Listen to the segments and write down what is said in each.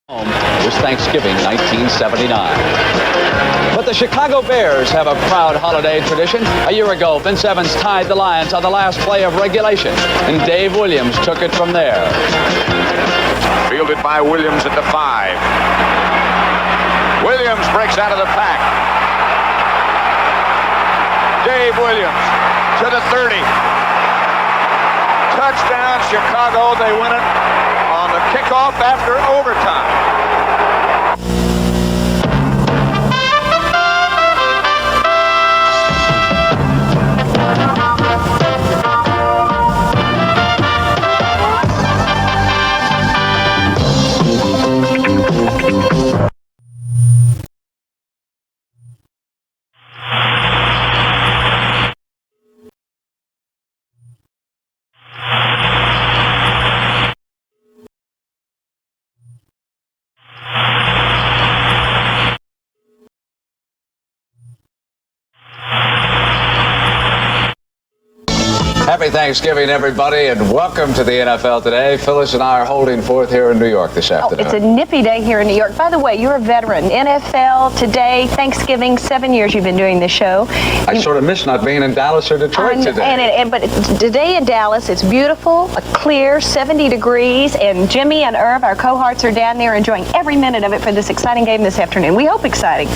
It was Thanksgiving 1979. But the Chicago Bears have a proud holiday tradition. A year ago, Vince Evans tied the Lions on the last play of regulation, and Dave Williams took it from there. Fielded by Williams at the 5. Williams breaks out of the pack. Dave Williams to the 30. Touchdown, Chicago. They win it on the kickoff after overtime. Happy Thanksgiving, everybody, and welcome to the NFL Today. Phyllis and I are holding forth here in New York this afternoon. It's a nippy day here in New York. By the way, you're a veteran. NFL, Today, Thanksgiving, 7 years you've been doing this show. I sort of miss not being in Dallas or Detroit today. But today in Dallas, it's beautiful, clear, 70 degrees, and Jimmy and Irv, our cohorts, are down there enjoying every minute of it for this exciting game this afternoon. We hope exciting.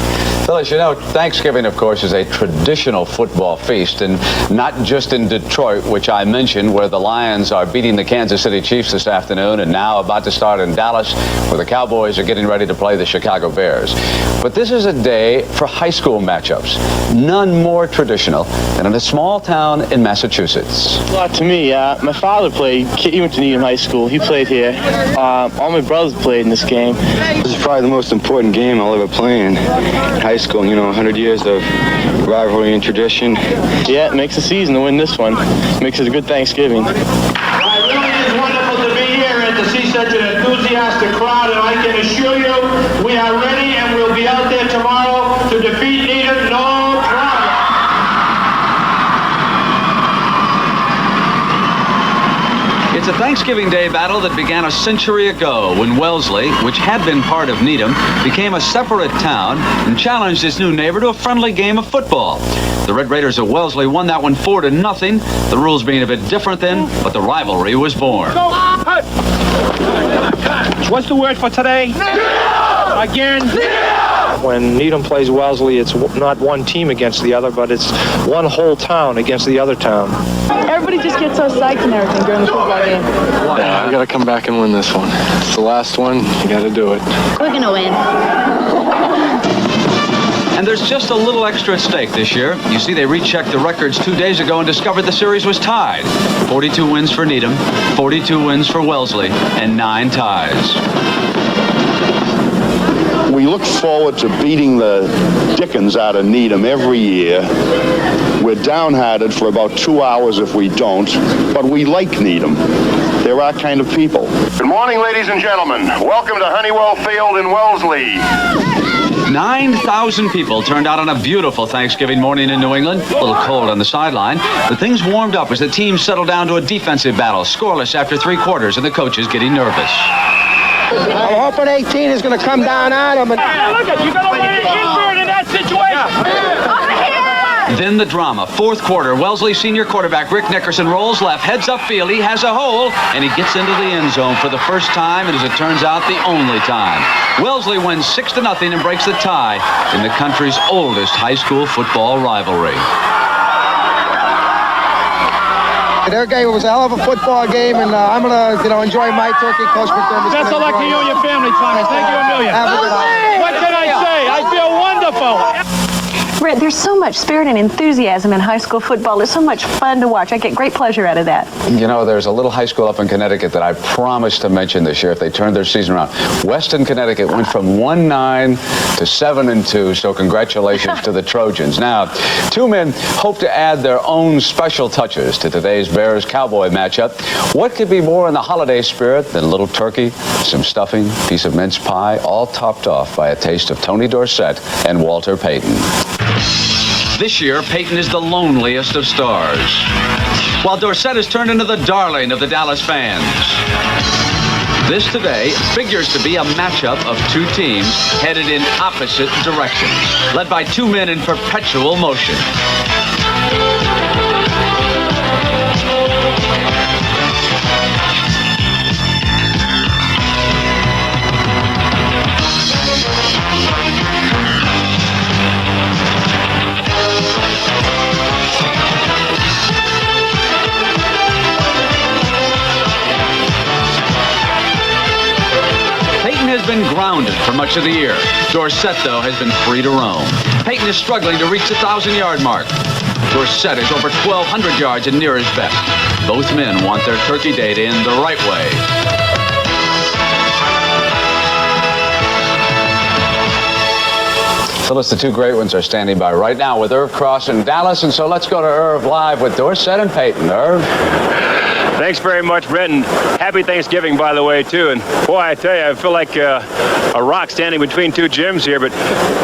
Phyllis, you know, Thanksgiving, of course, is a traditional football feast, and not just in Detroit, which I mentioned, where the Lions are beating the Kansas City Chiefs this afternoon, and now about to start in Dallas, where the Cowboys are getting ready to play the Chicago Bears. But this is a day for high school matchups. None more traditional than in a small town in Massachusetts. A lot to me. My father played. He went to Needham High School. He played here. All my brothers played in this game. This is probably the most important game I'll ever play in high school. You know, 100 years of rivalry and tradition. Yeah, it makes a season to win this one. Makes it a good Thanksgiving. It really is wonderful to be here and to see such an enthusiastic crowd, and I can assure you we are ready and we'll be out there tomorrow to defeat Needham, no problem. It's a Thanksgiving Day battle that began a century ago when Wellesley, which had been part of Needham, became a separate town and challenged its new neighbor to a friendly game of football. The Red Raiders of Wellesley won that one 4-0, the rules being a bit different then, but the rivalry was born. What's the word for today? Needham! Again? Needham! When Needham plays Wellesley, it's not one team against the other, but it's one whole town against the other town. Everybody just gets so psyched and everything during the football game. Yeah, I got to come back and win this one. It's the last one. You got to do it. We're going to win. And there's just a little extra at stake this year. You see, they rechecked the records 2 days ago and discovered the series was tied. 42 wins for Needham, 42 wins for Wellesley, and 9 ties. We look forward to beating the dickens out of Needham every year. We're downhearted for about 2 hours if we don't, but we like Needham. They're our kind of people. Good morning, ladies and gentlemen. Welcome to Honeywell Field in Wellesley. 9,000 people turned out on a beautiful Thanksgiving morning in New England. A little cold on the sideline, but things warmed up as the team settled down to a defensive battle, scoreless after 3 quarters, and the coaches getting nervous. I'm hoping 18 is going to come down on him. Look at you, got to let it invert in that situation. Then the drama. 4th quarter, Wellesley senior quarterback Rick Nickerson rolls left, heads upfield. He has a hole, and he gets into the end zone for the first time, and as it turns out, the only time. Wellesley wins 6-0 and breaks the tie in the country's oldest high school football rivalry. Their game was a hell of a football game, and I'm going to, enjoy my turkey. Coach McDermott's Best of luck to you and your family, Thomas. Thank you a million. What can I say? I feel wonderful. Brett, there's so much spirit and enthusiasm in high school football. It's so much fun to watch. I get great pleasure out of that. You know, there's a little high school up in Connecticut that I promised to mention this year if they turned their season around. Weston, Connecticut went from 1-9 to 7-2, so congratulations to the Trojans. Now, 2 men hope to add their own special touches to today's Bears-Cowboy matchup. What could be more in the holiday spirit than a little turkey, some stuffing, piece of mince pie, all topped off by a taste of Tony Dorsett and Walter Payton. This year, Payton is the loneliest of stars, while Dorsett has turned into the darling of the Dallas fans. This today figures to be a matchup of two teams headed in opposite directions, led by two men in perpetual motion. Has been grounded for much of the year. Dorsett, though, has been free to roam. Peyton is struggling to reach the 1,000-yard mark. Dorsett is over 1,200 yards and near his best. Both men want their turkey day to end the right way. Phyllis, the two great ones are standing by right now with Irv Cross in Dallas, and so let's go to Irv live with Dorsett and Peyton. Irv? Thanks very much, Brent, and happy Thanksgiving, by the way, too. And boy, I tell you, I feel like a rock standing between two gyms here. But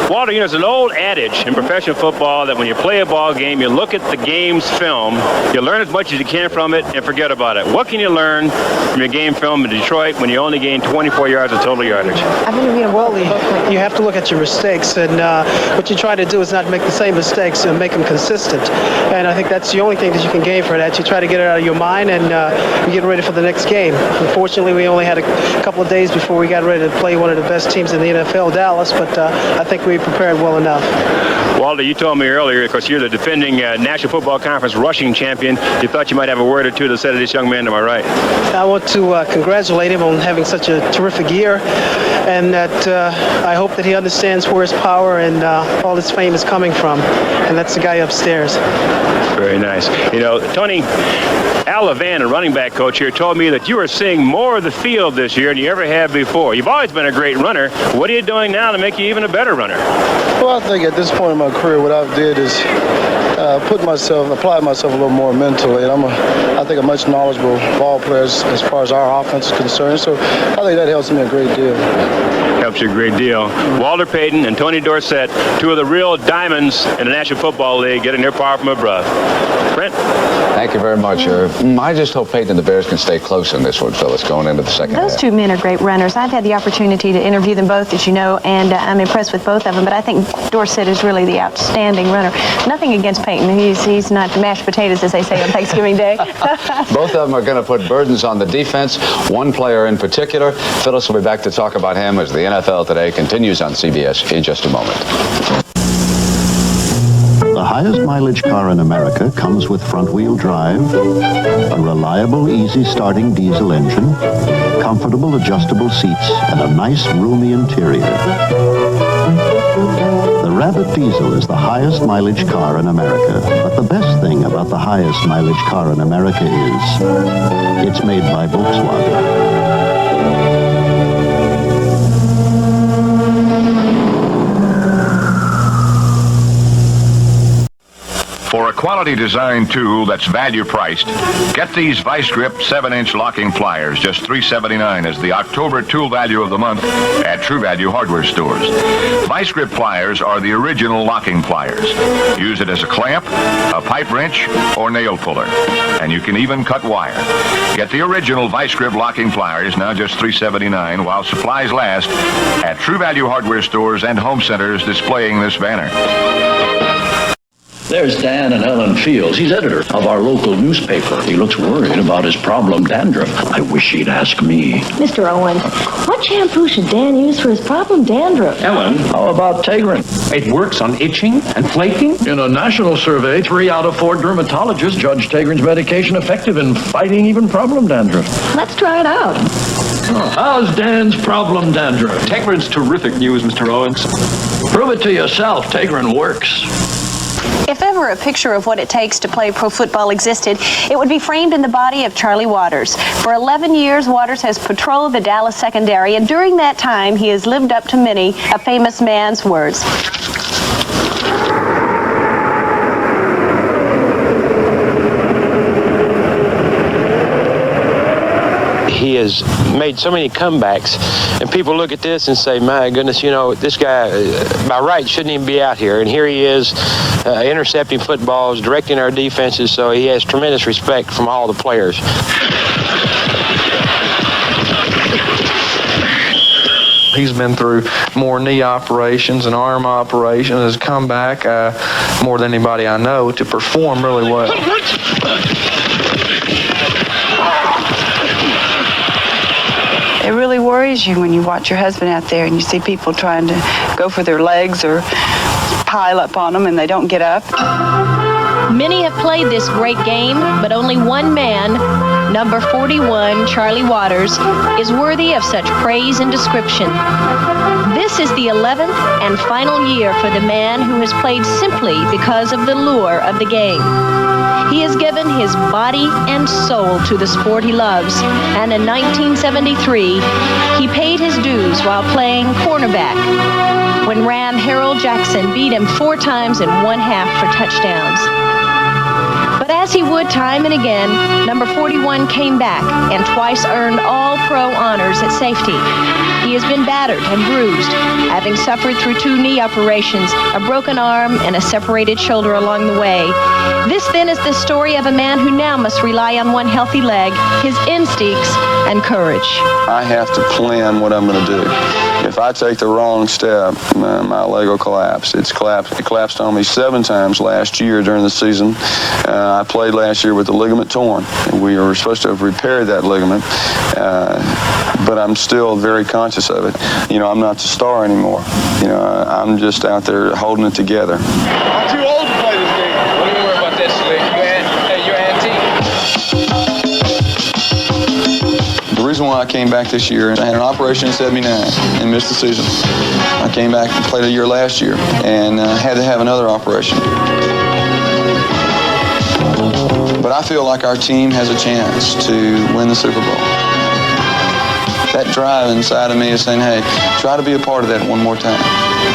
Walter, you know, it's an old adage in professional football that when you play a ball game, you look at the game's film, you learn as much as you can from it, and forget about it. What can you learn from your game film in Detroit when you only gain 24 yards of total yardage? Well, you have to look at your mistakes, and what you try to do is not make the same mistakes and make them consistent. And I think that's the only thing that you can gain for that. You try to get it out of your mind and you get ready for the next game. Unfortunately, we only had a couple of days before we got ready to play one of the best teams in the NFL, Dallas, but I think we prepared well enough. Walter, you told me earlier, of course, you're the defending National Football Conference rushing champion. You thought you might have a word or two to say to this young man, am I right? I want to congratulate him on having such a terrific year, and that I hope that he understands where his power and all his fame is coming from, and that's the guy upstairs. Very nice. You know, Tony, Al Levan, a running back coach here, told me that you are seeing more of the field this year than you ever have before. You've always been a great runner. What are you doing now to make you even a better runner? Well, I think at this point in my career, what I've did is apply myself a little more mentally. And I think a much knowledgeable ball player as far as our offense is concerned. So I think that helps me a great deal. Helps you a great deal. Walter Payton and Tony Dorsett, two of the real diamonds in the National Football League, getting their power from above. Brent? Thank you very much, Irv. I just hope Peyton and the Bears can stay close in this one, Phyllis, going into the second half. Those two men are great runners. I've had the opportunity to interview them both, as you know, and I'm impressed with both of them, but I think Dorsett is really the outstanding runner. Nothing against Peyton. He's not mashed potatoes, as they say on Thanksgiving Day. Both of them are going to put burdens on the defense. One player in particular. Phyllis will be back to talk about him as the NFL Today continues on CBS in just a moment. The highest mileage car in America comes with front-wheel drive, a reliable, easy-starting diesel engine, comfortable adjustable seats, and a nice, roomy interior. The Rabbit Diesel is the highest mileage car in America, but the best thing about the highest mileage car in America is it's made by Volkswagen. For a quality design tool that's value priced, get these Vice Grip 7-inch locking pliers, just $3.79 as the October tool value of the month at True Value hardware stores. Vice Grip pliers are the original locking pliers. Use it as a clamp, a pipe wrench, or nail puller. And you can even cut wire. Get the original Vice Grip locking pliers, now just $3.79 while supplies last at True Value hardware stores and home centers displaying this banner. There's Dan and Ellen Fields. He's editor of our local newspaper. He looks worried about his problem dandruff. I wish he'd ask me. Mr. Owen, what shampoo should Dan use for his problem dandruff? Ellen, how about Tegrin? It works on itching and flaking. In a national survey, 3 out of 4 dermatologists judge Tegrin's medication effective in fighting even problem dandruff. Let's try it out. How's Dan's problem dandruff? Tegrin's terrific news, Mr. Owens. Prove it to yourself. Tegrin works. If ever a picture of what it takes to play pro football existed, it would be framed in the body of Charlie Waters. For 11 years, Waters has patrolled the Dallas secondary, and during that time, he has lived up to many a famous man's words. He has made so many comebacks, and people look at this and say, my goodness, you know, this guy by right shouldn't even be out here, and here he is intercepting footballs, directing our defenses, so he has tremendous respect from all the players. He's been through more knee operations and arm operations, has come back more than anybody I know to perform really well. It really worries you when you watch your husband out there and you see people trying to go for their legs or pile up on them and they don't get up. Many have played this great game, but only one man, number 41, Charlie Waters, is worthy of such praise and description. This is the 11th and final year for the man who has played simply because of the lure of the game. He has given his body and soul to the sport he loves, and in 1973, he paid his dues while playing cornerback when Ram Harold Jackson beat him 4 times in 1/2 for touchdowns. But as he would time and again, number 41 came back and twice earned All-Pro honors at safety. He has been battered and bruised, having suffered through 2 knee operations, a broken arm, and a separated shoulder along the way. This, then, is the story of a man who now must rely on one healthy leg, his instincts, and courage. I have to plan what I'm going to do. If I take the wrong step, my leg will collapse. It collapsed on me 7 times last year during the season. I played last year with the ligament torn. We were supposed to have repaired that ligament, but I'm still very conscious of it. You know, I'm not the star anymore. You know, I'm just out there holding it together. I'm too old to play this game. Don't even worry about that, Slick. You're antique. The reason why I came back this year, I had an operation in 79 and missed the season. I came back and played a year last year and had to have another operation. But I feel like our team has a chance to win the Super Bowl. That drive inside of me is saying, hey, try to be a part of that one more time.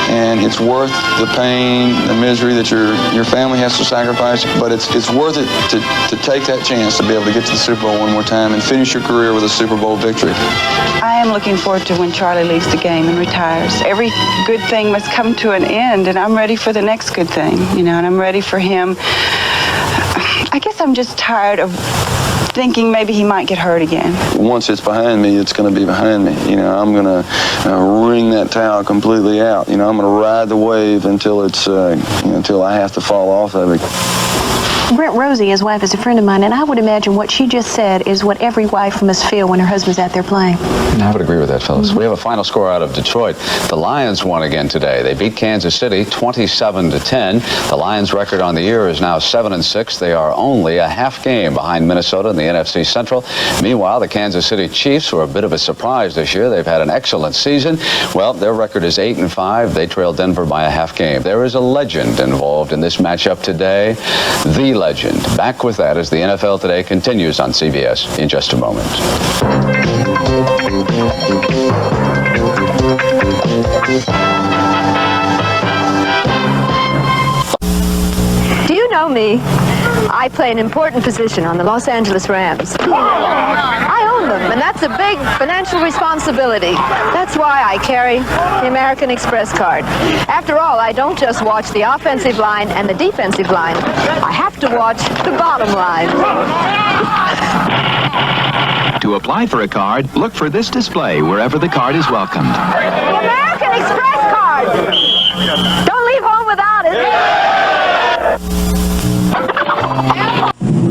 And it's worth the pain, the misery that your family has to sacrifice, but it's worth it to take that chance to be able to get to the Super Bowl one more time and finish your career with a Super Bowl victory. I am looking forward to when Charlie leaves the game and retires. Every good thing must come to an end, and I'm ready for the next good thing, you know, and I'm ready for him. I guess I'm just tired of thinking maybe he might get hurt again. Once it's behind me, it's going to be behind me. You know, I'm going to wring that towel completely out. You know, I'm going to ride the wave until it's until I have to fall off of it. Brent Rosie, his wife, is a friend of mine, and I would imagine what she just said is what every wife must feel when her husband's out there playing. I would agree with that, fellas. We have a final score out of Detroit. The Lions won again today. They beat Kansas City 27-10. The Lions' record on the year is now 7-6. They are only a half game behind Minnesota in the NFC Central. Meanwhile, the Kansas City Chiefs were a bit of a surprise this year. They've had an excellent season. Well, their record is 8-5. They trailed Denver by a half game. There is a legend involved in this matchup today. The legend. Back with that as the NFL Today continues on CBS in just a moment. Do you know me? I play an important position on the Los Angeles Rams. I own them, and that's a big financial responsibility. That's why I carry the American Express card. After all, I don't just watch the offensive line and the defensive line. I have to watch the bottom line. To apply for a card, look for this display wherever the card is welcomed. The American Express card! Don't leave home without it.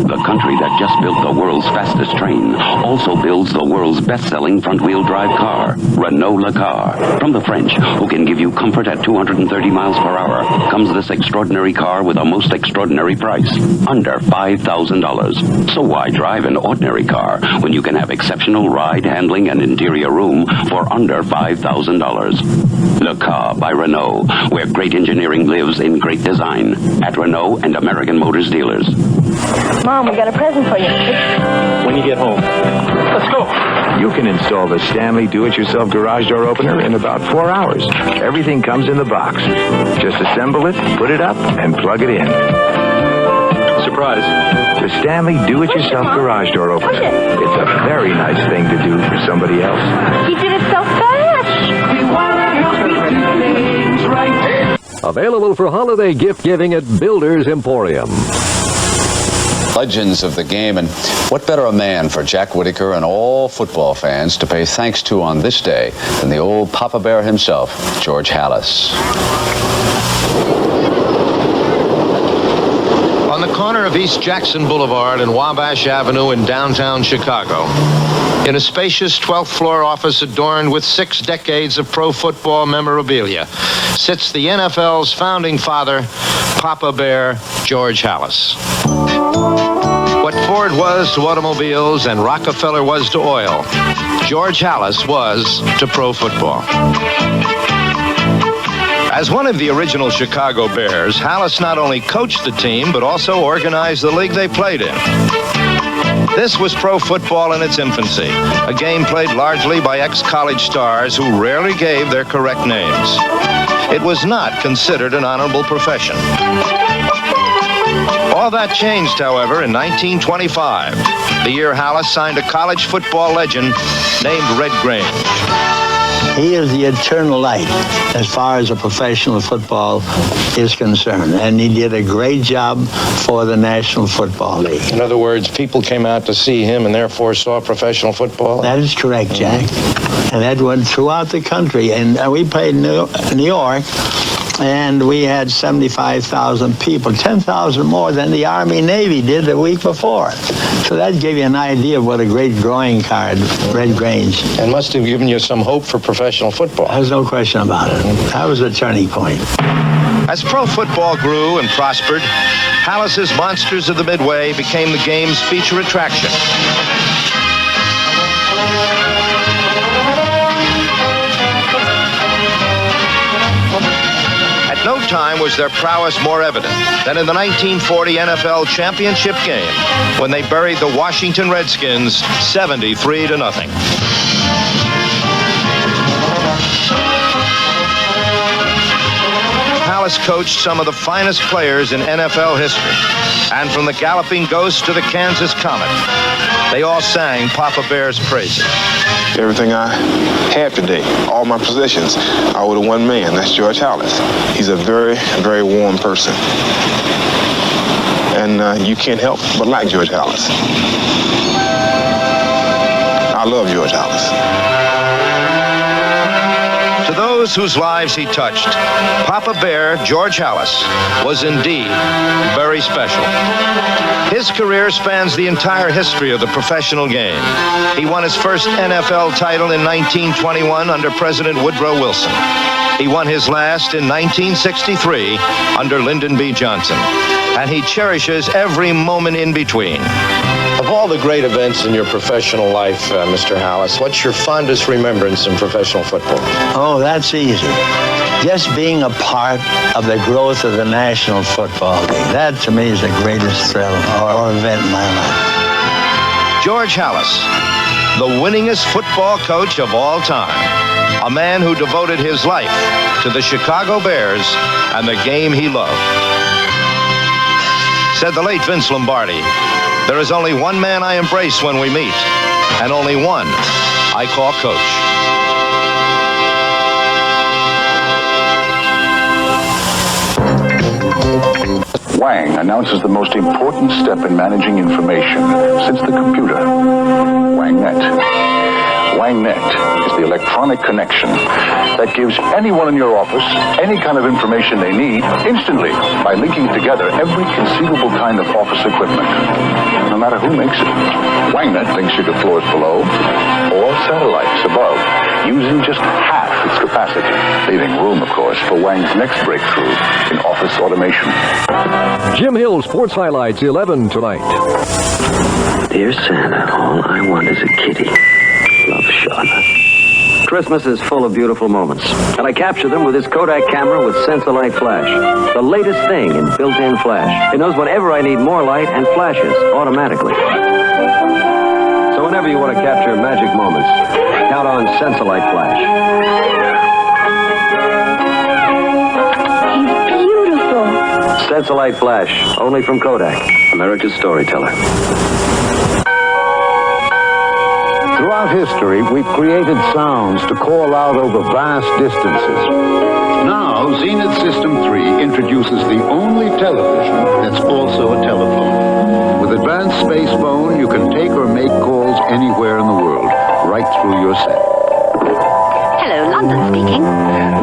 The country that just built the world's fastest train also builds the world's best-selling front-wheel drive car, Renault Le Car. From the French, who can give you comfort at 230 miles per hour, comes this extraordinary car with a most extraordinary price, under $5,000. So why drive an ordinary car when you can have exceptional ride, handling, and interior room for under $5,000? Le Car by Renault, where great engineering lives in great design, at Renault and American Motors dealers. Mom, we got a present for you. When you get home. Let's go. You can install the Stanley Do-It-Yourself garage door opener in about 4 hours. Everything comes in the box. Just assemble it, put it up, and plug it in. Surprise. The Stanley Do-It-Yourself garage door opener. It's a very nice thing to do for somebody else. He did it so fast. We want to help you do things right. Available for holiday gift giving at Builder's Emporium. legends of the game. And what better a man for Jack Whitaker and all football fans to pay thanks to on this day than the old Papa Bear himself, George Halas. On the corner of East Jackson Boulevard and Wabash Avenue in downtown Chicago, in a spacious 12th floor office adorned with 6 decades of pro football memorabilia, sits the NFL's founding father, Papa Bear George Halas. What Ford was to automobiles and Rockefeller was to oil, George Halas was to pro football. As one of the original Chicago Bears, Halas not only coached the team, but also organized the league they played in. This was pro football in its infancy, a game played largely by ex-college stars who rarely gave their correct names. It was not considered an honorable profession. All that changed, however, in 1925, the year Halas signed a college football legend named Red Grange. He is the eternal light as far as a professional football is concerned, and he did a great job for the National Football League. In other words, people came out to see him and therefore saw professional football? That is correct, Jack. And that went throughout the country. And we played New York, and we had 75,000 people, 10,000 more than the Army Navy did the week before. So that gave you an idea of what a great drawing card Red Grange. And must have given you some hope for professional football. There's no question about it. That was a turning point. As pro football grew and prospered, Halas's Monsters of the Midway became the game's feature attraction. At no time was their prowess more evident than in the 1940 NFL championship game when they buried the Washington Redskins 73-0. Halas coached some of the finest players in NFL history, and from the Galloping Ghost to the Kansas Comet, they all sang Papa Bear's praises. Everything I have today, all my possessions, are with one man. That's George Halas. He's a very, very warm person. And you can't help but like George Halas. I love George Halas. To those whose lives he touched, Papa Bear George Halas was indeed very special. His career spans the entire history of the professional game. He won his first NFL title in 1921 under President Woodrow Wilson. He won his last in 1963 under Lyndon B. Johnson. And he cherishes every moment in between. Of all the great events in your professional life, Mr. Halas, what's your fondest remembrance in professional football? Oh, that's easy. Just being a part of the growth of the National Football League. That, to me, is the greatest thrill or event in my life. George Halas, the winningest football coach of all time. A man who devoted his life to the Chicago Bears and the game he loved. Said the late Vince Lombardi, "There is only one man I embrace when we meet, and only one I call coach." Wang announces the most important step in managing information since the computer, WangNet. WangNet is the electronic connection that gives anyone in your office any kind of information they need instantly by linking together every conceivable kind of office equipment, no matter who makes it. WangNet links you to floors below or satellites above using just half its capacity, leaving room, of course, for Wang's next breakthrough in office automation. Jim Hill Sports Highlights 11 tonight. Dear Santa, all I want is a kitty. Love, Sean. Christmas is full of beautiful moments, and I capture them with this Kodak camera with Sensolite Flash. The latest thing in built-in flash. It knows whenever I need more light and flashes automatically. So whenever you want to capture magic moments, count on Sensolite Flash. He's beautiful. Sensolite Flash, only from Kodak, America's storyteller. Throughout history, we've created sounds to call out over vast distances. Now, Zenith System 3 introduces the only television that's also a telephone. With With advanced space phone, you can take or make calls anywhere in the world, right through your set. Hello, London speaking.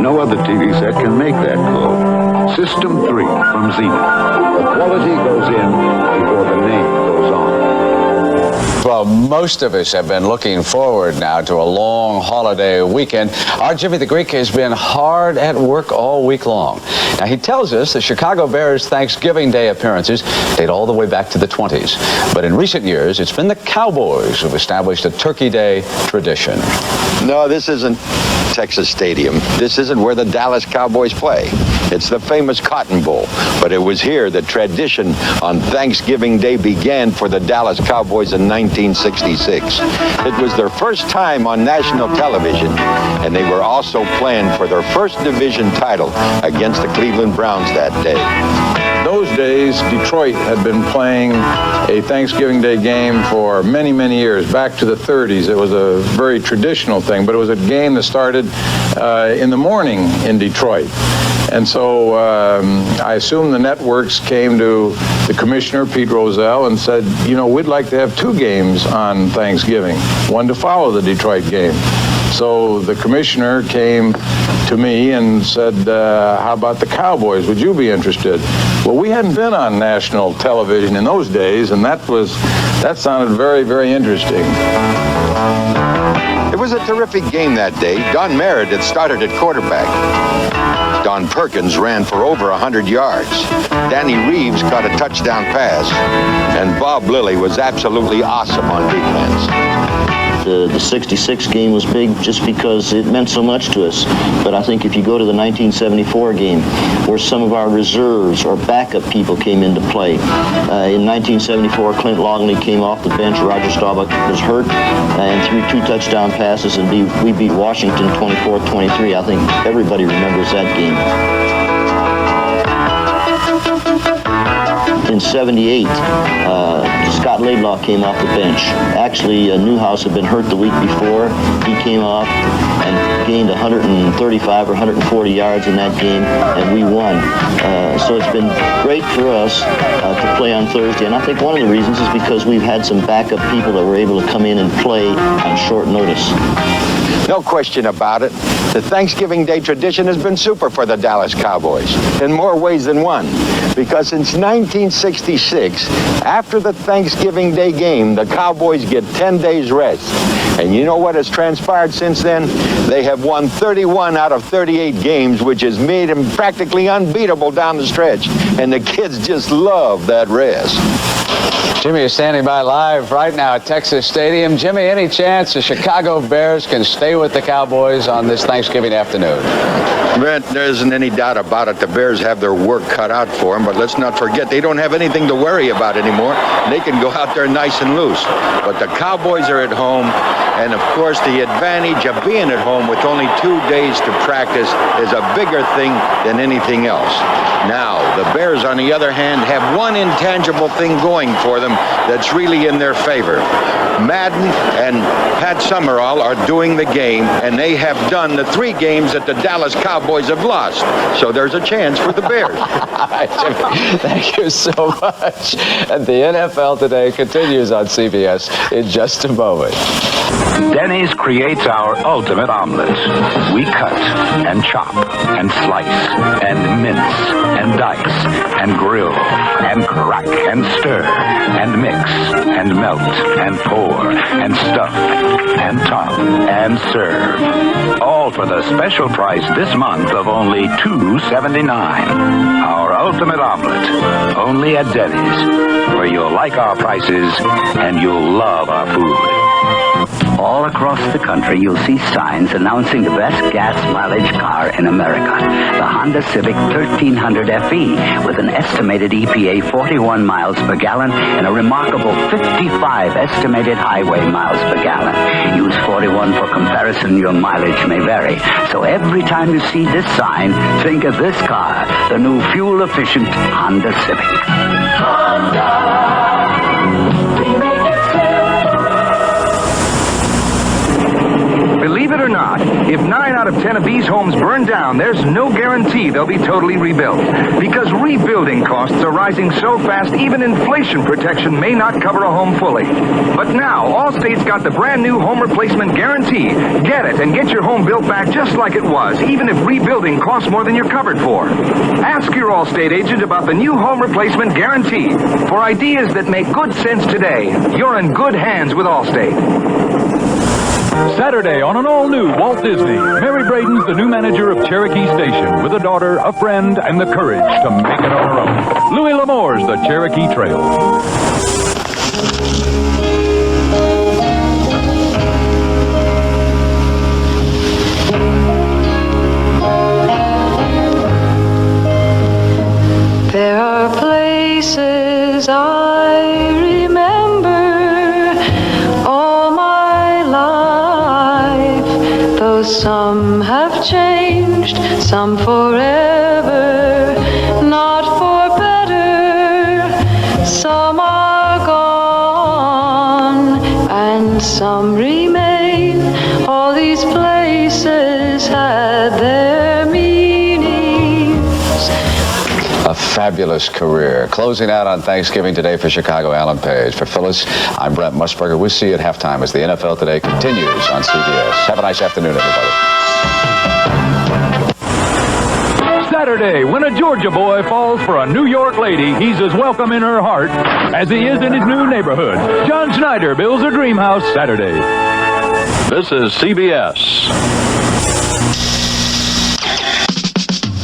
No other TV set can make that call. System 3 from Zenith. The quality goes in before the name goes on. Well, most of us have been looking forward now to a long holiday weekend. Our Jimmy the Greek has been hard at work all week long. Now, he tells us the Chicago Bears' Thanksgiving Day appearances date all the way back to the 20s. But in recent years, it's been the Cowboys who've established a Turkey Day tradition. No, this isn't Texas Stadium. This isn't where the Dallas Cowboys play. It's the famous Cotton Bowl. But it was here that tradition on Thanksgiving Day began for the Dallas Cowboys in 1966. It was their first time on national television, and they were also playing for their first division title against the Cleveland Browns that day. Those days, Detroit had been playing a Thanksgiving Day game for many, many years, back to the 30s. It was a very traditional thing, but it was a game that started in the morning in Detroit. And so I assume the networks came to the commissioner, Pete Rozelle, and said, you know, we'd like to have 2 games on Thanksgiving, one to follow the Detroit game. So the commissioner came to me and said, how about the Cowboys? Would you be interested? Well, we hadn't been on national television in those days, and that sounded very, very interesting. It was a terrific game that day. Don Merritt had started at quarterback. Don Perkins ran for over 100 yards. Danny Reeves caught a touchdown pass. And Bob Lilly was absolutely awesome on defense. The 66 game was big just because it meant so much to us. But I think if you go to the 1974 game, where some of our reserves or backup people came into play. In 1974, Clint Longley came off the bench. Roger Staubach was hurt and threw 2 touchdown passes, and we beat Washington 24-23. I think everybody remembers that game. In 78, Scott Laidlaw came off the bench. Actually, Newhouse had been hurt the week before. He came off and gained 135 or 140 yards in that game, and we won. So it's been great for us to play on Thursday, and I think one of the reasons is because we've had some backup people that were able to come in and play on short notice. No question about it. The Thanksgiving Day tradition has been super for the Dallas Cowboys in more ways than one. Because since 1966, after the Thanksgiving Day game, the Cowboys get 10 days rest. And you know what has transpired since then? They have won 31 out of 38 games, which has made them practically unbeatable down the stretch. And the kids just love that rest. Jimmy is standing by live right now at Texas Stadium. Jimmy, any chance the Chicago Bears can stay with the Cowboys on this Thanksgiving afternoon? Brent, there isn't any doubt about it. The Bears have their work cut out for them, but let's not forget they don't have anything to worry about anymore. They can go out there nice and loose. But the Cowboys are at home, and of course the advantage of being at home with only 2 days to practice is a bigger thing than anything else. Now, the Bears, on the other hand, have one intangible thing going for them that's really in their favor. Madden and Pat Summerall are doing the game, and they have done the 3 games that the Dallas Cowboys have lost. So there's a chance for the Bears. Jimmy, thank you so much. And the NFL Today continues on CBS in just a moment. Denny's creates our ultimate omelet. We cut and chop and slice and mince and dice and grill and crack and stir and mix and melt and pour and stuff and top and serve. All for the special price this month of only $2.79. Our ultimate omelet, only at Denny's, where you'll like our prices and you'll love our food. All across the country, you'll see signs announcing the best gas mileage car in America. The Honda Civic 1300 FE with an estimated EPA 41 miles per gallon and a remarkable 55 estimated highway miles per gallon. Use 41 for comparison. Your mileage may vary. So every time you see this sign, think of this car, the new fuel-efficient Honda Civic. Honda! Believe it or not, If 9 out of 10 of these homes burn down, there's no guarantee they'll be totally rebuilt. Because rebuilding costs are rising so fast, even inflation protection may not cover a home fully. But now, Allstate's got the brand new home replacement guarantee. Get it and get your home built back just like it was, even if rebuilding costs more than you're covered for. Ask your Allstate agent about the new home replacement guarantee. For ideas that make good sense today, you're in good hands with Allstate. Saturday on an all-new Walt Disney, Mary Braden's the new manager of Cherokee Station with a daughter, a friend, and the courage to make it on her own. Louis L'Amour's The Cherokee Trail. There are places I remember all my life, though some have changed, some forever, not for better. Some are gone and some remain. All these places had their meanings. A fabulous career. Closing out on Thanksgiving today for Chicago, Alan Page. For Phyllis, I'm Brent Musburger. We'll see you at halftime as the NFL Today continues on CBS. Have a nice afternoon, everybody. Saturday, when a Georgia boy falls for a New York lady, he's as welcome in her heart as he is in his new neighborhood. John Schneider builds a dream house Saturday. This is CBS.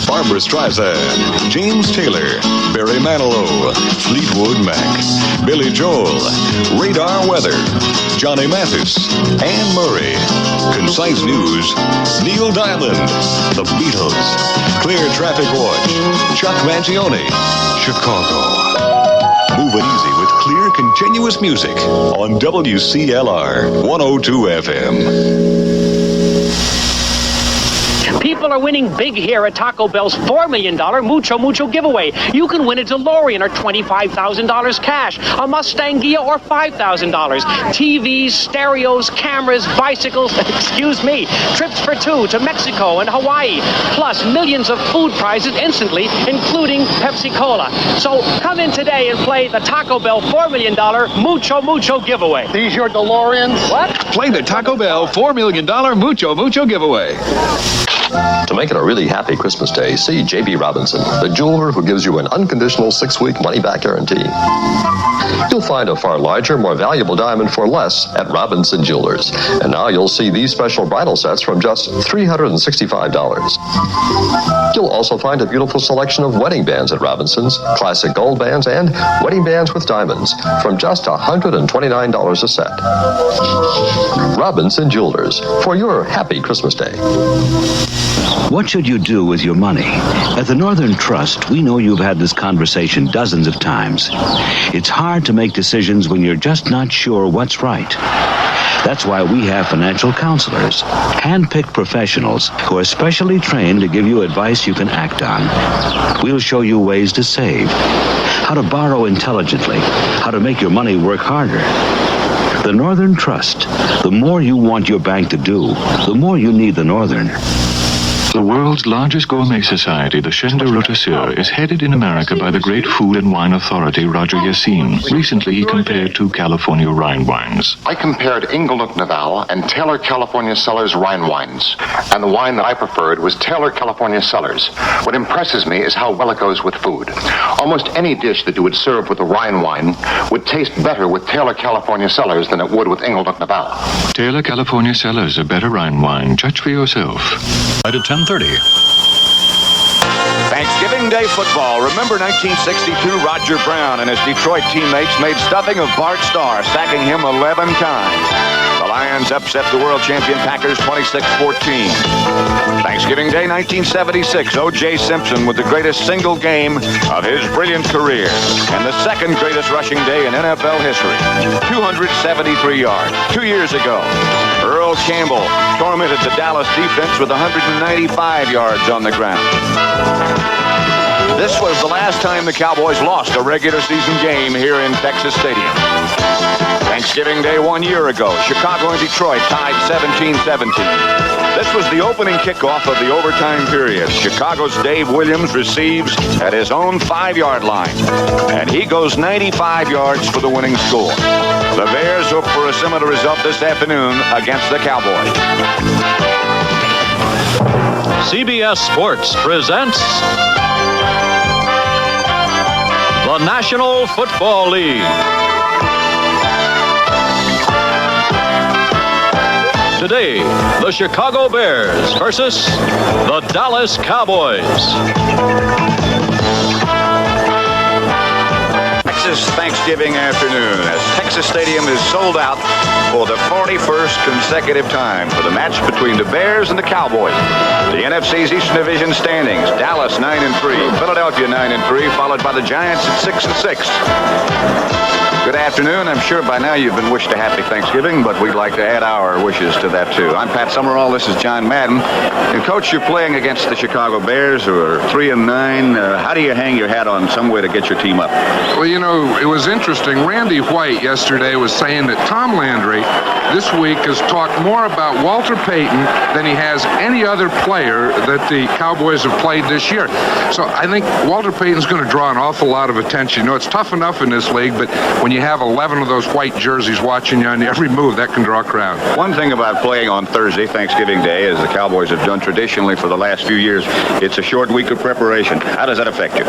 Barbra Streisand, James Taylor, Barry Manilow, Fleetwood Mac, Billy Joel, Radar Weather, Johnny Mathis, Anne Murray, Concise News, Neil Diamond, The Beatles, Clear Traffic Watch, Chuck Mangione, Chicago. Move it easy with clear, continuous music on WCLR 102 FM. People are winning big here at Taco Bell's $4 million Mucho Mucho giveaway. You can win a DeLorean or $25,000 cash, a Mustang Ghia or $5,000, TVs, stereos, cameras, bicycles, excuse me, trips for two to Mexico and Hawaii, plus millions of food prizes instantly, including Pepsi-Cola. So come in today and play the Taco Bell $4 million Mucho Mucho giveaway. These your DeLoreans? What? Play the Taco Bell $4 million Mucho Mucho giveaway. To make it a really happy Christmas day, see J.B. Robinson, the jeweler who gives you an unconditional 6-week money-back guarantee. You'll find a far larger, more valuable diamond for less at Robinson Jewelers. And now you'll see these special bridal sets from just $365. You'll also find a beautiful selection of wedding bands at Robinson's, classic gold bands, and wedding bands with diamonds from just $129 a set. Robinson Jewelers, for your happy Christmas day. What should you do with your money? At the Northern Trust, we know you've had this conversation dozens of times. It's hard to make decisions when you're just not sure what's right. That's why we have financial counselors, hand-picked professionals who are specially trained to give you advice you can act on. We'll show you ways to save, how to borrow intelligently, how to make your money work harder. The Northern Trust. The more you want your bank to do, the more you need the Northern. The world's largest gourmet society, the Chaîne de Rôtisseurs, is headed in America by the great food and wine authority Roger Yassine. Recently, he compared two California Rhine wines. I compared Inglenook Naval and Taylor California Cellars Rhine wines, and the wine that I preferred was Taylor California Cellars. What impresses me is how well it goes with food. Almost any dish that you would serve with a Rhine wine would taste better with Taylor California Cellars than it would with Inglenook Naval. Taylor California Cellars, a better Rhine wine. Judge for yourself. Right at 10:30. Thanksgiving Day football. Remember 1962, Roger Brown and his Detroit teammates made stuffing of Bart Starr, sacking him 11 times. The Lions upset the world champion Packers 26-14. Thanksgiving Day 1976, O.J. Simpson with the greatest single game of his brilliant career and the second greatest rushing day in NFL history. 273 yards. 2 years ago, Earl Campbell tormented the Dallas defense with 195 yards on the ground. This was the last time the Cowboys lost a regular season game here in Texas Stadium. Thanksgiving Day 1 year ago, Chicago and Detroit tied 17-17. This was the opening kickoff of the overtime period. Chicago's Dave Williams receives at his own 5-yard line, and he goes 95 yards for the winning score. The Bears hope for a similar result this afternoon against the Cowboys. CBS Sports presents the National Football League. Today, the Chicago Bears versus the Dallas Cowboys. Texas Thanksgiving afternoon as Texas Stadium is sold out for the 41st consecutive time for the match between the Bears and the Cowboys. The NFC's Eastern Division standings: Dallas 9-3, Philadelphia 9-3, followed by the Giants at 6-6. Good afternoon. I'm sure by now you've been wished a happy Thanksgiving, but we'd like to add our wishes to that too. I'm Pat Summerall. This is John Madden. And Coach, you're playing against the Chicago Bears, who are 3-9. How do you hang your hat on some way to get your team up? Well, you know, it was interesting. Randy White yesterday was saying that Tom Landry this week has talked more about Walter Payton than he has any other player that the Cowboys have played this year. So I think Walter Payton's going to draw an awful lot of attention. You know, it's tough enough in this league, but when you have 11 of those white jerseys watching you on every move, that can draw a crowd. One thing about playing on Thursday, Thanksgiving Day, as the Cowboys have done traditionally for the last few years, it's a short week of preparation. How does that affect you?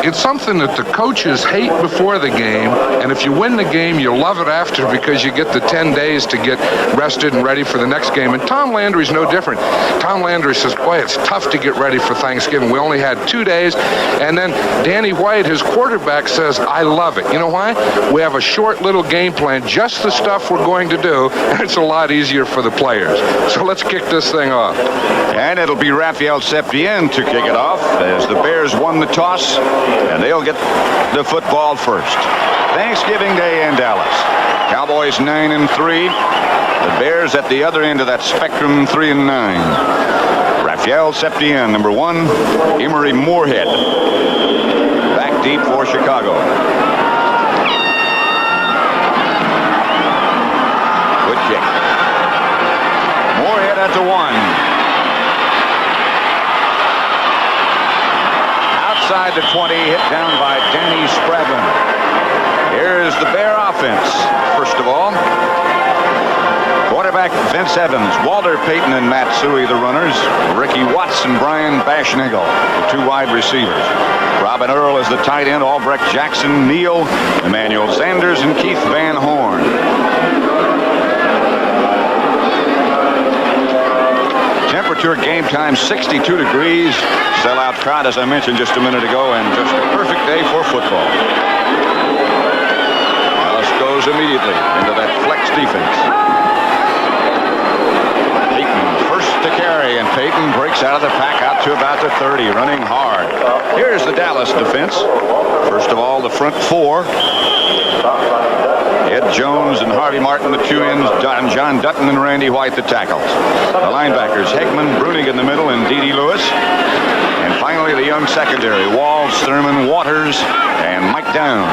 It's something that the coaches hate before the game, and if you win the game, you love it after because you get the 10 days to get rested and ready for the next game. And Tom Landry's no different. Tom Landry says, boy, it's tough to get ready for Thanksgiving. We only had 2 days. And then Danny White, his quarterback, says, I love it. You know why? We have a short little game plan, just the stuff we're going to do, and it's a lot easier for the players. So let's kick this thing off. And it'll be Raphael Septien to kick it off as the Bears won the toss, and they'll get the football first. Thanksgiving Day in Dallas. Cowboys 9-3. The Bears at the other end of that spectrum, 3-9. Raphael Septien, number 1. Emery Moorhead back deep for Chicago. Good kick. Moorhead at the 1. Outside the 20, hit down by Danny Spradlin. Here's the Bear offense. First of all, quarterback Vince Evans, Walter Payton and Matt Suhey, the runners. Ricky Watts and Brian Bashnigel, the 2 wide receivers. Robin Earl is the tight end. Albrecht Jackson, Neal, Emmanuel Sanders, and Keith Van Horn. Temperature game time 62 degrees. Sellout crowd, as I mentioned just a minute ago, and just a perfect day for football. Dallas goes immediately into that flex defense. Payton first to carry, and Payton breaks out of the pack out to about the 30, running hard. Here's the Dallas defense. First of all, the front 4. Ed Jones and Harvey Martin, the 2 ends, John Dutton and Randy White, the tackles. The linebackers, Hegman, Brunig in the middle, and D.D. Lewis. And finally, the young secondary, Walls, Thurman, Waters, and Mike Downs.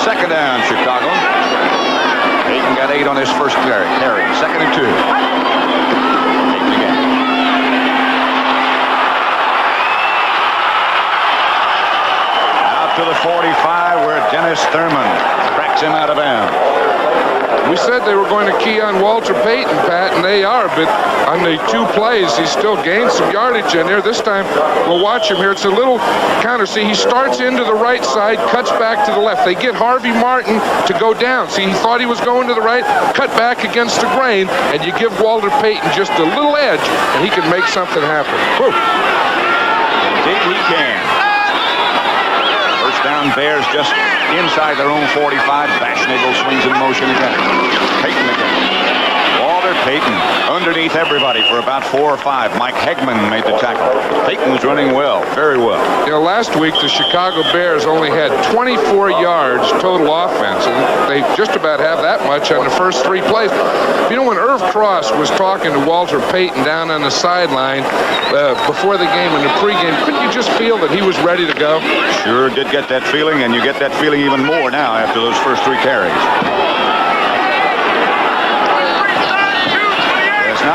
Second down, Chicago. Payton got 8 on his first carry. 2nd and 2. Payton again. Out to the 45, where Dennis Thurman cracks him out of bounds. We said they were going to key on Walter Payton, Pat, and they are, but on the 2 plays, he still gained some yardage in there. This time, we'll watch him here. It's a little counter. See, he starts into the right side, cuts back to the left. They get Harvey Martin to go down. See, he thought he was going to the right, cut back against the grain, and you give Walter Payton just a little edge, and he can make something happen. Whew. Indeed he can. First down, Bears just inside their own 45. Bashnigel swings in motion again. Payton again. Walter Payton underneath everybody for about 4 or 5. Mike Hegman made the tackle. Payton's running well, very well. You know, last week the Chicago Bears only had 24 yards total offense, and they just about have that much on the first 3 plays. You know, when Irv Cross was talking to Walter Payton down on the sideline before the game in the pregame, couldn't you just feel that he was ready to go? Sure did get that feeling, and you get that feeling even more now after those first 3 carries.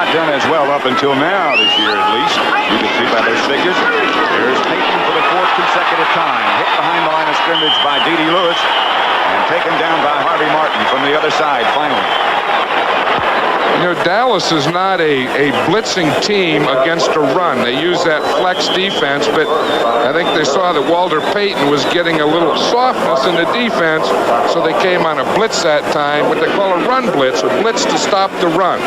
not done as well up until now this year, at least. You can see by those figures. There's Peyton for the fourth consecutive time. Hit behind the line of scrimmage by D.D. Lewis and taken down by Harvey Martin from the other side finally. You know, Dallas is not a blitzing team against a run. They use that flex defense, but I think they saw that Walter Payton was getting a little softness in the defense, so they came on a blitz that time, what they call a run blitz, a blitz to stop the run,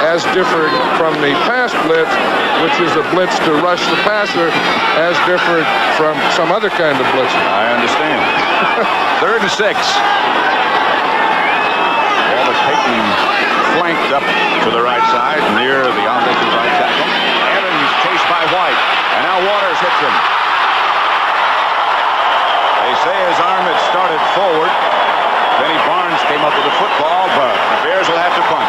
as different from the pass blitz, which is a blitz to rush the passer, as different from some other kind of blitzing. I understand. 3rd and 6. Walter Payton flanked up to the right side near the offensive right tackle. Evans chased by White, and now Waters hits him. They say his arm had started forward. Benny Barnes came up with the football, but the Bears will have to punt.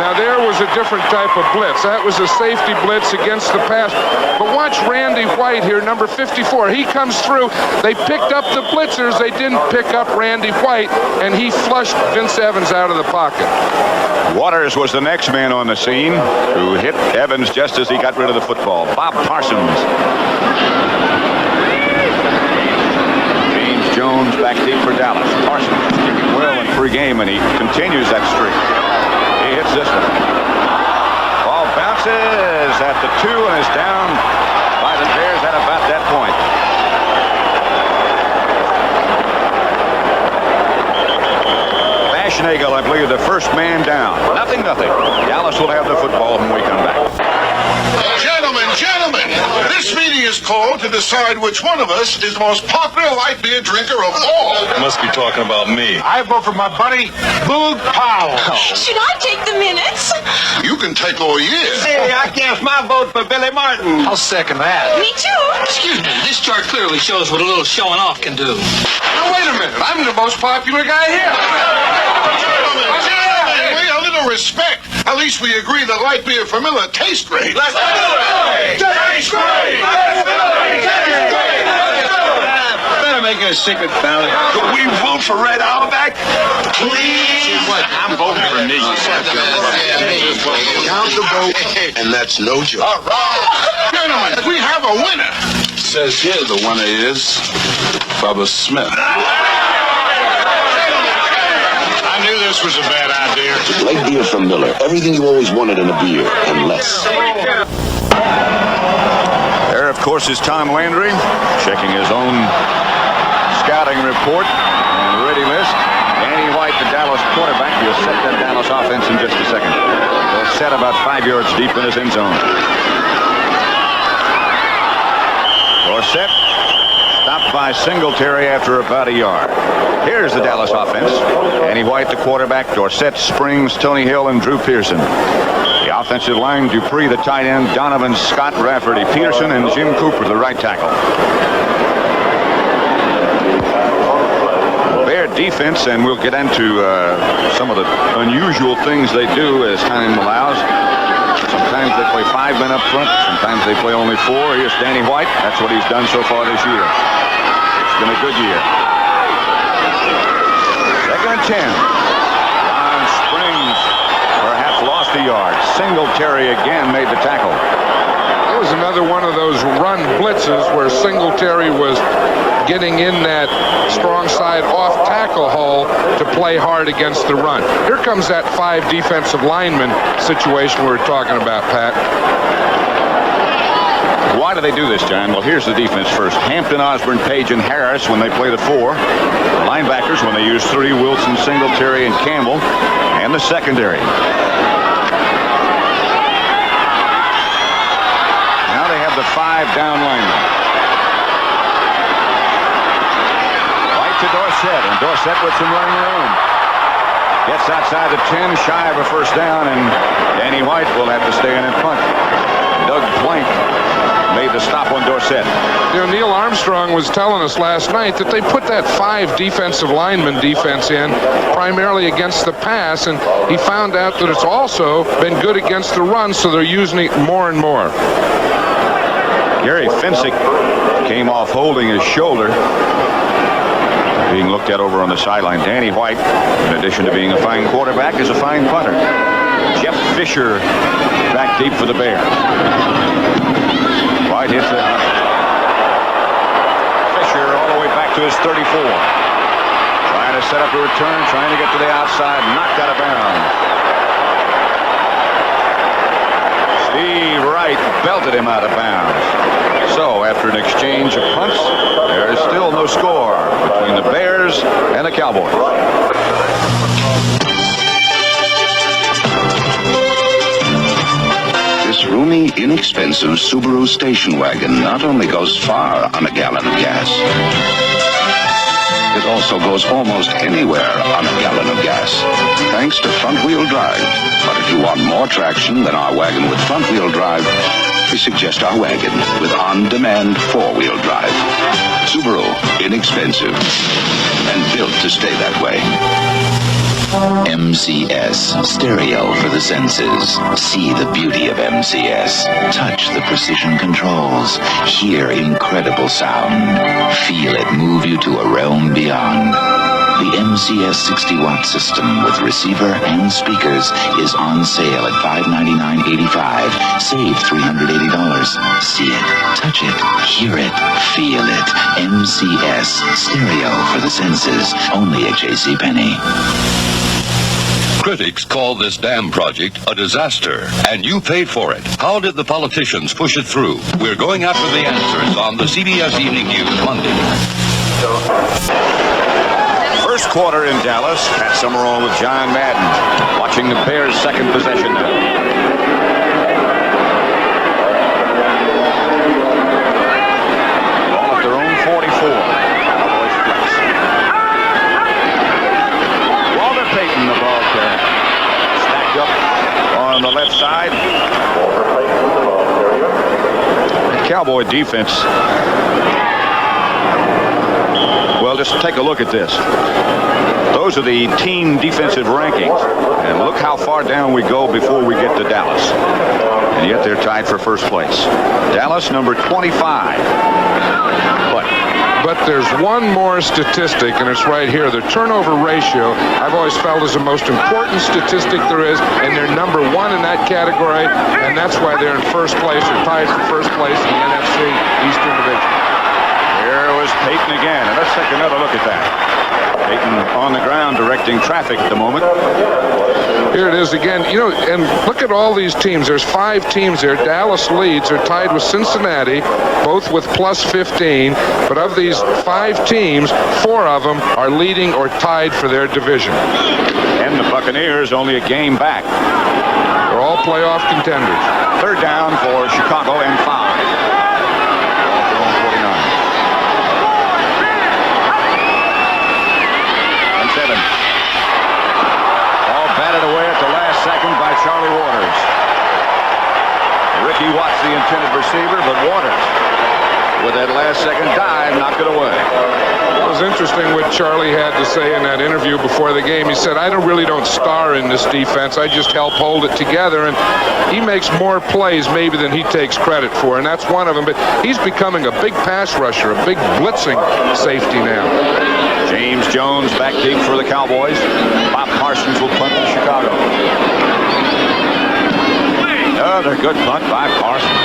Now there was a different type of blitz. That was a safety blitz against the pass. But watch Randy White here, number 54. He comes through. They picked up the blitzers. They didn't pick up Randy White, and he flushed Vince Evans out of the pocket. Waters was the next man on the scene who hit Evans just as he got rid of the football. Bob Parsons. James Jones back deep for Dallas. Parsons kicking well in pregame, and he continues that streak. He hits this one. Ball bounces at the 2 and is down by the Bears at about that point. Nagel, I believe, the first man down. Nothing. Dallas will have the football when we come back. Gentlemen, this meeting is called to decide which one of us is the most popular light beer drinker of all. You must be talking about me. I vote for my buddy, Boog Powell. Should I take the minutes? You can take all years. Hey, I cast my vote for Billy Martin. I'll second that. Me too. Excuse me, this chart clearly shows what a little showing off can do. Now, wait a minute. I'm the most popular guy here. Gentlemen, a little respect. At least we agree that light beer from Miller tastes great. Let's do it! Tastes great! Better make it a secret ballot. Could we vote for Red Auerbach? Please? What? I'm voting for me. Count the vote, and that's no joke. All right. Gentlemen, we have a winner. Says here the winner is Bubba Smith. I knew this was a bad idea. Light beer from Miller. Everything you always wanted in a beer, and less. There, of course, is Tom Landry checking his own scouting report and ready list. Danny White, the Dallas quarterback. He'll set that Dallas offense in just a second. He'll set about 5 yards deep in his end zone. Dorsett stopped by Singletary after about a yard. Here's the Dallas offense. Danny White, the quarterback. Dorsett, Springs, Tony Hill, and Drew Pearson. The offensive line, Dupree, the tight end, Donovan, Scott, Rafferty, Peterson, and Jim Cooper, the right tackle. Bear defense, and we'll get into some of the unusual things they do as time allows. Sometimes they play 5 men up front. Sometimes they play only 4. Here's Danny White. That's what he's done so far this year. It's been a good year. 2nd and 10. Ron Springs perhaps lost a yard. Singletary again made the tackle. It was another one of those run blitzes where Singletary was getting in that strong side off tackle hole to play hard against the run. Here comes that 5 defensive lineman situation we were talking about, Pat. Why do they do this, John? Well, here's the defense first. Hampton, Osborne, Page, and Harris when they play the 4. The linebackers when they use 3, Wilson, Singletary, and Campbell. And the secondary. Now they have the 5 down linemen. White to Dorsett, and Dorsett with some running room. Gets outside the 10, shy of a first down, and Danny White will have to stay in and punt. Doug Plank made the stop on Dorsett. You know, Neil Armstrong was telling us last night that they put that 5 defensive lineman defense in primarily against the pass, and he found out that it's also been good against the run, so they're using it more and more. Gary Finsick came off holding his shoulder, being looked at over on the sideline. Danny White, in addition to being a fine quarterback, is a fine punter. Fisher back deep for the Bears. White hits it. Fisher all the way back to his 34. Trying to set up a return, trying to get to the outside, knocked out of bounds. Steve Wright belted him out of bounds. So after an exchange of punts, there is still no score between the Bears and the Cowboys. This roomy, inexpensive Subaru station wagon not only goes far on a gallon of gas, it also goes almost anywhere on a gallon of gas, thanks to front-wheel drive. But if you want more traction than our wagon with front-wheel drive, we suggest our wagon with on-demand four-wheel drive. Subaru, inexpensive, and built to stay that way. MCS, stereo for the senses. See the beauty of MCS. Touch the precision controls. Hear incredible sound. Feel it move you to a realm beyond. The MCS 60-watt system with receiver and speakers is on sale at $599.85. Save $380. See it, touch it, hear it, feel it. MCS, stereo for the senses. Only at JCPenney. Critics call this dam project a disaster, and you paid for it. How did the politicians push it through? We're going after the answers on the CBS Evening News Monday. First quarter in Dallas. Pat Summerall with John Madden. Watching the Bears' second possession now. Ball at their own 44. Cowboys flex. Walter Payton, the ball carrier. Stacked up on the left side. The Cowboy defense. Well, just take a look at this. Those are the team defensive rankings. And look how far down we go before we get to Dallas. And yet they're tied for first place. Dallas, number 25. But there's one more statistic, and it's right here. The turnover ratio, I've always felt, is the most important statistic there is, and they're number one in that category, and that's why they're in first place, or tied for first place in the NFC Eastern Division. Here was Payton again, and let's take another look at that. Payton on the ground directing traffic at the moment. Here it is again. You know, and look at all these teams. There's 5 teams there. Dallas leads. They're tied with Cincinnati, both with plus 15. But of these 5 teams, 4 of them are leading or tied for their division. And the Buccaneers only a game back. They're all playoff contenders. Third down for Chicago and 5. Away at the last second by Charlie Waters. Ricky Watts, the intended receiver, but Waters, with that last second dive, knocked it away. It was interesting what Charlie had to say in that interview before the game. He said, I really don't star in this defense. I just help hold it together. And he makes more plays maybe than he takes credit for, and that's one of them. But he's becoming a big pass rusher, a big blitzing safety now. James Jones back deep for the Cowboys. Bob Parsons will punt to Chicago. Another good punt by Parsons.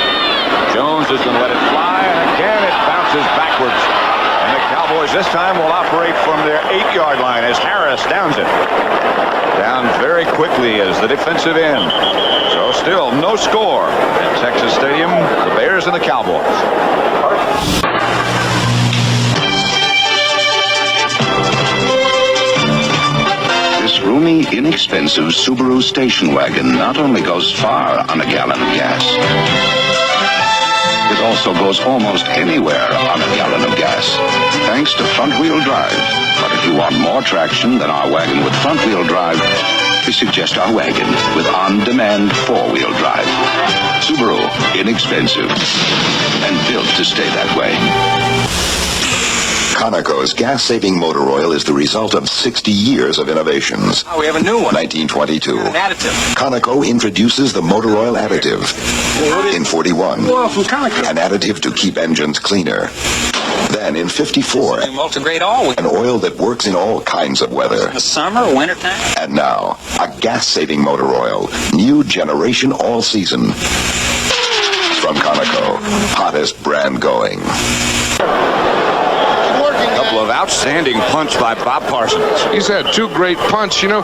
Jones is going to let it fly, and again it bounces backwards. And the Cowboys this time will operate from their 8-yard line as Harris downs it. Down very quickly as the defensive end. So still no score at Texas Stadium. The Bears and the Cowboys. This roomy, inexpensive Subaru station wagon not only goes far on a gallon of gas, it also goes almost anywhere on a gallon of gas, thanks to front-wheel drive. But if you want more traction than our wagon with front-wheel drive, we suggest our wagon with on-demand four-wheel drive. Subaru, inexpensive, and built to stay that way. Conoco's gas-saving motor oil is the result of 60 years of innovations. Oh, we have a new one. 1922. An additive. Conoco introduces the motor oil additive. In 41, Well, from Conoco. an additive to keep engines cleaner. Then in 54, Multigrade oil. an oil that works in all kinds of weather. In the summer, wintertime. And now, a gas-saving motor oil. New generation all season. From Conoco, hottest brand going. Couple of outstanding punts by Bob Parsons. He's had two great punts. You know,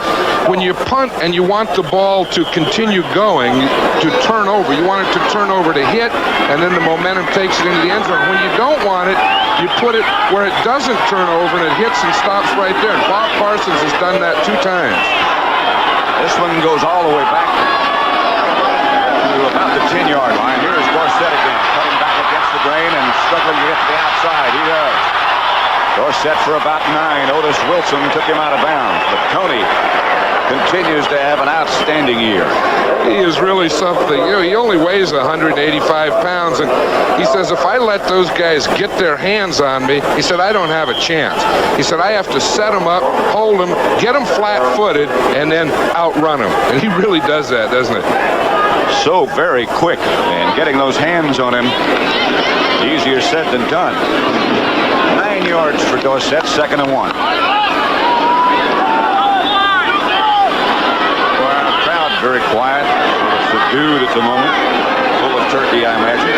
when you punt and you want the ball to continue going, to turn over, you want it to turn over to hit, and then the momentum takes it into the end zone. When you don't want it, you put it where it doesn't turn over and it hits and stops right there. And Bob Parsons has done that 2 times. This one goes all the way back to about the 10-yard line. Here is Dorsett again, cutting back against the grain and struggling to get to the outside. He does. Dorsett for about 9. Otis Wilson took him out of bounds. But Tony continues to have an outstanding year. He is really something. You know, he only weighs 185 pounds, and he says, if I let those guys get their hands on me, he said, I don't have a chance. He said, I have to set them up, hold them, get them flat-footed, and then outrun them. And he really does that, doesn't it? So very quick, and getting those hands on him, easier said than done. 9 yards for Dorsett, 2nd and 1. Well, crowd very quiet, subdued at the moment. Full of turkey, I imagine.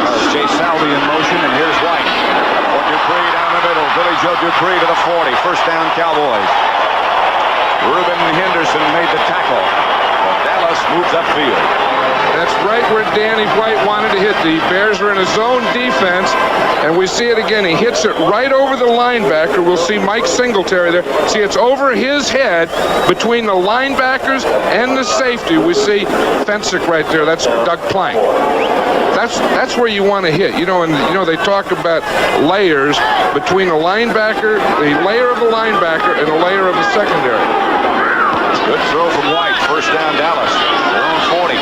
There's Jay Salvi in motion, and here's White. Dupree down the middle. Billy Joe Dupree to the 40. First down, Cowboys. Reuben Henderson made the tackle. But Dallas moves upfield. That's right where Danny White wanted to hit. The Bears are in a zone defense, and we see it again. He hits it right over the linebacker. We'll see Mike Singletary there. See, it's over his head between the linebackers and the safety. We see Fensick right there. That's Doug Plank. That's where you want to hit. You know, and you know they talk about layers between the linebacker, the layer of the linebacker, and the layer of the secondary. Good throw from White. First down, Dallas. Their own 40.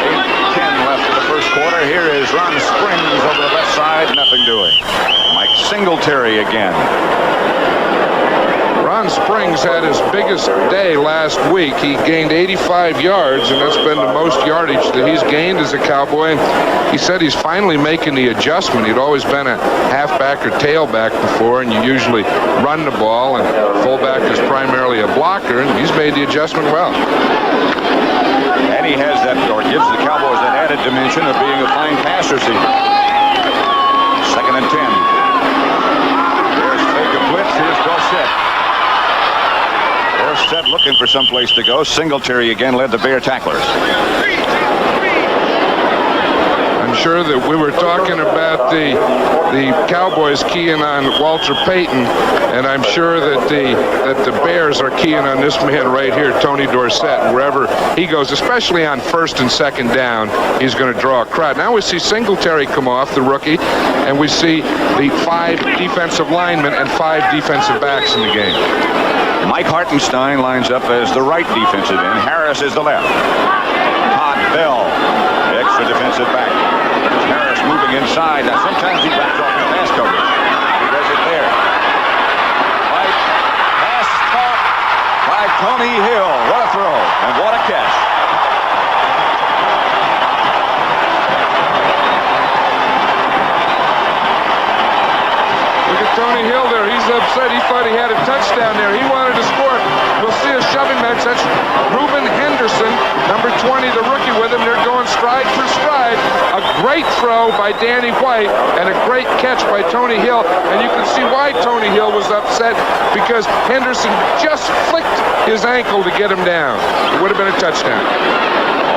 8:10 left in the first quarter. Here is Ron Springs over the left side. Nothing doing. Mike Singletary again. Ron Springs had his biggest day last week. He gained 85 yards, and that's been the most yardage that he's gained as a Cowboy. And he said he's finally making the adjustment. He'd always been a halfback or tailback before, and you usually run the ball, and fullback is primarily a blocker, and he's made the adjustment well. And he has that, or gives the Cowboys that added dimension of being a fine pass receiver. 2nd and 10. There's fake a blitz. Here's Dorsett. Dorsett looking for some place to go. Singletary again led the Bear tacklers. I'm sure that we were talking about the Cowboys keying on Walter Payton, and I'm sure that the Bears are keying on this man right here, Tony Dorsett. Wherever he goes, especially on 1st and 2nd down, he's going to draw a crowd. Now we see Singletary come off, the rookie, and we see the 5 defensive linemen and 5 defensive backs in the game. Mike Hartenstein lines up as the right defensive end. Harris is the left. Todd Bell, the extra defensive back. Harris moving inside. Now sometimes he backs off the pass coverage. He does it there. Right. Pass caught by Tony Hill. What a throw and what a catch. Look at Tony Hill there. He's upset. He thought he had a touchdown there. He wanted to score. We'll see a shoving match. That's Reuben Henderson, number 20, the rookie with him. They're going stride for stride. A great throw by Danny White and a great catch by Tony Hill. And you can see why Tony Hill was upset, because Henderson just flicked his ankle to get him down. It would have been a touchdown.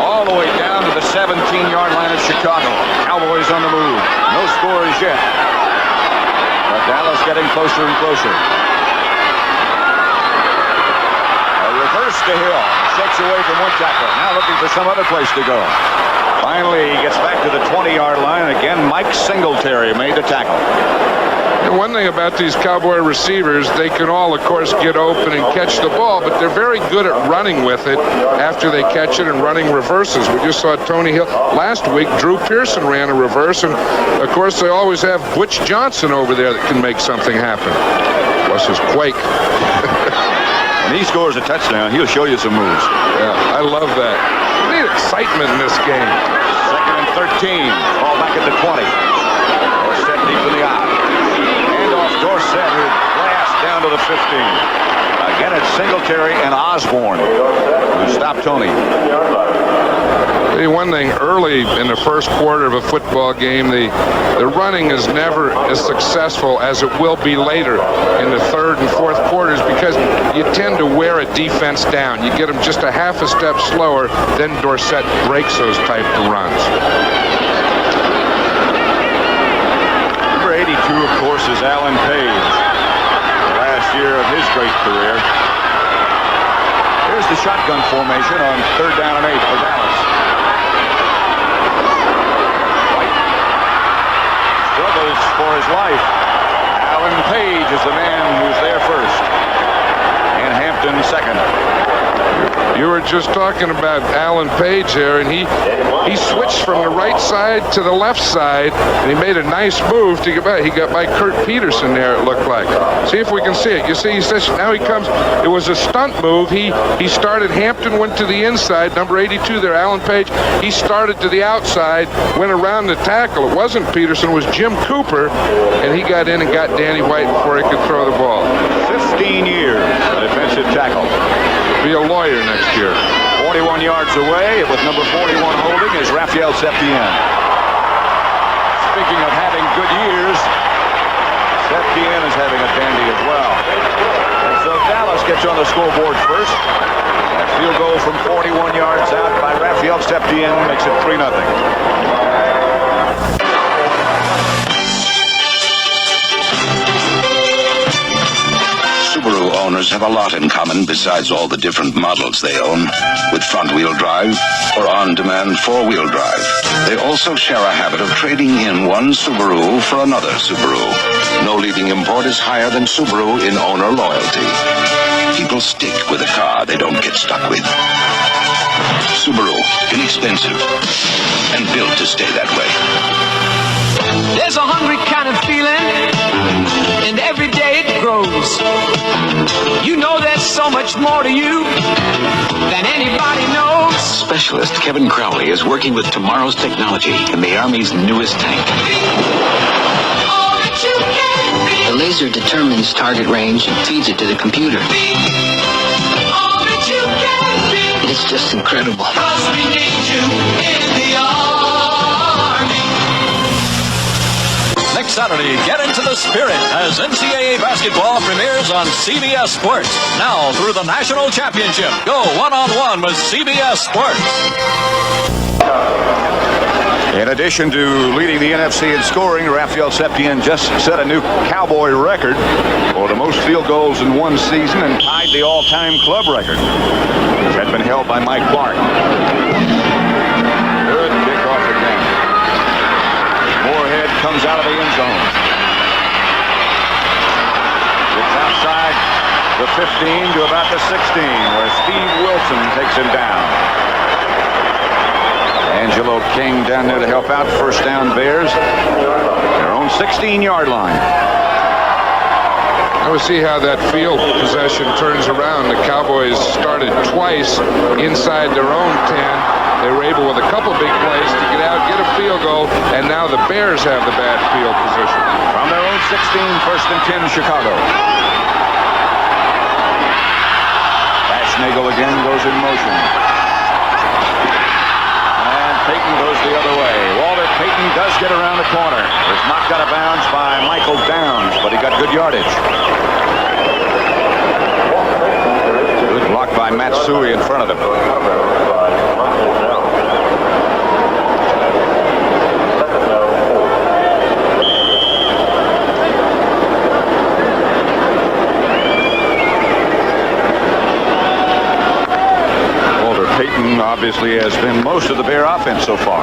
All the way down to the 17-yard line of Chicago. Cowboys on the move. No scores yet. But Dallas getting closer and closer. A reverse to Hill. Shakes away from one tackler. Now looking for some other place to go. Finally, he gets back to the 20-yard line. Again, Mike Singletary made the tackle. And one thing about these Cowboy receivers, they can all, of course, get open and catch the ball, but they're very good at running with it after they catch it and running reverses. We just saw Tony Hill. Last week, Drew Pearson ran a reverse, and, of course, they always have Butch Johnson over there that can make something happen. Plus his quake. When he scores a touchdown, he'll show you some moves. Yeah, I love that. We need excitement in this game. 2nd and 13. Ball back at the 20. deep in the eye. Hand off Dorsett, who blasts down to the 15. Again, it's Singletary and Osborne who stopped Tony. One thing, early in the first quarter of a football game, the running is never as successful as it will be later in the third and fourth quarters because you tend to wear a defense down. You get them just a half a step slower, then Dorsett breaks those type of runs. Number 82, of course, is Alan Page. The last year of his great career. Here's the shotgun formation on 3rd down and 8 for Dallas. Struggles for his life. Alan Page is the man who's there first. And Hampton second. You were just talking about Alan Page there, and he switched from the right side to the left side, and he made a nice move to get by. He got by Kurt Peterson there, it looked like. See if we can see it. You see, he says now he comes. It was a stunt move. He started. Hampton went to the inside. Number 82 there, Alan Page. He started to the outside, went around the tackle. It wasn't Peterson, it was Jim Cooper, and he got in and got Danny White before he could throw the ball. 15 years, defensive tackle. Be a lawyer next year. 41 yards away with number 41 holding is Raphael Septien. Speaking of having good years, Septien is having a dandy as well. And so Dallas gets on the scoreboard first. That field goal from 41 yards out by Raphael Septien makes it 3-0. Subaru owners have a lot in common besides all the different models they own, with front-wheel drive or on-demand four-wheel drive. They also share a habit of trading in one Subaru for another Subaru. No leading import is higher than Subaru in owner loyalty. People stick with a car they don't get stuck with. Subaru, inexpensive and built to stay that way. There's a hungry kind of feeling, and every day it grows. You know there's so much more to you than anybody knows. Specialist Kevin Crowley is working with tomorrow's technology in the Army's newest tank. The laser determines target range and feeds it to the computer. It's just incredible. Next Saturday, get into the spirit as NCAA basketball premieres on CBS Sports. Now through the National Championship. Go one-on-one with CBS Sports. In addition to leading the NFC in scoring, Raphael Septien just set a new Cowboy record for the most field goals in one season and tied the all-time club record, which had been held by Mike Clark. Good kickoff again. Moorhead comes out of the end zone. It's outside the 15 to about the 16, where Steve Wilson takes him down. Angelo King down there to help out. First down, Bears. Their own 16-yard line. I will see how that field possession turns around. The Cowboys started twice inside their own 10. They were able with a couple big plays to get out, get a field goal, and now the Bears have the bad field position. From their own 16, first and 10, Chicago. Nagel again goes in motion. And Payton goes the other way. Walter Payton does get around the corner. Was knocked out of bounds by Michael Downs, but he got good yardage. Good block by Matsui in front of him. Obviously has been most of the Bear offense so far.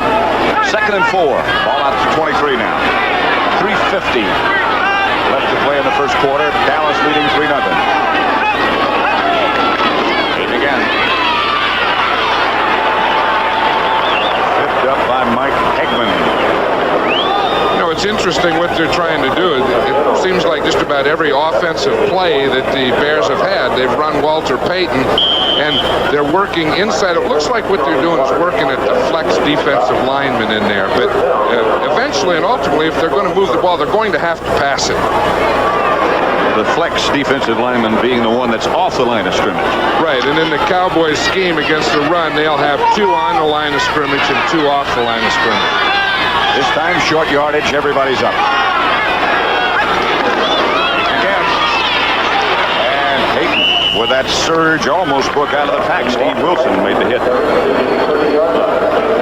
Second and 4. Ball out to 23 now. 3:50 left to play in the first quarter. Dallas leading 3-0. Payton again. Picked up by Mike Hegman. You know, it's interesting what they're trying to do. It seems like just about every offensive play that the Bears have had. They've run Walter Payton, and they're working inside. It looks like what they're doing is working at the flex defensive lineman in there. But eventually and ultimately, if they're going to move the ball, they're going to have to pass it. The flex defensive lineman being the one that's off the line of scrimmage. Right, and in the Cowboys scheme against the run, they'll have 2 on the line of scrimmage and 2 off the line of scrimmage. This time, short yardage, everybody's up. Again. And Payton, with that surge, almost broke out of the pack. Steve Wilson made the hit.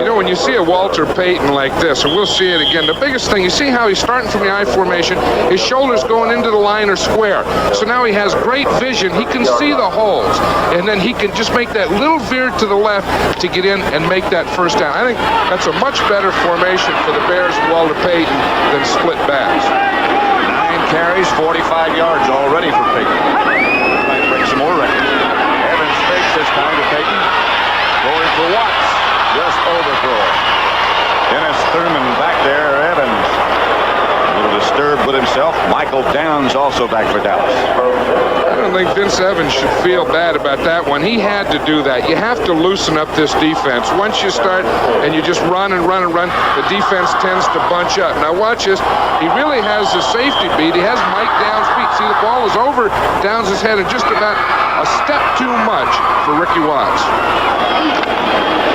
You know, when you see a Walter Payton like this, and we'll see it again, the biggest thing, you see how he's starting from the I formation, his shoulders going into the line or square. So now he has great vision. He can see the holes, and then he can just make that little veer to the left to get in and make that first down. I think that's a much better formation for the Bears, Walter Payton, than split backs. 9 carries, 45 yards already for Payton. Might break some more records. Evans fakes this time to Payton. Going for Watts. Just overthrow. Dennis Thurman back there. Evans a little disturbed with himself. Michael Downs also back for Dallas. I don't think Vince Evans should feel bad about that one. He had to do that. You have to loosen up this defense. Once you start and you just run and run and run, the defense tends to bunch up. Now watch this. He really has the safety beat. He has Mike Downs beat. See, the ball is over Downs' head and just about a step too much for Ricky Watts.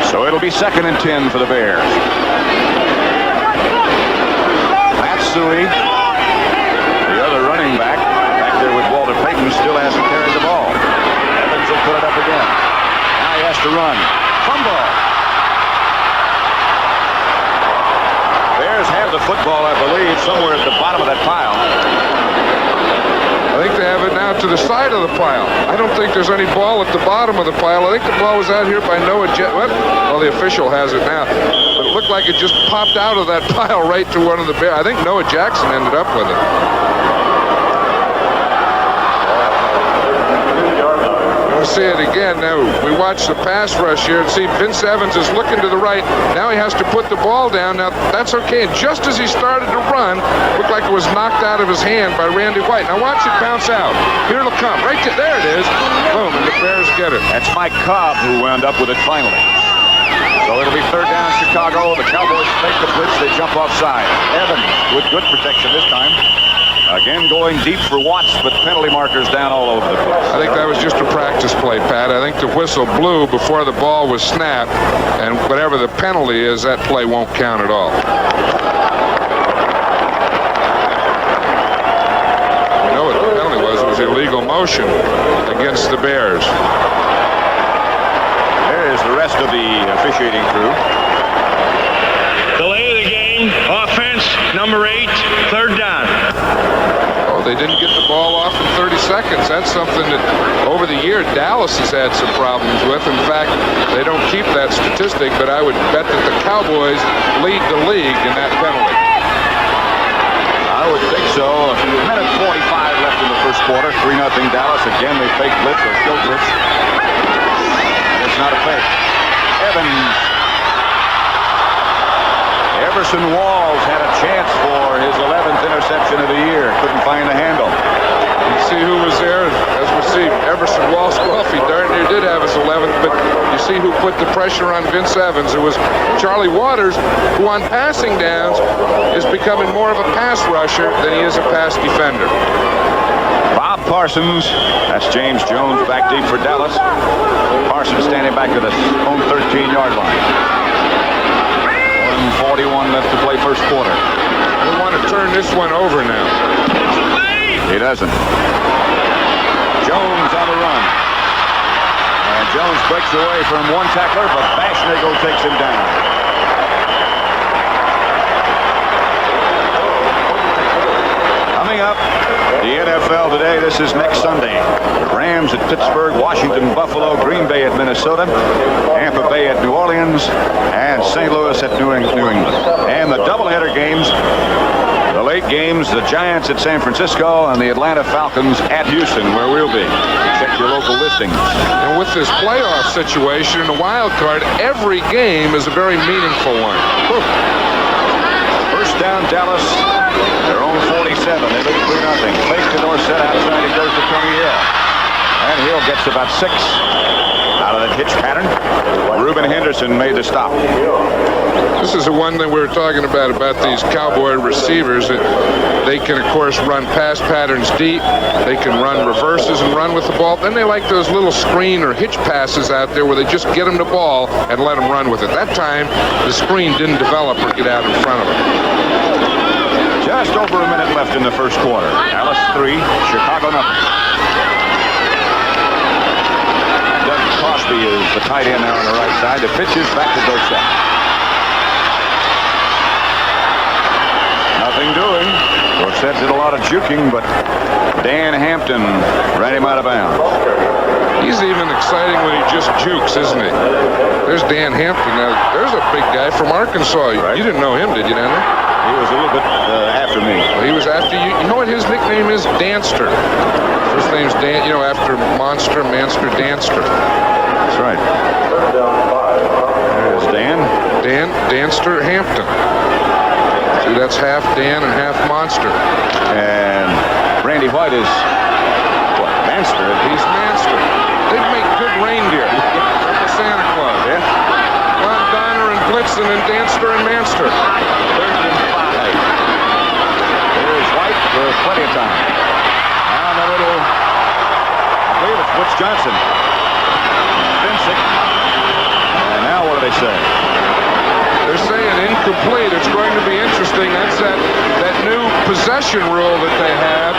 So it'll be 2nd and 10 for the Bears. Matsui, the other running back there with Walter Payton, still hasn't carried the ball. Evans will put it up again. Now he has to run. Fumble. Bears have the football, I believe, somewhere at the bottom of that pile. I think they have it now to the side of the pile. I don't think there's any ball at the bottom of the pile. I think the ball was out here by Noah What? Well, the official has it now. But it looked like it just popped out of that pile right to one of the Bears. I think Noah Jackson ended up with it. We'll see it again. Now, we watch the pass rush here and see Vince Evans is looking to the right. Now he has to put the ball down. Now, that's okay. And just as he started to run, looked like it was knocked out of his hand by Randy White. Now, watch it bounce out. Here it'll come. Right there it is. Boom, and the Bears get it. That's Mike Cobb who wound up with it finally. So it'll be 3rd down Chicago. The Cowboys take the blitz. They jump offside. Evans with good protection this time. Again, going deep for Watts, but penalty markers down all over the place. I think that was just a practice play, Pat. I think the whistle blew before the ball was snapped, and whatever the penalty is, that play won't count at all. You know what the penalty was? It was illegal motion against the Bears. There's the rest of the officiating crew. Delay of the game, offense, number 8, 3rd down. Oh, they didn't get the ball off in 30 seconds. That's something that over the year Dallas has had some problems with. In fact, they don't keep that statistic, but I would bet that the Cowboys lead the league in that penalty. I would think so. A minute 45 left in the first quarter. 3-0 Dallas. Again, they fake blitz or show blitz. And it's not a fake. Evans. Everson Walls had a chance for his 11th interception of the year. Couldn't find the handle. You see who was there? As we see, Everson Walls. Well, he darn near did have his 11th, but you see who put the pressure on Vince Evans. It was Charlie Waters, who on passing downs is becoming more of a pass rusher than he is a pass defender. Bob Parsons. That's James Jones back deep for Dallas. Parsons standing back at his own 13-yard line. 1:41 left to play first quarter. We want to turn this one over now. He doesn't. Jones on the run. And Jones breaks away from one tackler, but Bashnagle takes him down. Coming up, the NFL today. This is next Sunday. Rams at Pittsburgh, Washington, Buffalo, Green Bay at Minnesota, Tampa Bay at New Orleans, and St. Louis at New England. And the doubleheader games, the late games, the Giants at San Francisco and the Atlanta Falcons at Houston, where we'll be. Check your local listings. And with this playoff situation in the wild card, every game is a very meaningful one. First down, Dallas. Their own 47. They lead 3-0. Fake to Dorsett outside. He goes to Tony Hill. And Hill gets about 6 out of that hitch pattern. Reuben Henderson made the stop. This is the one that we were talking about these Cowboy receivers. They can, of course, run pass patterns deep. They can run reverses and run with the ball. Then they like those little screen or hitch passes out there where they just get them the ball and let them run with it. That time, the screen didn't develop or get out in front of them. Just over a minute left in the first quarter. Dallas 3, Chicago 0. Doug Crosby is the tight end now on the right side. The pitch is back to Dorsett. Nothing doing. Dorsett did a lot of juking, but Dan Hampton ran him out of bounds. He's even exciting when he just jukes, isn't he? There's Dan Hampton. Now, there's a big guy from Arkansas. Right. You didn't know him, did you, Danny? He was a little bit after me. Well, he was after you. You know what his nickname is? Danster. First name's Dan, after Monster, Manster, Danster. That's right. There's Dan. Danster Hampton. See, that's half Dan and half Monster. And Randy White is, what, Manster? He's Manster. They'd make good reindeer. Like the Santa Claus. Yeah. Ron Donner and Blitzen and Danster and Manster. There's White for plenty of time. Now in the middle, I believe it's Butch Johnson. Finsick. And now what do they say? They're saying incomplete. It's going to be interesting. That's that new possession rule that they have.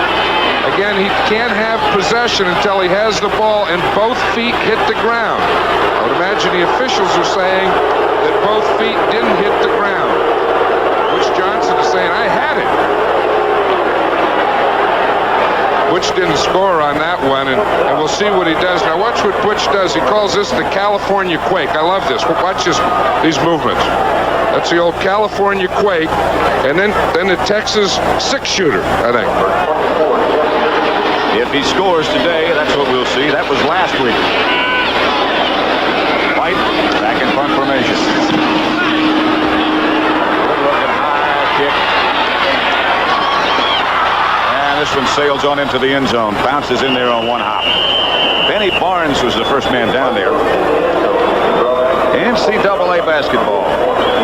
Again, he can't have possession until he has the ball and both feet hit the ground. I would imagine the officials are saying that both feet didn't hit the ground. Butch Johnson is saying, I had it. Butch didn't score on that one, and we'll see what he does. Now watch what Butch does. He calls this the California Quake. I love this. Watch these movements. That's the old California Quake, and then the Texas 6-shooter, I think. If he scores today, that's what we'll see. That was last week. White back in front formation. Good-looking high kick. And this one sails on into the end zone. Bounces in there on one hop. Benny Barnes was the first man down there. NCAA basketball.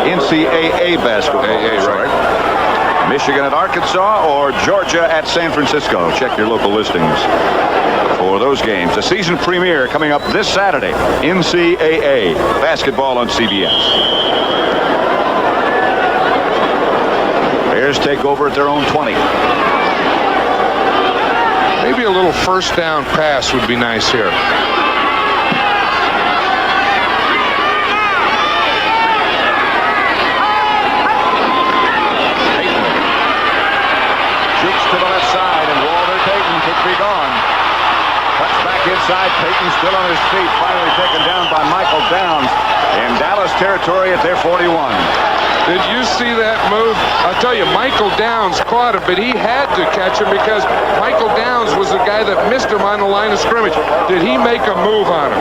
NCAA basketball. Right. Michigan at Arkansas or Georgia at San Francisco. Check your local listings for those games. The season premiere coming up this Saturday. NCAA basketball on CBS. Bears take over at their own 20. Maybe a little first down pass would be nice here. To the left side, and Walter Payton could be gone. Cuts back inside. Payton still on his feet. Finally taken down by Michael Downs in Dallas territory at their 41. Did you see that move? I'll tell you, Michael Downs caught him, but he had to catch him because Michael Downs was the guy that missed him on the line of scrimmage. Did he make a move on him?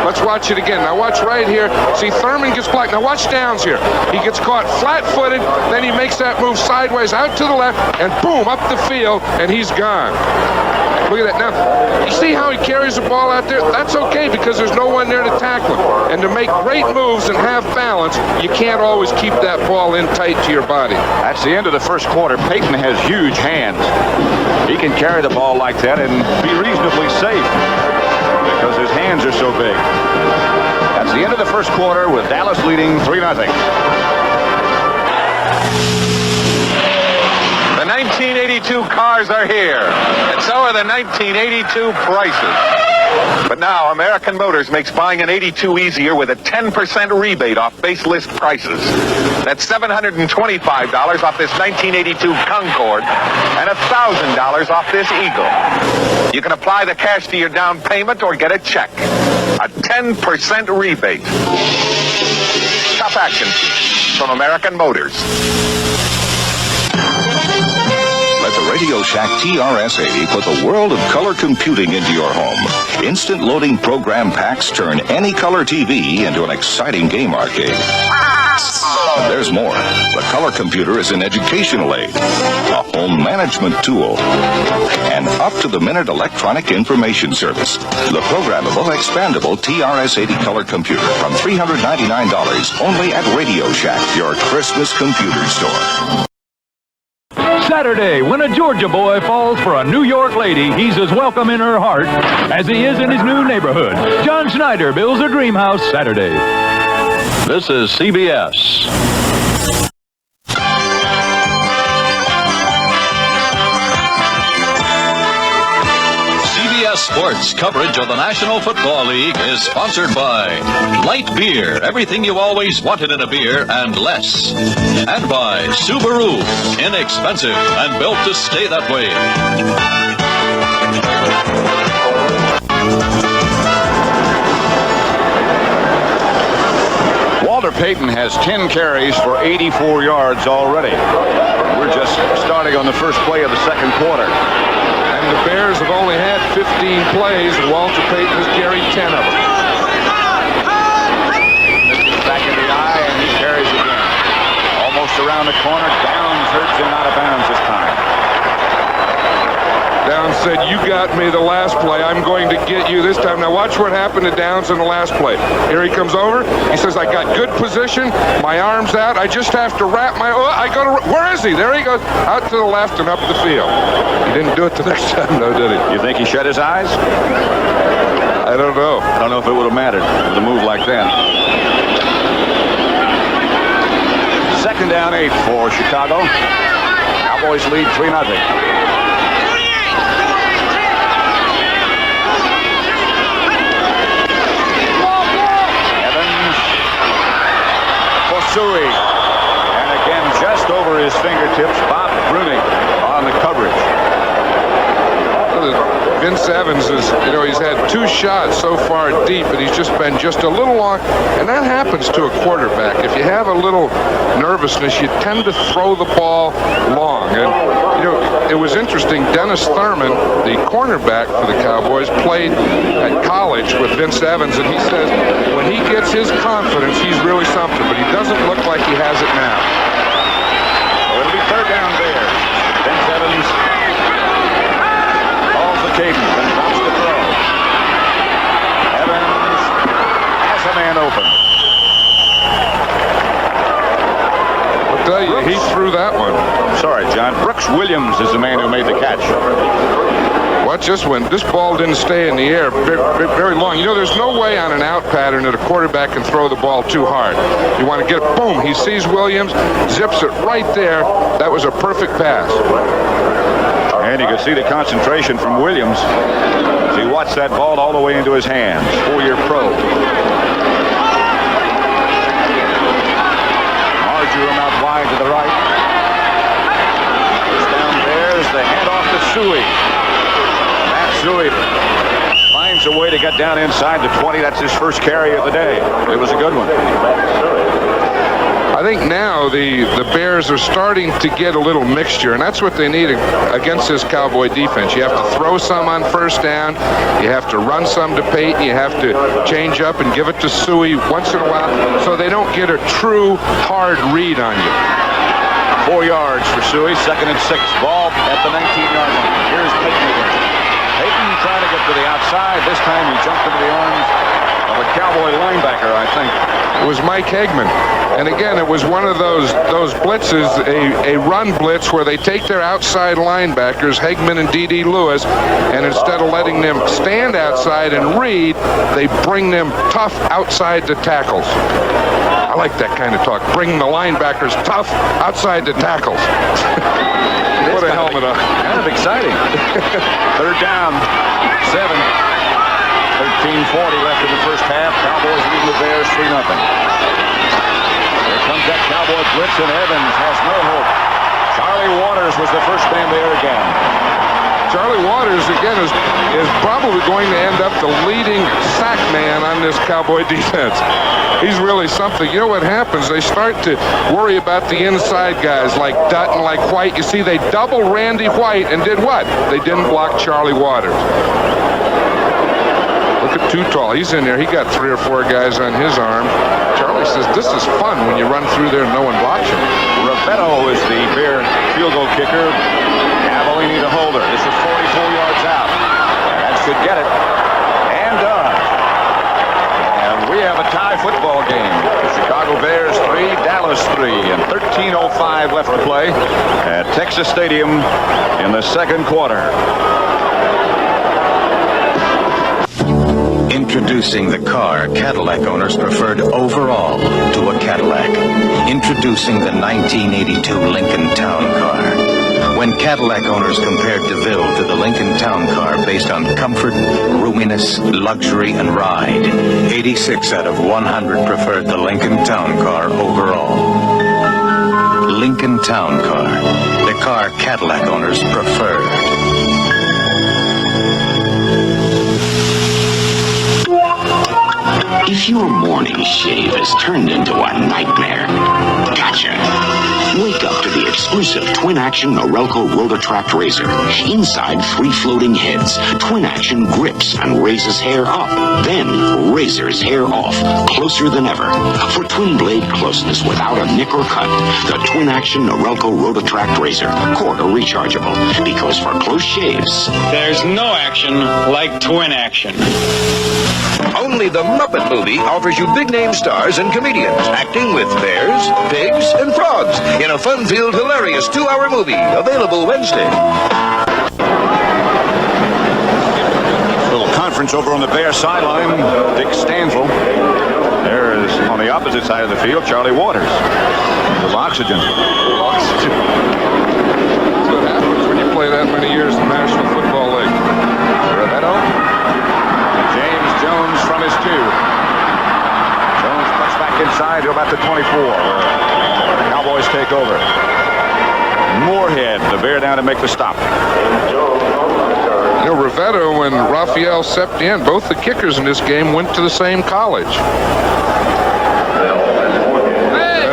Let's watch it again. Now watch right here. See, Thurman gets blocked. Now watch Downs here. He gets caught flat-footed, then he makes that move sideways out to the left, and boom, up the field, and he's gone. Look at that. Now, you see how he carries the ball out there? That's okay because there's no one there to tackle him. And to make great moves and have balance, you can't always keep that ball in tight to your body. That's the end of the first quarter. Payton has huge hands. He can carry the ball like that and be reasonably safe because his hands are so big. That's the end of the first quarter with Dallas leading 3-0. The 1982 cars are here, and so are the 1982 prices. But now, American Motors makes buying an 82 easier with a 10% rebate off base list prices. That's $725 off this 1982 Concorde and $1,000 off this Eagle. You can apply the cash to your down payment or get a check. A 10% rebate. Tough action from American Motors. Let the radio Radio Shack TRS-80 put the world of color computing into your home. Instant loading program packs turn any color TV into an exciting game arcade. And there's more. The color computer is an educational aid, a home management tool, an up-to-the-minute electronic information service. The programmable, expandable TRS-80 color computer from $399 only at Radio Shack, your Christmas computer store. Saturday, when a Georgia boy falls for a New York lady, he's as welcome in her heart as he is in his new neighborhood. John Schneider builds a dream house Saturday. This is CBS. CBS Sports coverage of the National Football League is sponsored by Light Beer, everything you always wanted in a beer and less. And by Subaru, inexpensive and built to stay that way. Walter Payton has 10 carries for 84 yards already. We're just starting on the first play of the second quarter. And the Bears have only had 15 plays, and Walter Payton has carried 10 of them. Back in the eye, and he carries again. Almost around the corner. Downs hurts him out of bounds this time. Downs said, "You got me the last play. I'm going to get you this time." Now watch what happened to Downs in the last play. Here he comes over. He says, "I got good position. My arm's out. I just have to wrap my... Where is he?" There he goes. Out to the left and up the field. He didn't do it the next time, though, did he? You think he shut his eyes? I don't know. I don't know if it would have mattered with a move like that. Second down 8 for Chicago. Cowboys lead 3-0. Suey. And again, just over his fingertips, Bob Bruning on the coverage. Vince Evans is, he's had 2 shots so far deep, and he's just been just a little long. And that happens to a quarterback. If you have a little nervousness, you tend to throw the ball long. And, it was interesting. Dennis Thurman, the cornerback for the Cowboys, played at college with Vince Evans, and he says when he gets his confidence, he's really something, but he doesn't look like he has it now. Well, it'll be third down there. Vince Evans calls the cadence and drops the throw. Evans has a man open. I'll tell you, he threw that one. Sorry, John. Brooks Williams is the man who made the catch. Watch this one. This ball didn't stay in the air very long. There's no way on an out pattern that a quarterback can throw the ball too hard. You want to get it, boom. He sees Williams, zips it right there. That was a perfect pass. And you can see the concentration from Williams as he watched that ball all the way into his hands. 4-year pro. Marjoram out wide to the right. Down there's the handoff to Suey. Suey finds a way to get down inside the 20. That's his first carry of the day. It was a good one. I think now the Bears are starting to get a little mixture, and that's what they need against this Cowboy defense. You have to throw some on first down. You have to run some to Peyton. You have to change up and give it to Suey once in a while so they don't get a true hard read on you. 4 yards for Suey. 2nd and 6. Ball at the 19-yard line. Here's Peyton again. Peyton trying to get to the outside. This time he jumped into the arms of a Cowboy linebacker, I think. It was Mike Hegman. And again, it was one of those blitzes, a run blitz where they take their outside linebackers, Hegman and D.D. Lewis, and instead of letting them stand outside and read, they bring them tough outside to tackles. I like that kind of talk. Bring the linebackers tough outside to tackles. Put a helmet on. Kind of exciting. Third down, 7. 13:40 left in the first half. Cowboys leading the Bears 3-0. Here comes that Cowboy blitz, and Evans has no hope. Charlie Waters was the first man there again. Charlie Waters, again, is probably going to end up the leading sack man on this Cowboy defense. He's really something. You know what happens? They start to worry about the inside guys like Dutton, like White. You see, they double Randy White and did what? They didn't block Charlie Waters. Look at Too Tall. He's in there. He got 3 or 4 guys on his arm. Charlie says, this is fun when you run through there and no one blocks you. Ravetto is the Bear field goal kicker. Avellini to Holder. This is 44 yards out. That should get it. And does. And we have a tie football game. The Chicago Bears 3, Dallas 3, and 13:05 left to play at Texas Stadium in the second quarter. Introducing the car Cadillac owners preferred overall to a Cadillac. Introducing the 1982 Lincoln Town Car. When Cadillac owners compared DeVille to the Lincoln Town Car based on comfort, roominess, luxury, and ride, 86 out of 100 preferred the Lincoln Town Car overall. Lincoln Town Car, the car Cadillac owners preferred. If your morning shave has turned into a nightmare, gotcha. Wake up to the exclusive twin-action Norelco Rototract razor. Inside 3 floating heads. Twin-action grips and raises hair up. Then razors hair off, closer than ever. For twin blade closeness without a nick or cut, the twin-action Norelco Rototract razor. Quarter rechargeable. Because for close shaves, There's no action like twin action. Only the Muppet Movie offers you big-name stars and comedians acting with bears, pigs, and frogs in a fun-filled, hilarious 2-hour movie. Available Wednesday. Little conference over on the Bear sideline. Dick Stanville. There is, on the opposite side of the field, Charlie Waters. A little oxygen. Oxygen. That's what happens when you play that many years in the National Football League. Ravetto. James Jones from his 2. Jones cuts back inside to about the 24. The Cowboys take over. Moorhead, the Bear down to make the stop. You know, Ravetto and Raphael Septien, both the kickers in this game, went to the same college.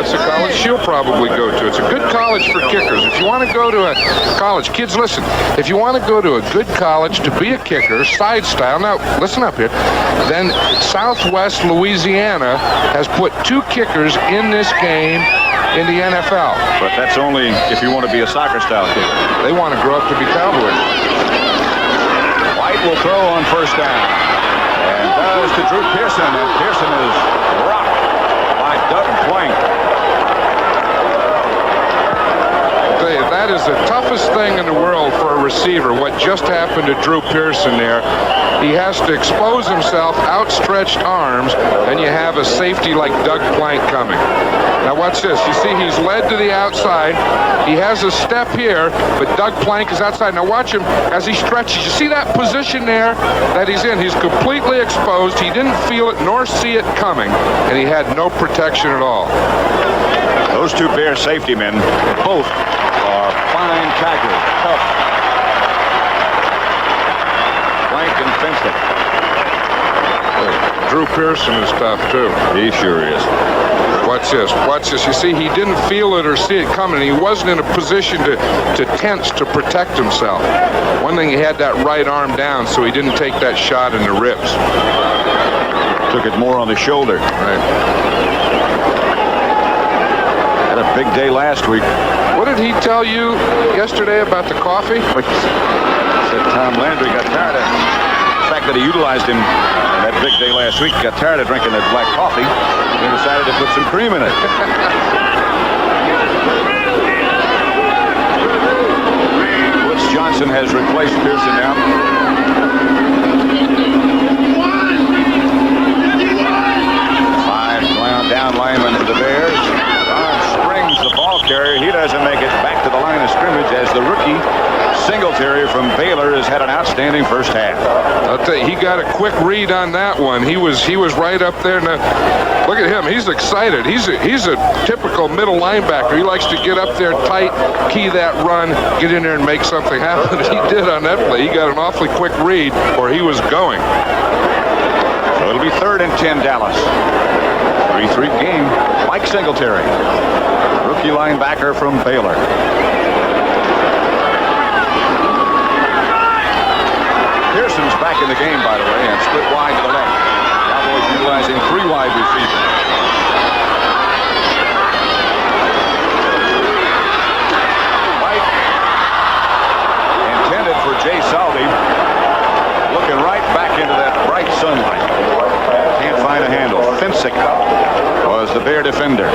That's a college she'll probably go to. It's a good college for kickers. If you want to go to a college, kids, listen. If you want to go to a good college to be a kicker, side style, now listen up here, then Southwest Louisiana has put 2 kickers in this game in the NFL. But that's only if you want to be a soccer-style kicker. They want to grow up to be Cowboys. White will throw on first down. And does to Drew Pearson. And Pearson is rocked by Doug Plank. That is the toughest thing in the world for a receiver, what just happened to Drew Pearson there. He has to expose himself, outstretched arms, and you have a safety like Doug Plank coming. Now watch this. You see he's led to the outside. He has a step here, but Doug Plank is outside. Now watch him as he stretches. You see that position there that he's in? He's completely exposed. He didn't feel it nor see it coming, and he had no protection at all. Those 2 Bear safety men, both are fine tacklers, tough. Plank and Fenton. Drew Pearson is tough, too. He sure is. Watch this. Watch this. You see, he didn't feel it or see it coming. He wasn't in a position to tense to protect himself. One thing, he had that right arm down, so he didn't take that shot in the ribs. Took it more on the shoulder. Right. Had a big day last week. What did he tell you yesterday about the coffee? Said Tom Landry got tired of the fact that he utilized him that big day last week. Got tired of drinking that black coffee and decided to put some cream in it. Woods Johnson has replaced Pearson now. Down lineman for the Bears. Don Springs, the ball carrier. He doesn't make it back to the line of scrimmage as the rookie Singletary from Baylor has had an outstanding first half. I'll tell you, he got a quick read on that one. He was right up there. Now, look at him. He's excited. He's a typical middle linebacker. He likes to get up there tight, key that run, get in there and make something happen. He did on that play. He got an awfully quick read where he was going. So it'll be 3rd and 10 Dallas. 3-3 game. Mike Singletary, rookie linebacker from Baylor. Pearson's back in the game, by the way, and split wide to the left. Cowboys utilizing 3 wide receivers. White, intended for Jay Salvi, looking right back into that bright sunlight. Can't find a handle. Finsick was the Bear defender.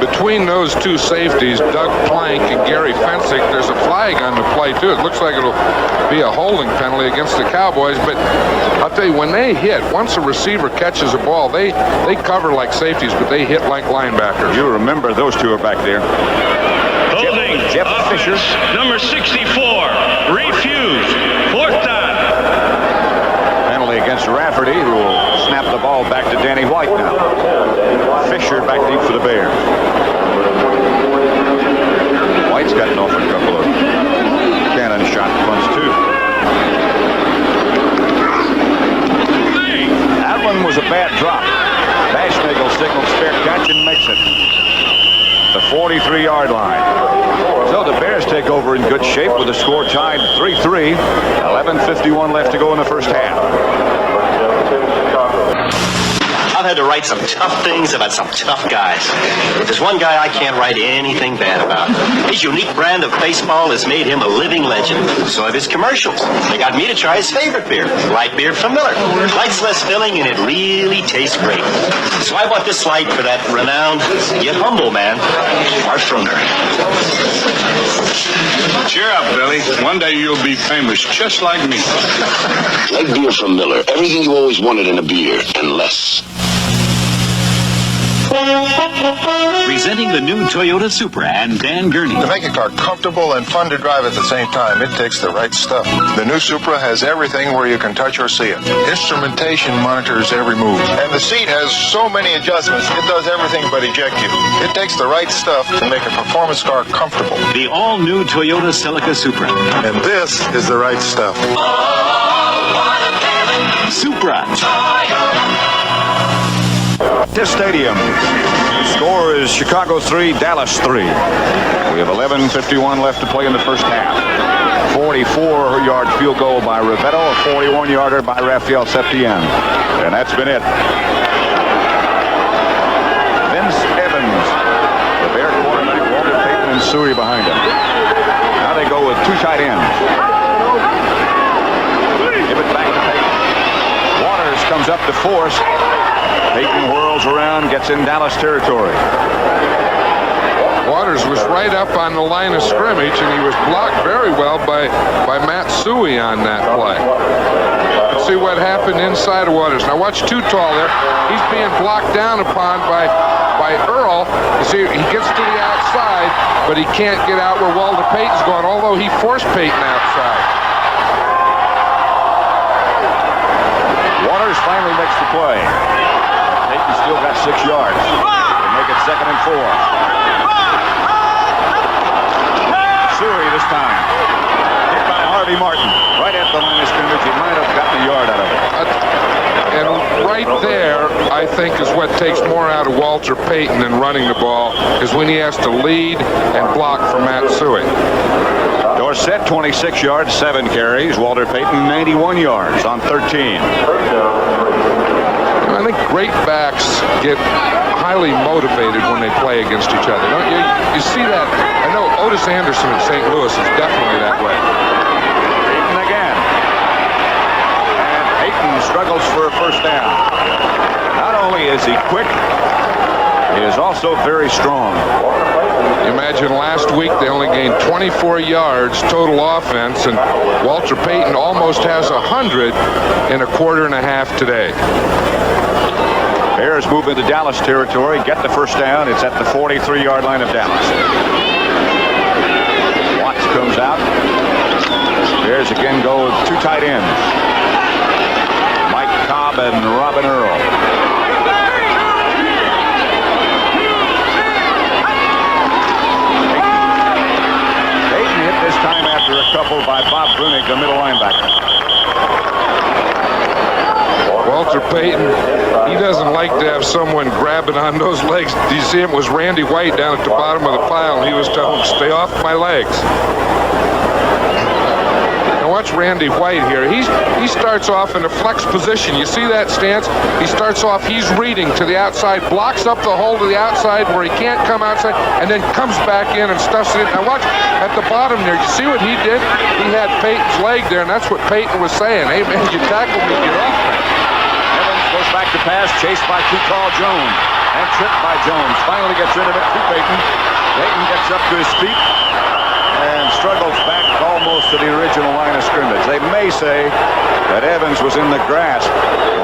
Between those two safeties, Doug Plank and Gary Fensick, there's a flag on the play, too. It looks like it'll be a holding penalty against the Cowboys, but I'll tell you, when they hit, once a receiver catches a ball, they cover like safeties, but they hit like linebackers. You remember those two are back there. Holding. Jeff Fisher. Number 64. Refused. 4th down. Penalty against Rafferty, who will snap the ball back to Danny White now. Fisher back deep for the Bears. White's gotten off a couple of cannon shot punts too. That one was a bad drop. Bashnagle signals fair catch and makes it. The 43-yard line. So the Bears take over in good shape with the score tied 3-3. 11:51 left to go in the first half. I've had to write some tough things about some tough guys. But there's one guy I can't write anything bad about. His unique brand of baseball has made him a living legend. So have his commercials. They got me to try his favorite beer, light beer from Miller. Light's less filling and it really tastes great. So I bought this light for that renowned yet humble man, Art Frunger. Cheer up, Billy. One day you'll be famous just like me. Light beer from Miller. Everything you always wanted in a beer, and less. Presenting the new Toyota Supra and Dan Gurney. To make a car comfortable and fun to drive at the same time, it takes the right stuff. The new Supra has everything where you can touch or see it. Instrumentation monitors every move. And the seat has so many adjustments, it does everything but eject you. It takes the right stuff to make a performance car comfortable. The all-new Toyota Celica Supra. And this is the right stuff. Supra. This stadium. Score is Chicago 3, Dallas 3. We have 11:51 left to play in the first half. 44-yard field goal by Rivetto, a 41-yarder by Rafael Septien. And that's been it. Vince Evans, the Bear quarterback, Walter Payton and Suey behind him. Now they go with 2 tight ends. Give it back to Payton. Waters comes up to force. Payton whirls around, gets in Dallas territory. Waters was right up on the line of scrimmage, and he was blocked very well by Matt Suey on that play. Let's see what happened inside of Waters. Now watch Too Tall there. He's being blocked down upon by Earl. You see, he gets to the outside, but he can't get out where Walter Payton's going, although he forced Payton outside. Waters finally makes the play. Payton still got 6 yards. They make it 2nd and 4. Suey this time. Hit by Harvey Martin. Right at the line of scrimmage. He might have gotten a yard out of it. And right there, I think, is what takes more out of Walter Payton than running the ball, is when he has to lead and block for Matt Suey. Dorsett, 26 yards, 7 carries. Walter Payton, 91 yards on 13. I think great backs get highly motivated when they play against each other. Don't you? You see that? I know Otis Anderson in St. Louis is definitely that way. Payton again. And Payton struggles for a first down. Not only is he quick, he is also very strong. Imagine last week they only gained 24 yards total offense, and Walter Payton almost has 100 in a quarter and a half today. Bears move into Dallas territory, get the first down. It's at the 43-yard line of Dallas. Watts comes out. Bears again go with two tight ends, Mike Cobb and Robin Earl. Peyton hit this time after a couple by Bob Brunig, the middle linebacker. Walter Payton, he doesn't like to have someone grabbing on those legs. Do you see him? It was Randy White down at the bottom of the pile, and he was telling him, stay off my legs. Now watch Randy White here. He starts off in a flex position. You see that stance? He starts off, he's reading to the outside, blocks up the hole to the outside where he can't come outside, and then comes back in and stuffs it in. Now watch at the bottom there. You see what he did? He had Peyton's leg there, and that's what Peyton was saying. Hey, man, you tackled me, get off me. Goes back to pass, chased by too tall Jones, and tripped by Jones. Finally gets rid of it to Peyton. Peyton gets up to his feet and struggles back almost to the original line of scrimmage. They may say that Evans was in the grasp,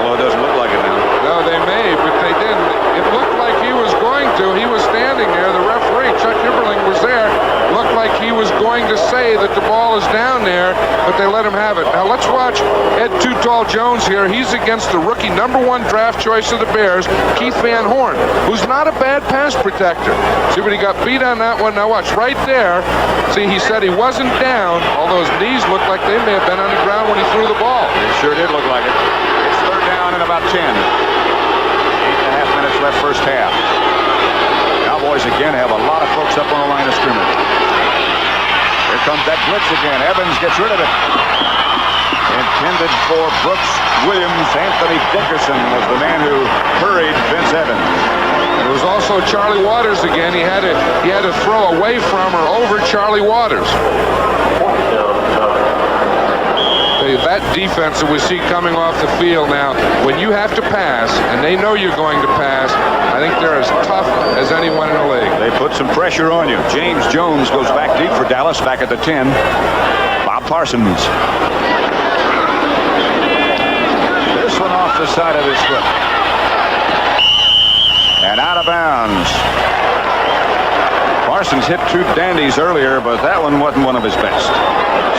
although it doesn't look like it now. No, they may, but they didn't. It looked like he was going to. He was standing there. The referee, Chuck Hibberling, was there. Looked like he was going to say that the ball is down there, but they let him have it. Now let's watch Ed Too Tall Jones here. He's against the rookie #1 draft choice of the Bears, Keith Van Horn, who's not a bad pass protector. See what he got beat on that one? Now watch right there. See, he said he wasn't down, although his knees looked like they may have been on the ground when he threw the ball. It sure did look like it. It's third down and about 10. 8.5 minutes left first half. Cowboys again have a lot of folks up on the line of scrimmage. Here comes that blitz again. Evans gets rid of it. Intended for Brooks Williams. Anthony Dickerson was the man who hurried Vince Evans. It was also Charlie Waters again. He had to throw away from or over Charlie Waters. That defense that we see coming off the field now, when you have to pass, and they know you're going to pass, I think they're as tough as anyone in the league. They put some pressure on you. James Jones goes back deep for Dallas, back at the 10. Bob Parsons. This one off the side of his foot. And out of bounds. Parsons hit two dandies earlier, but that one wasn't one of his best.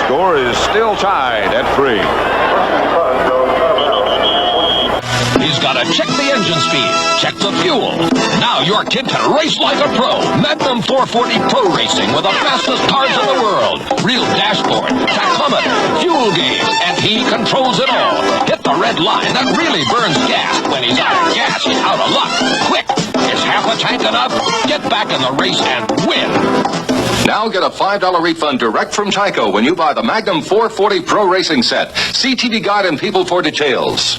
Score is still tied at 3. He's got to check the engine speed, check the fuel. Now your kid can race like a pro. Magnum 440 Pro Racing with the fastest cars in the world. Real dashboard, tachometer, fuel gauge, and he controls it all. Hit the red line that really burns gas. When he's out of gas, he's out of luck. Quick, is half a tank enough? Get back in the race and win. Now get a $5 refund direct from Tyco when you buy the Magnum 440 Pro Racing Set. See TV Guide and People for details.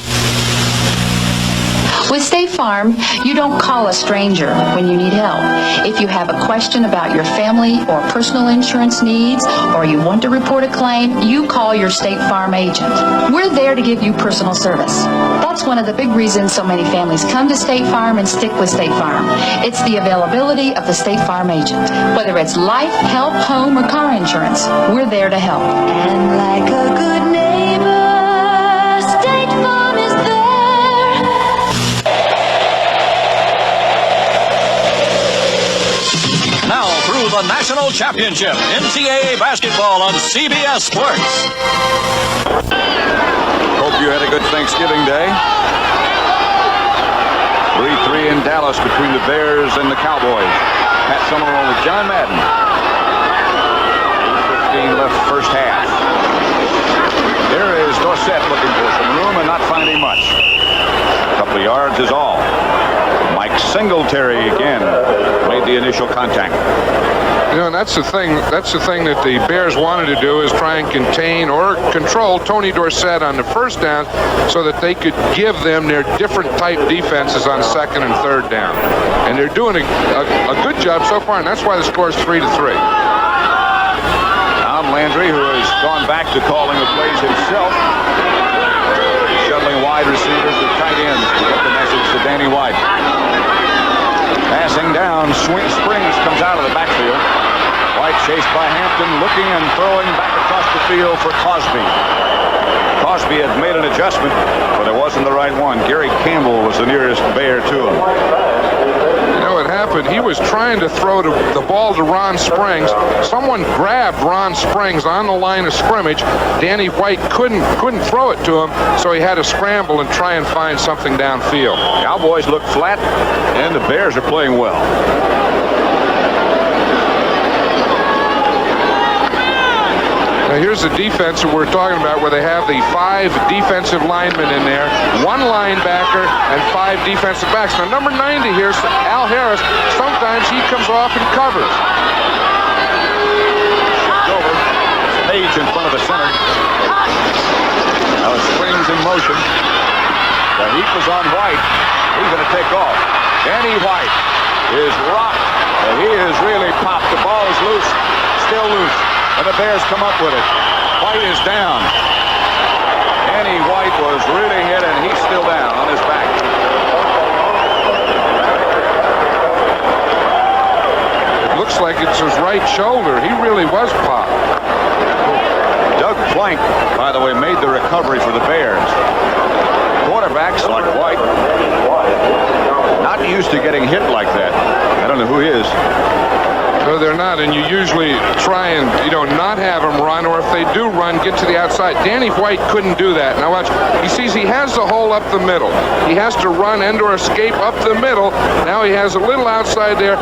With State Farm, you don't call a stranger when you need help. If you have a question about your family or personal insurance needs, or you want to report a claim, you call your State Farm agent. We're there to give you personal service. That's one of the big reasons so many families come to State Farm and stick with State Farm. It's the availability of the State Farm agent. Whether it's life, health, home, or car insurance, we're there to help. And like a good neighbor, State Farm is there. Now through the National Championship, NCAA basketball on CBS Sports. Hope you had a good Thanksgiving Day. 3-3 in Dallas between the Bears and the Cowboys. Pat Summerall with John Madden. 8:15 left first half. There is Dorsett looking for some room and not finding much. A couple of yards is all. Mike Singletary again made the initial contact. You know, and that's the thing that the Bears wanted to do, is try and contain or control Tony Dorsett on the first down so that they could give them their different type defenses on second and third down. And they're doing a good job so far, and that's why the score is 3-3. Tom Landry, who has gone back to calling the plays himself, shuttling wide receivers with tight ends to get the message to Danny White. Passing down, Springs comes out of the backfield. White chased by Hampton, looking and throwing back across the field for Cosby. Cosby had made an adjustment, but it wasn't the right one. Gary Campbell was the nearest Bear to him. You know, what happened. He was trying to throw the ball to Ron Springs. Someone grabbed Ron Springs on the line of scrimmage. Danny White couldn't throw it to him, so he had to scramble and try and find something downfield. Cowboys look flat, and the Bears are playing well. Now here's the defense that we're talking about, where they have the 5 defensive linemen in there, 1 linebacker, and 5 defensive backs. Now number 90 here, Al Harris, sometimes he comes off and covers. Shift over. Page in front of the center. Now Springs in motion. The heat was on White. He's going to take off. Danny White is rocked. He is really popped. The ball is loose. Still loose. And the Bears come up with it. White is down. Danny White was really hit, and he's still down on his back. It looks like it's his right shoulder. He really was popped. Doug Plank, by the way, made the recovery for the Bears. Quarterbacks like White, not used to getting hit like that. I don't know who he is. No, they're not, and you usually try and, not have them run, or if they do run, get to the outside. Danny White couldn't do that. Now watch, he sees he has the hole up the middle. He has to run and or escape up the middle. Now he has a little outside there.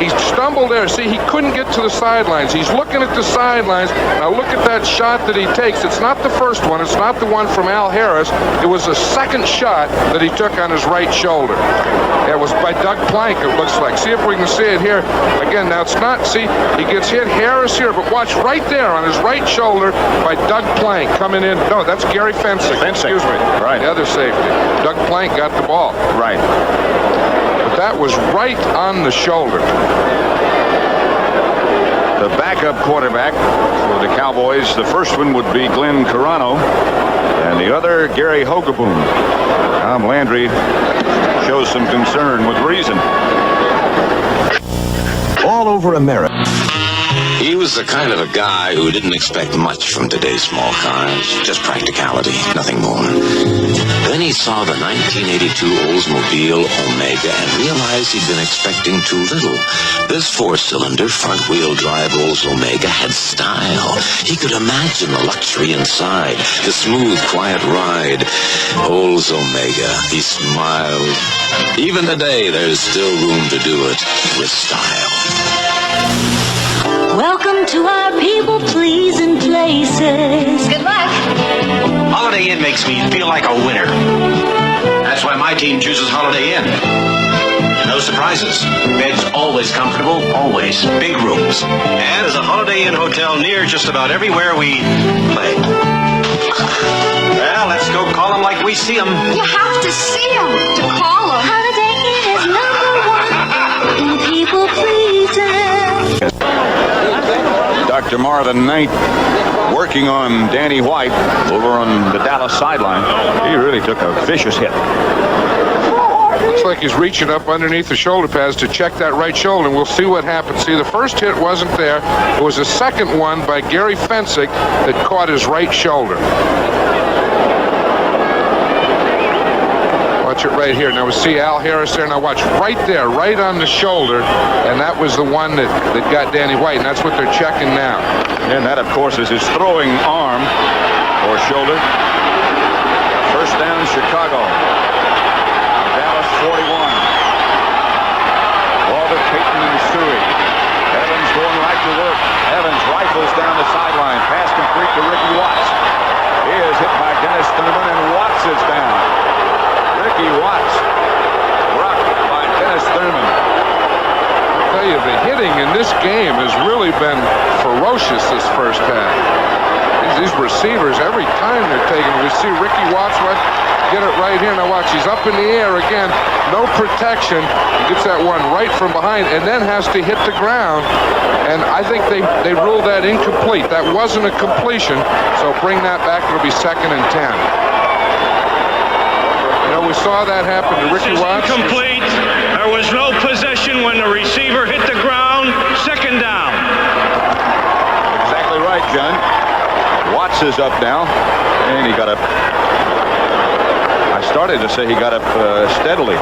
He stumbled there. See, he couldn't get to the sidelines. He's looking at the sidelines. Now look at that shot that he takes. It's not the first one. It's not the one from Al Harris. It was the second shot that he took on his right shoulder. It was by Doug Plank, it looks like. See if we can see it here. Again, now it's not, see, he gets hit Harris here, but watch right there on his right shoulder by Doug Plank coming in. No, that's Gary Fensick. Excuse me. Right. The other safety. Doug Plank got the ball. Right. But that was right on the shoulder. The backup quarterback for the Cowboys, the first one would be Glenn Carano, and the other, Gary Hogaboom. Tom Landry shows some concern with reason. All over America. He was the kind of a guy who didn't expect much from today's small cars, just practicality, nothing more. Then he saw the 1982 Oldsmobile Omega and realized he'd been expecting too little. This 4-cylinder front-wheel drive Olds Omega had style. He could imagine the luxury inside, the smooth, quiet ride. Olds Omega, he smiled. Even today, there's still room to do it with style. Welcome to our people-pleasing places. Good luck. Holiday Inn makes me feel like a winner. That's why my team chooses Holiday Inn. No surprises. Beds always comfortable, always big rooms. And there's a Holiday Inn hotel near just about everywhere we play. Well, let's go call them like we see them. You have to see them to call them. Holiday Inn is number 1 in people-pleasing. Dr. Marvin Knight working on Danny White over on the Dallas sideline. He really took a vicious hit. Looks like he's reaching up underneath the shoulder pads to check that right shoulder, and we'll see what happens. See, the first hit wasn't there. It was the second one by Gary Fensick that caught his right shoulder. Watch it right here. Now we see Al Harris there. Now watch right there, right on the shoulder, and that was the one that got Danny White, and that's what they're checking now. And that, of course, is his throwing arm or shoulder. First down, Chicago. Dallas 41. Walter, Payton, and Suey. Evans going right to work. Evans rifles down the sideline. Pass complete to Ricky Watts. He is hit by Dennis Thurman, and Watts is down. Ricky Watts rocked by Dennis Thurman. I'll tell you, the hitting in this game has really been ferocious this first half. These receivers, every time they're taking it, we see Ricky Watts get it right here. Now watch, he's up in the air again. No protection. He gets that one right from behind and then has to hit the ground. And I think they ruled that incomplete. That wasn't a completion. So bring that back. It'll be 2nd and 10. We saw that happen to Ricky Watts. Incomplete. There was no possession when the receiver hit the ground. 2nd down. Exactly right, John. Watts is up now, and he got up. I started to say he got up steadily.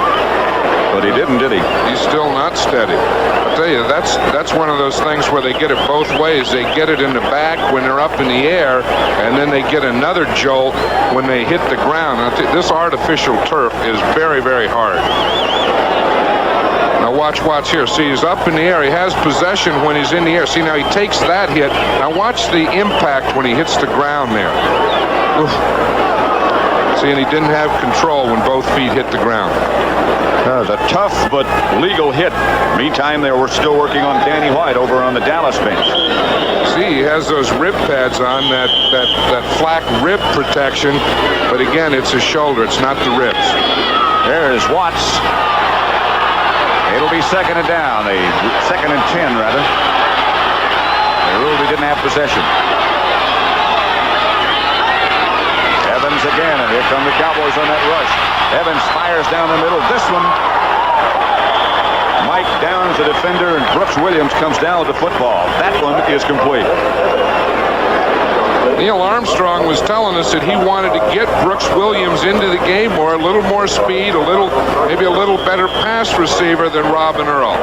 But he didn't, did he? He's still not steady. I'll tell you, that's one of those things where they get it both ways. They get it in the back when they're up in the air, and then they get another jolt when they hit the ground. This artificial turf is very, very hard. Now watch here. See, he's up in the air. He has possession when he's in the air. See, now he takes that hit. Now watch the impact when he hits the ground there. Oof. See, and he didn't have control when both feet hit the ground. That was a tough but legal hit. Meantime, they were still working on Danny White over on the Dallas bench. See, he has those rib pads on, that flak rib protection. But again, it's his shoulder. It's not the ribs. There's Watts. It'll be second and down. Second and 10, rather. They ruled he didn't have possession. Evans again, and here come the Cowboys on that rush. Evans fires down the middle. This one, Mike downs the defender, and Brooks Williams comes down with the football. That one is complete. Neil Armstrong was telling us that he wanted to get Brooks Williams into the game more, a little more speed, maybe a little better pass receiver than Robin Earl.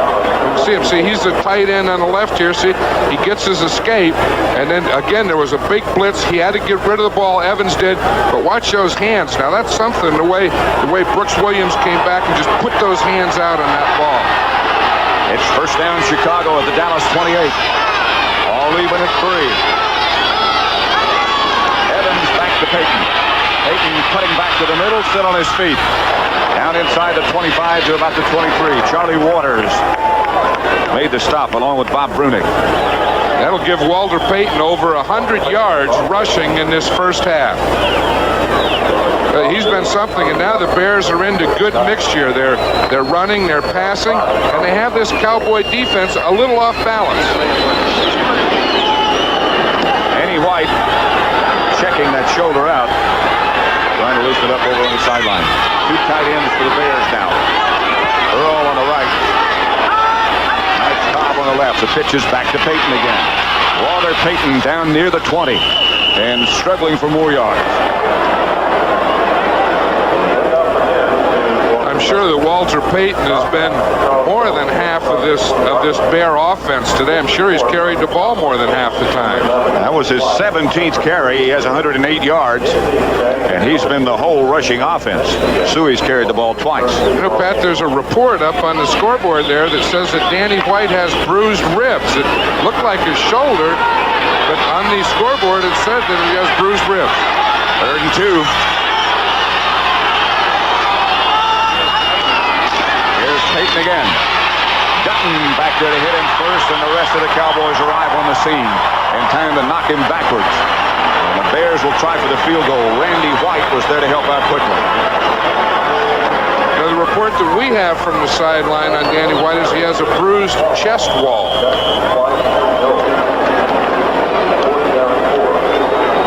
See him. See, he's the tight end on the left here. See, he gets his escape, and then again there was a big blitz. He had to get rid of the ball. Evans did, but watch those hands. Now that's something. The way Brooks Williams came back and just put those hands out on that ball. It's first down Chicago at the Dallas 28. All even at 3. To Peyton. Peyton cutting back to the middle, still on his feet. Down inside the 25 to about the 23. Charlie Waters made the stop along with Bob Brunick. That'll give Walter Payton over 100 yards rushing in this first half. He's been something, and now the Bears are into good mixture. They're running, they're passing, and they have this Cowboy defense a little off balance. Danny White checking that shoulder out, trying to loosen it up over on the sideline. Two tight ends for the Bears now. Earl on the right. Nice Cobb on the left. The pitch is back to Peyton again. Walter Payton down near the 20 and struggling for more yards. I'm sure that Walter Payton has been more than half of this Bear offense today. I'm sure he's carried the ball more than half the time. That was his 17th carry. He has 108 yards, and he's been the whole rushing offense. Suey's carried the ball twice. You know, Pat, there's a report up on the scoreboard there that says that Danny White has bruised ribs. It looked like his shoulder, but on the scoreboard it said that he has bruised ribs. 3rd and 2. Peyton again. Dutton back there to hit him first, and the rest of the Cowboys arrive on the scene in time to knock him backwards. And the Bears will try for the field goal. Randy White was there to help out quickly. Now, the report that we have from the sideline on Danny White is he has a bruised chest wall.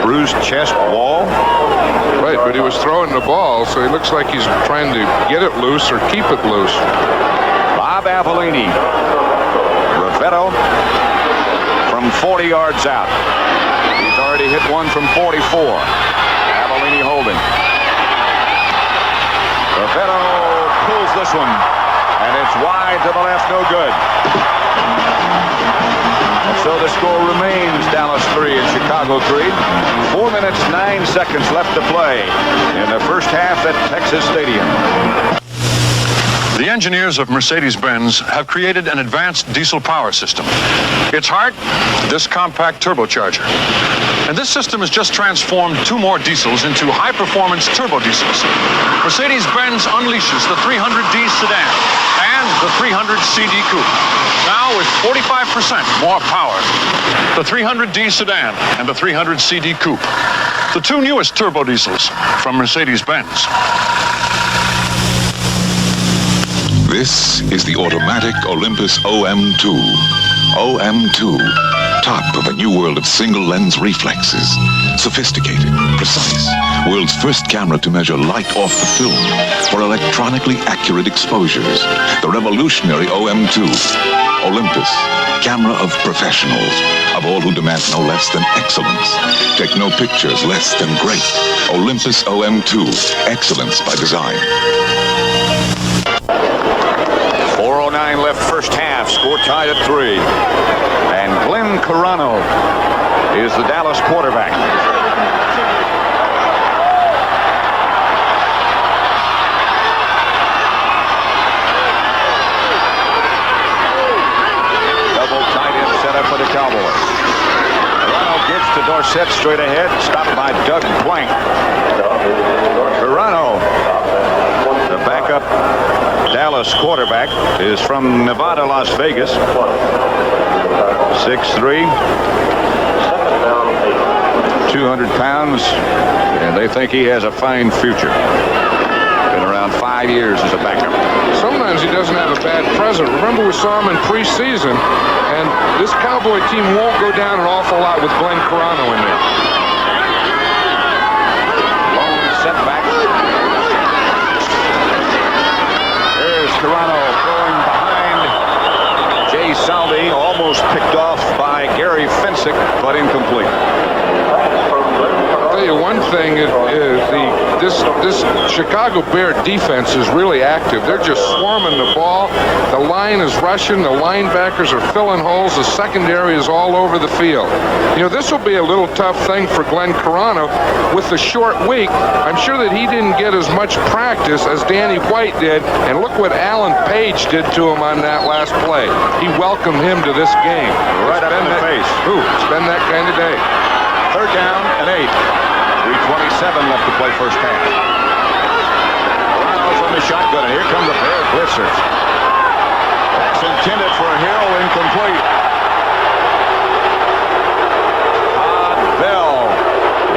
Bruised chest wall? Right, but he was throwing the ball, so he looks like he's trying to get it loose or keep it loose. Bob Avellini. Ravetto from 40 yards out. He's already hit one from 44. Avellini holding. Ravetto pulls this one, and it's wide to the left, no good. And so the score remains Dallas 3 and Chicago 3. 4 minutes, 9 seconds left to play in the first half at Texas Stadium. The engineers of Mercedes-Benz have created an advanced diesel power system. Its heart, this compact turbocharger. And this system has just transformed 2 more diesels into high-performance turbo diesels. Mercedes-Benz unleashes the 300D sedan and the 300 CD Coupe. Now with 45% more power. The 300D sedan and the 300 CD Coupe. The 2 newest turbo diesels from Mercedes-Benz. This is the automatic Olympus OM2. OM2, top of a new world of single-lens reflexes. Sophisticated, precise, world's first camera to measure light off the film for electronically accurate exposures. The revolutionary OM2. Olympus, camera of professionals, of all who demand no less than excellence. Take no pictures less than great. Olympus OM2, excellence by design. 2:49 left first half. Score tied at 3. And Glenn Carano is the Dallas quarterback. Double tight end setup for the Cowboys. Carano gets to Dorsett straight ahead, stopped by Doug Blank. Carano, the backup Dallas quarterback, is from Nevada, Las Vegas. 6'3", 200 pounds, and they think he has a fine future. Been around 5 years as a backup. Sometimes he doesn't have a bad present. Remember, we saw him in preseason, and this Cowboy team won't go down an awful lot with Glenn Carano in there. Long setback. There's Carano throwing behind Jay Salvi, almost picked off by Gary Fensick, but incomplete. I'll tell you one thing, this Chicago Bear defense is really active. They're just swarming the ball. The line is rushing. The linebackers are filling holes. The secondary is all over the field. You know, this will be a little tough thing for Glenn Carano. With the short week, I'm sure that he didn't get as much practice as Danny White did. And look what Alan Page did to him on that last play. He welcomed him to this game. Right up in the face. It's been that kind of day. 3rd down and 8. 3:27 left to play first half. Carano from the shotgun, and here come the Bear blitzers. That's intended for Hill, incomplete. Todd Bell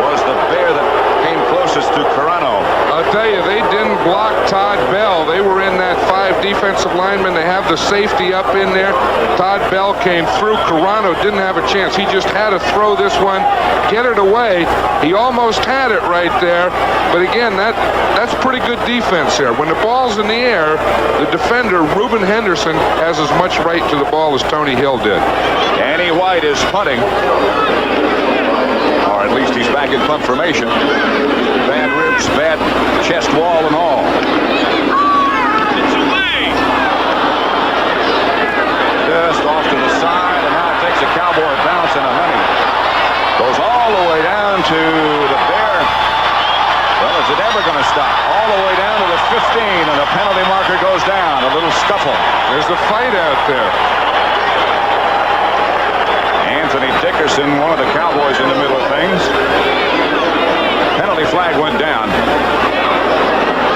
was the Bear that came closest to Carano. I'll tell you, they didn't block Todd Bell. They were in that 5 defensive linemen. They have the safety up in there. Todd Bell came through. Carano didn't have a chance. He just had to throw this one, get it away. He almost had it right there. But again, that's pretty good defense there. When the ball's in the air, the defender, Reuben Henderson, has as much right to the ball as Tony Hill did. Danny White is punting. Or at least he's back in punt formation. Bad ribs, bad chest wall and all. It's away. Just off to the side, and now it takes a Cowboy bounce and a honey. Goes all the way down to the Bear. Well, is it ever going to stop? All the way down to the 15, and the penalty marker goes down. A little scuffle. There's a fight out there. Anthony Dickerson, one of the Cowboys in the middle of things. Penalty flag went down.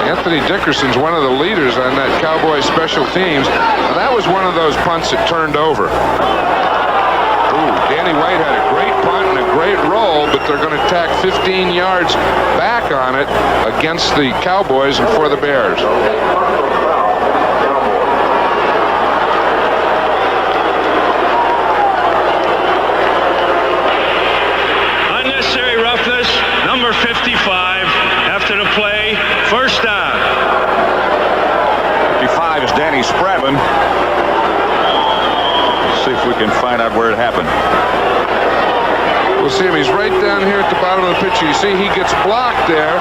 Anthony Dickerson's one of the leaders on that Cowboy special teams. Now, that was one of those punts that turned over. Ooh, Danny White had a great punt and a great roll, but they're going to tack 15 yards back on it against the Cowboys and for the Bears. Unnecessary roughness, number 55, after the play, first down. 55 is Danny Spradlin. Let's see if we can find out where it happened. We'll see him. He's right down here at the bottom of the picture. You see he gets blocked there.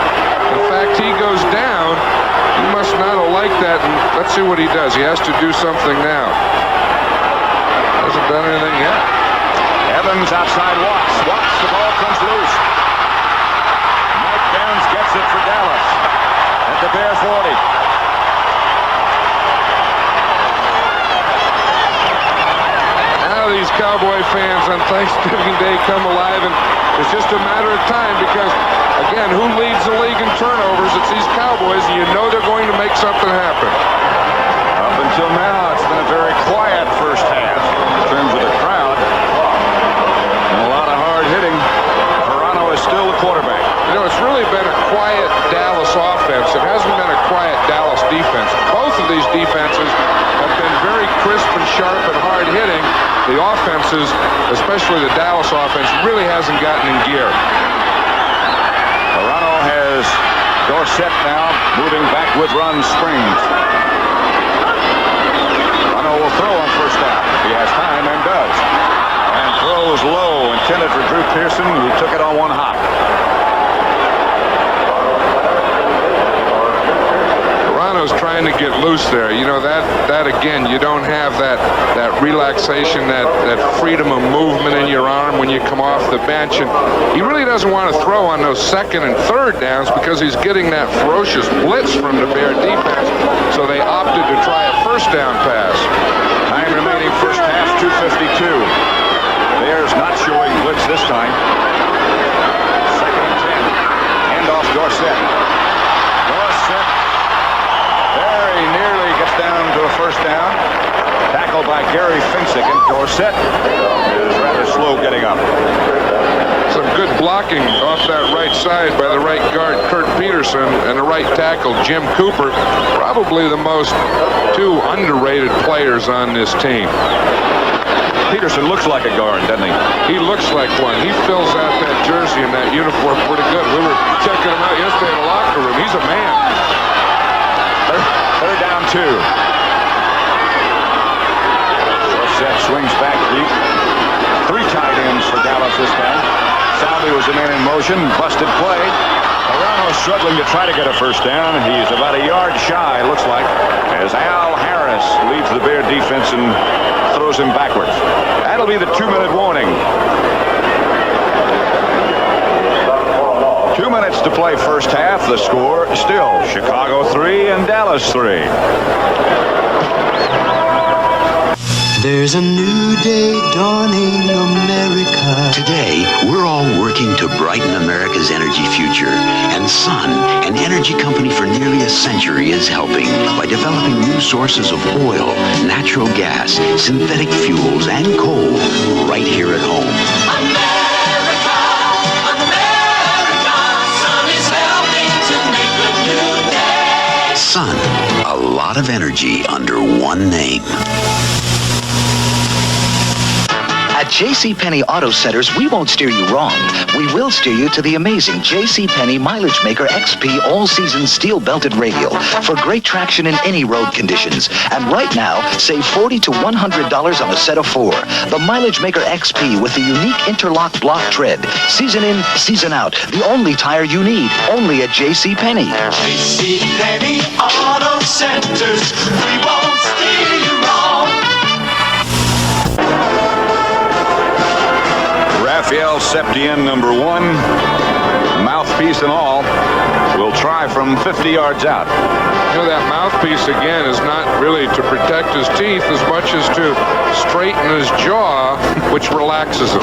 In fact, he goes down. He must not have liked that. And let's see what he does. He has to do something now. Hasn't done anything yet. Evans outside Watts. Watts, the ball comes loose. Mike Downs gets it for Dallas at the Bear 40. Now these Cowboy fans on Thanksgiving Day come alive, and it's just a matter of time because, again, who leads the league in turnovers? It's these Cowboys, and you know they're going to make something happen. Up until now, it's been a very quiet first half in terms of the crowd. And a lot of hard hitting. Carano is still the quarterback. You know, it's really been a quiet Dallas offense. It hasn't been a quiet Dallas defense. Both of these defenses have been very crisp and sharp and hard hitting. The offenses, especially the Dallas offense, really hasn't gotten in gear. Carano has Dorsett now moving back with Ron Springs. Carano will throw on first down if he has time, and does. And throws low, intended for Drew Pearson, who took it on one hop. Carano's trying to get loose there. You know, that again, you don't have that relaxation, that freedom of movement in your arm when you come off the bench. And he really doesn't want to throw on those second and third downs because he's getting that ferocious blitz from the Bear defense. So they opted to try a first down pass. Time remaining first half, 2:52. Bears not showing blitz this time. Second and 10. Hand off Dorsett. Dorsett very nearly gets down to a first down. Tackled by Gary Finsick. Dorsett is rather slow getting up. Some good blocking off that right side by the right guard, Kurt Peterson, and the right tackle, Jim Cooper. Probably the most two underrated players on this team. Peterson looks like a guard, doesn't he? He looks like one. He fills out that jersey and that uniform pretty good. We were checking him out yesterday in the locker room. He's a man. Third down 2. Dorsett swings back deep. 3 tight ends for Dallas this time. Salvi was the man in motion. Busted play. Arano struggling to try to get a first down. He's about a yard shy, looks like, as Al Harris leads the Bear defense and throws him backwards. That'll be the 2-minute warning. 2 minutes to play first half. The score still Chicago 3 and Dallas 3. There's a new day dawning, America. Today, we're all working to brighten America's energy future. And Sun, an energy company for nearly a century, is helping by developing new sources of oil, natural gas, synthetic fuels, and coal right here at home. America, America, Sun is helping to make a new day. Sun, a lot of energy under one name. At JCPenney Auto Centers, we won't steer you wrong. We will steer you to the amazing JCPenney Mileage Maker XP All-Season Steel-Belted Radial for great traction in any road conditions. And right now, save $40 to $100 on a set of 4. The Mileage Maker XP with the unique interlock block tread. Season in, season out. The only tire you need. Only at JCPenney. JCPenney Auto Centers, we won't steer you wrong. Raphael Septien, number 1, mouthpiece and all, will try from 50 yards out. You know, that mouthpiece, again, is not really to protect his teeth as much as to straighten his jaw, which relaxes him.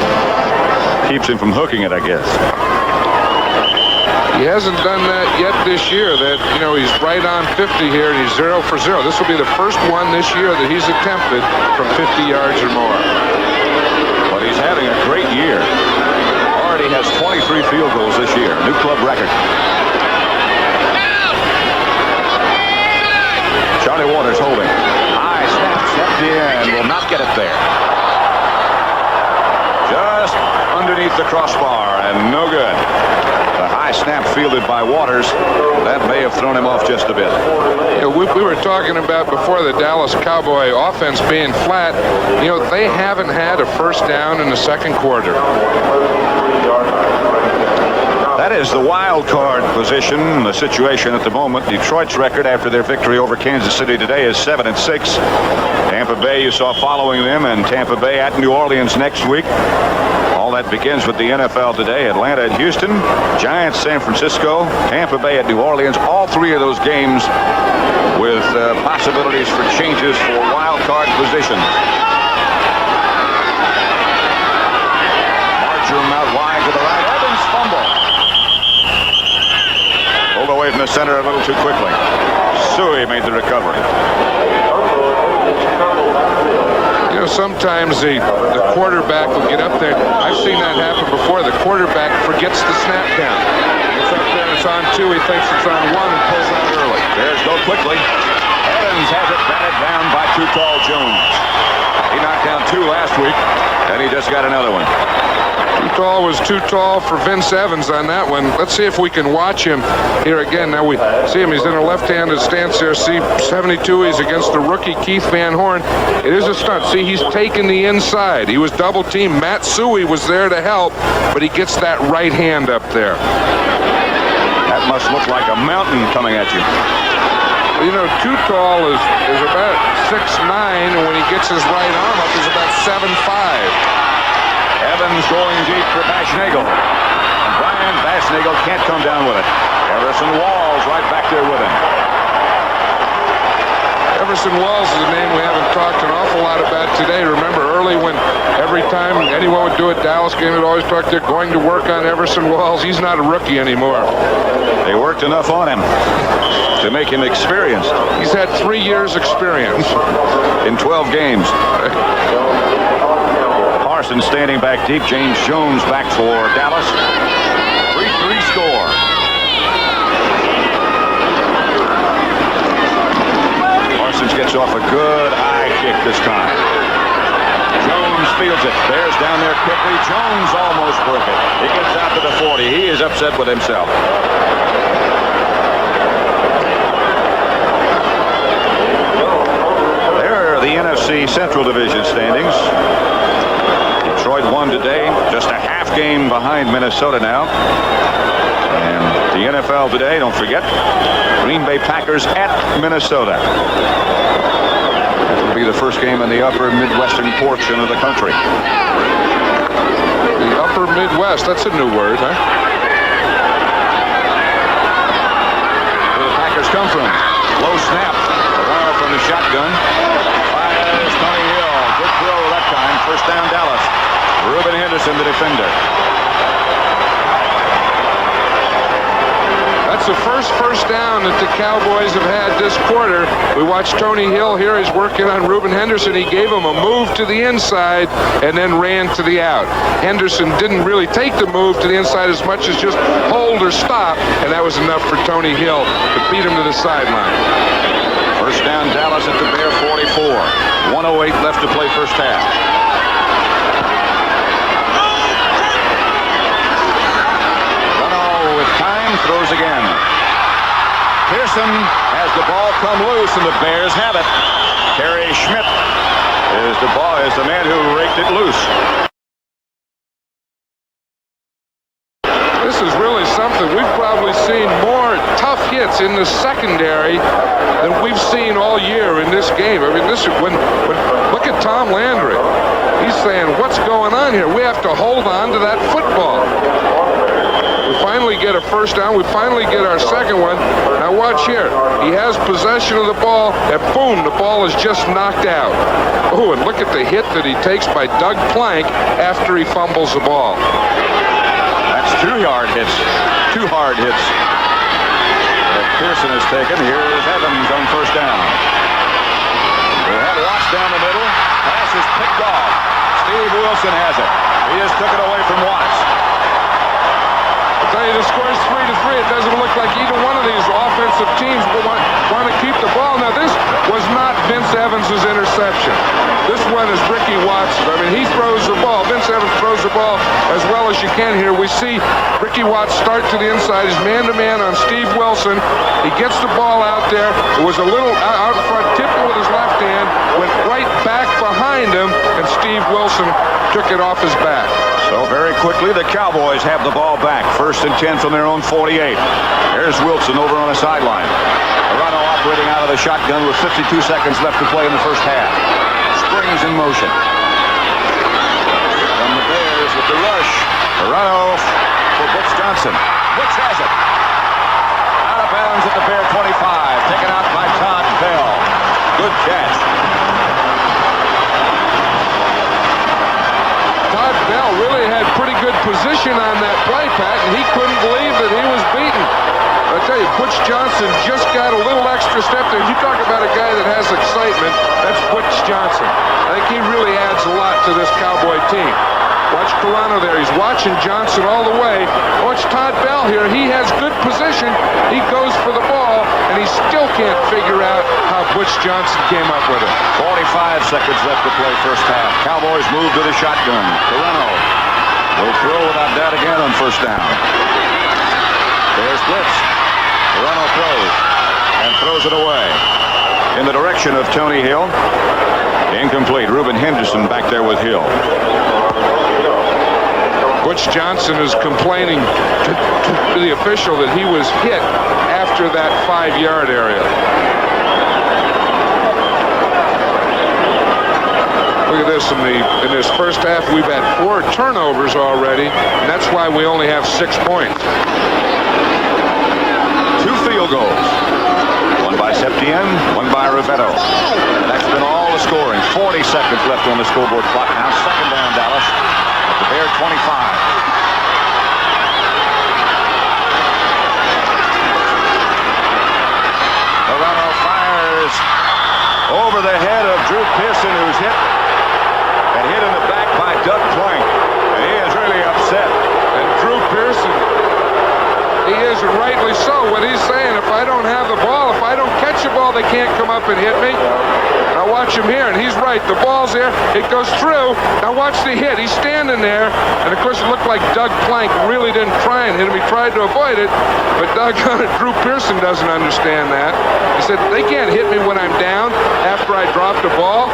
Keeps him from hooking it, I guess. He hasn't done that yet this year. That, you know, he's right on 50 here, and he's 0 for 0. This will be the first one this year that he's attempted from 50 yards or more. But he's having a great year. Already has 23 field goals this year. New club record. Charlie Waters holding. High snap. Stepped in. Will not get it there. Just underneath the crossbar and no good. The high snap fielded by Waters. That may have thrown him off just a bit. Yeah, we were talking about before the Dallas Cowboy offense being flat. You know, they haven't had a first down in the second quarter. That is the wild card position, the situation at the moment. Detroit's record after their victory over Kansas City today is 7-6. Tampa Bay you saw following them, and Tampa Bay at New Orleans next week. All that begins with the NFL today. Atlanta at Houston, Giants San Francisco, Tampa Bay at New Orleans. All 3 of those games with possibilities for changes for wild card positions. Marjoram out wide to the right. Evans fumble. Pulled away from the center a little too quickly. Suey made the recovery. You know, sometimes the quarterback will get up there. I've seen that happen before. The quarterback forgets the snap down. It's up there and it's on 2. He thinks it's on 1 and pulls out early. Bears go quickly. Evans has it batted down by Too Tall Jones. He knocked down 2 last week, and he just got another one. Too Tall was too tall for Vince Evans on that one. Let's see if we can watch him here again. Now we see him. He's in a left-handed stance there. See, 72. He's against the rookie Keith Van Horn. It is a stunt. See, he's taking the inside. He was double-teamed. Matt Suey was there to help, but he gets that right hand up there. That must look like a mountain coming at you. You know, too tall is about 6'9", and when he gets his right arm up, he's about 7'5". Evans going deep for Bashnagel. And Brian Bashnagel can't come down with it. Everson Walls right back there with him. Everson Walls is a name we haven't talked an awful lot about today. Remember early when every time anyone would do a Dallas game, they'd always talk, they're going to work on Everson Walls. He's not a rookie anymore. They worked enough on him to make him experienced. He's had 3 years experience. In 12 games. Parsons standing back deep. James Jones back for Dallas. 3-3 score. Parsons gets off a good high kick this time. Jones fields it. Bears down there quickly. Jones almost broke it. He gets out to the 40. He is upset with himself. There are the NFC Central Division standings. Detroit won today. Just a half game behind Minnesota now. And the NFL today, don't forget, Green Bay Packers at Minnesota. That will be the first game in the upper Midwestern portion of the country. The upper Midwest, that's a new word, huh? Where the Packers come from. Low snap. Around from the shotgun. Fires Tony Hill. Good throw that time. First down Dallas. Reuben Henderson, the defender. That's the first down that the Cowboys have had this quarter. We watched Tony Hill here. He's working on Reuben Henderson. He gave him a move to the inside and then ran to the out. Henderson didn't really take the move to the inside as much as just hold or stop, and that was enough for Tony Hill to beat him to the sideline. First down Dallas at the Bear 44. 1:08 left to play first half. Time throws again. Pearson has the ball come loose, and the Bears have it. Terry Schmidt is the man who raked it loose. This is really something. We've probably seen more tough hits in the secondary than we've seen all year in this game. I mean, this is when look at Tom Landry. He's saying, "What's going on here? We have to hold on to that football." We finally get a first down. We finally get our second one. Now watch here. He has possession of the ball, and boom, the ball is just knocked out. Oh, and look at the hit that he takes by Doug Plank after he fumbles the ball. That's 2 hard hits. 2 hard hits that Pearson has taken. Here's Evans on first down. They have Watts down the middle. Pass is picked off. Steve Wilson has it. He just took it away from Watts. I'll tell you, the score is 3-3. It doesn't look like either one of these offensive teams will want to keep the ball. Now, this was not Vince Evans' interception. This one is Ricky Watts's. I mean, he throws the ball. Vince Evans throws the ball as well as you can here. We see Ricky Watts start to the inside. He's man-to-man on Steve Wilson. He gets the ball out there. It was a little out in front, tipped it with his left hand, went right back behind him, and Steve Wilson took it off his back. So very quickly, the Cowboys have the ball back. 1st and 10 from their own 48. There's Wilson over on the sideline. Arano operating out of the shotgun with 52 seconds left to play in the first half. Springs in motion. From the Bears with the rush. Arano for Butch Johnson. Butch has it. Out of bounds at the Bear 25. Taken out by Todd Bell. Good catch. Todd Bell really had pretty good position on that play, Pat, and he couldn't believe that he was beaten. I tell you, Butch Johnson just got a little extra step there. You talk about a guy that has excitement, that's Butch Johnson. I think he really adds a lot to this Cowboy team. Watch Carano there. He's watching Johnson all the way. Watch Todd Bell here. He has good position. He goes for the ball, and he still can't figure out how Butch Johnson came up with it. 45 seconds left to play first half. Cowboys move to the shotgun. Carano will throw without doubt again on first down. There's blitz. Carano throws and throws it away in the direction of Tony Hill. Incomplete. Reuben Henderson back there with Hill. Butch Johnson is complaining to the official that he was hit after after that 5-yard area. Look at this, in this first half, we've had 4 turnovers already, and that's why we only have 6 points. 2 field goals. One by Septien, one by Rivetto. That's been all the scoring. 40 seconds left on the scoreboard clock now. Second down, Dallas. At the Bear 25. Toronto fires over the head of Drew Pearson, who's hit and hit in the back by Doug Plank. And he is really upset. And Drew Pearson, he is, and rightly so. What he's saying, if I don't have the ball, if I don't catch the ball, they can't come up and hit me. Now watch him here, and he's right. The ball's there. It goes through. Now watch the hit. He's standing there, and of course it looked like Doug Plank really didn't try and hit him. He tried to avoid it, but Drew Pearson doesn't understand that. He said, they can't hit me when I'm down after I drop the ball.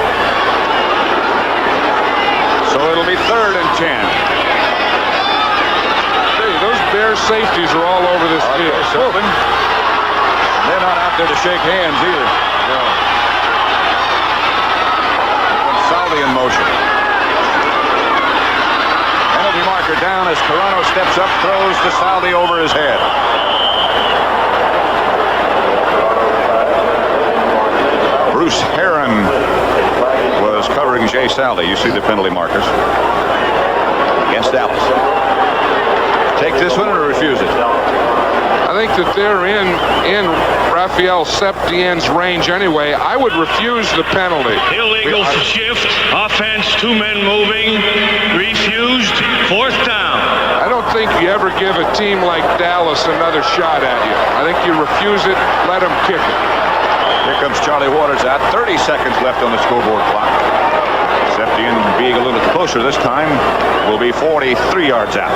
So it'll be 3rd and 10. Those Bear safeties are all over this field. They're not out there to shake hands either. No. Salvi in motion. Penalty marker down as Carano steps up, throws to Salvi over his head. Bruce Heron was covering Jay Salvi. You see the penalty markers against Dallas. Take this one or refuse it? I think that they're in Raphael Septien's range anyway. I would refuse the penalty. Illegal shift, offense, 2 men moving, refused, 4th down. I don't think you ever give a team like Dallas another shot at you. I think you refuse it, let them kick it. Here comes Charlie Waters out. 30 seconds left on the scoreboard clock. Septien being a little closer this time will be 43 yards out.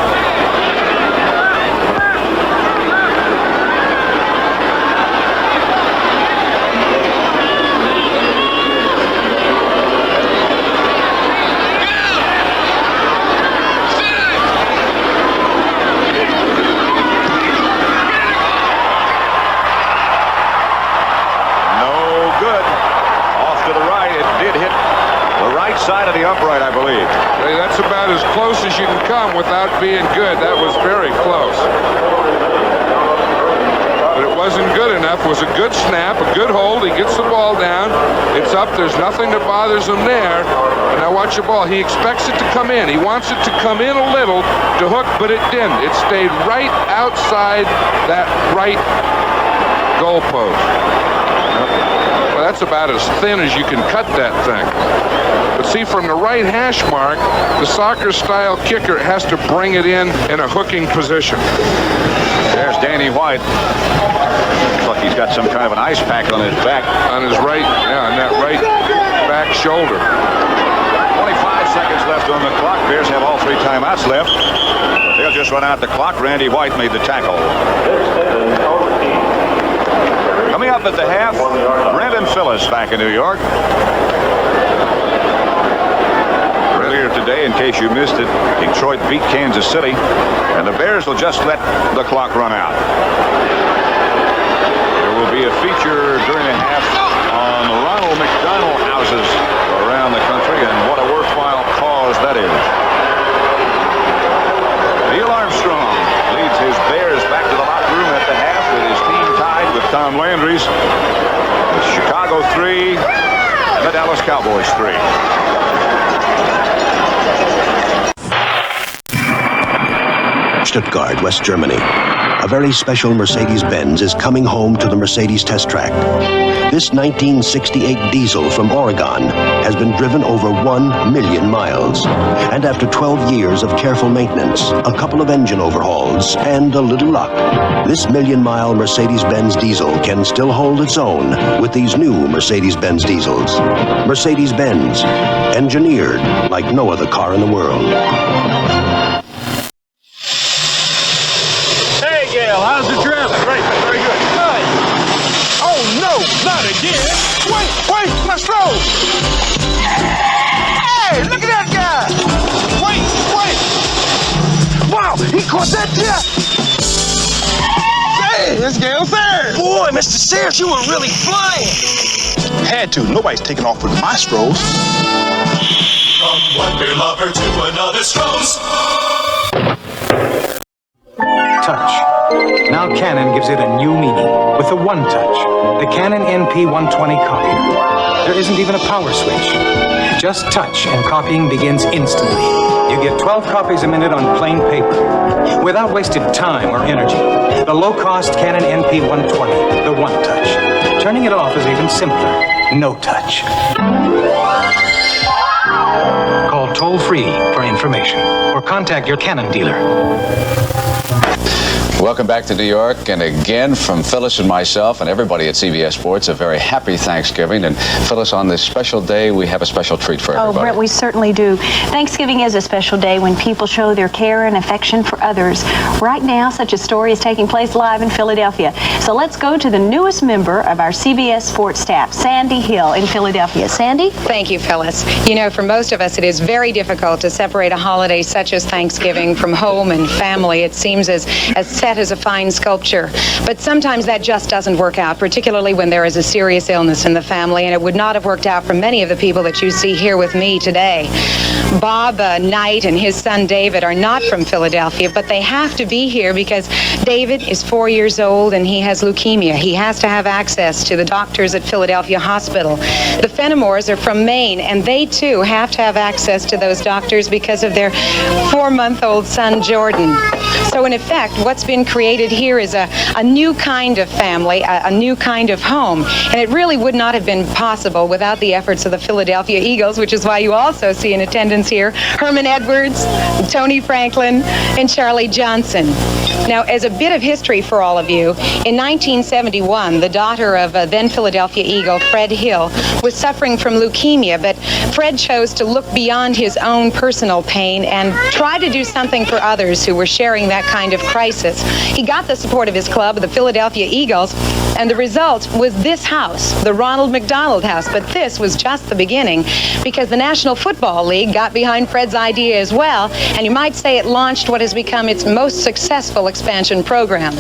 Side of the upright, I believe. Hey, that's about as close as you can come without being good. That was very close. But it wasn't good enough. It was a good snap, a good hold. He gets the ball down. It's up. There's nothing that bothers him there. And now watch the ball. He expects it to come in. He wants it to come in a little to hook, but it didn't. It stayed right outside that right goalpost. Well, that's about as thin as you can cut that thing. But see, from the right hash mark, the soccer-style kicker has to bring it in a hooking position. There's Danny White. Looks like he's got some kind of an ice pack on his back. On his right, yeah, on that right back shoulder. 25 seconds left on the clock. Bears have all 3 timeouts left. But they'll just run out the clock. Randy White made the tackle. Coming up at the half, Brendan Phillips back in New York. Earlier today, in case you missed it, Detroit beat Kansas City, and the Bears will just let the clock run out. There will be a feature during the half on the Ronald McDonald houses around the country, and what a worthwhile cause that is. Neil Armstrong leads his Bears back to the locker room at the half with his team tied with Tom Landry's. With Chicago 3 and the Dallas Cowboys 3. Stuttgart, West Germany. A very special Mercedes-Benz is coming home to the Mercedes test track. This 1968 diesel from Oregon has been driven over 1 million miles. And after 12 years of careful maintenance, a couple of engine overhauls, and a little luck, this million-mile Mercedes-Benz diesel can still hold its own with these new Mercedes-Benz diesels. Mercedes-Benz, engineered like no other car in the world. How's the trip? Great, very good. Good. Oh, no, not again. Wait, my stroke. Hey, look at that guy. Wait. Wow, he caught that jet. Hey, this game fair. Boy, Mr. Sears, you were really flying. Had to. Nobody's taking off with my Stros. From one beer lover to another Stros. Touch. Now Canon gives it a new meaning with the One Touch, the Canon NP120 copier. There isn't even a power switch. Just touch and copying begins instantly. You get 12 copies a minute on plain paper, without wasted time or energy. The low-cost Canon NP120, the One Touch. Turning it off is even simpler. No touch. Call toll-free for information or contact your Canon dealer. Welcome back to New York, and again from Phyllis and myself and everybody at CBS Sports, a very happy Thanksgiving. And Phyllis, on this special day, we have a special treat for everybody. Oh, Brett, we certainly do. Thanksgiving is a special day when people show their care and affection for others. Right now, such a story is taking place live in Philadelphia. So let's go to the newest member of our CBS Sports staff, Sandy Hill in Philadelphia. Sandy? Thank you, Phyllis. You know, for most of us, it is very difficult to separate a holiday such as Thanksgiving from home and family. It seems as set as a fine sculpture. But sometimes that just doesn't work out, particularly when there is a serious illness in the family, and it would not have worked out for many of the people that you see here with me today. Bob Knight and his son David are not from Philadelphia, but they have to be here because David is 4 years old and he has leukemia. He has to have access to the doctors at Philadelphia Hospital. The Fenimores are from Maine, and they too have to have access to those doctors because of their 4-month-old son Jordan. So in effect, what's been created here is a new kind of family, a new kind of home. And it really would not have been possible without the efforts of the Philadelphia Eagles, which is why you also see in attendance here Herman Edwards, Tony Franklin, and Charlie Johnson. Now, as a bit of history for all of you, in 1971, the daughter of then Philadelphia Eagle, Fred Hill, was suffering from leukemia, but Fred chose to look beyond his own personal pain and try to do something for others who were sharing that kind of crisis. He got the support of his club, the Philadelphia Eagles, and the result was this house, the Ronald McDonald House. But this was just the beginning, because the National Football League got behind Fred's idea as well, and you might say it launched what has become its most successful expansion program.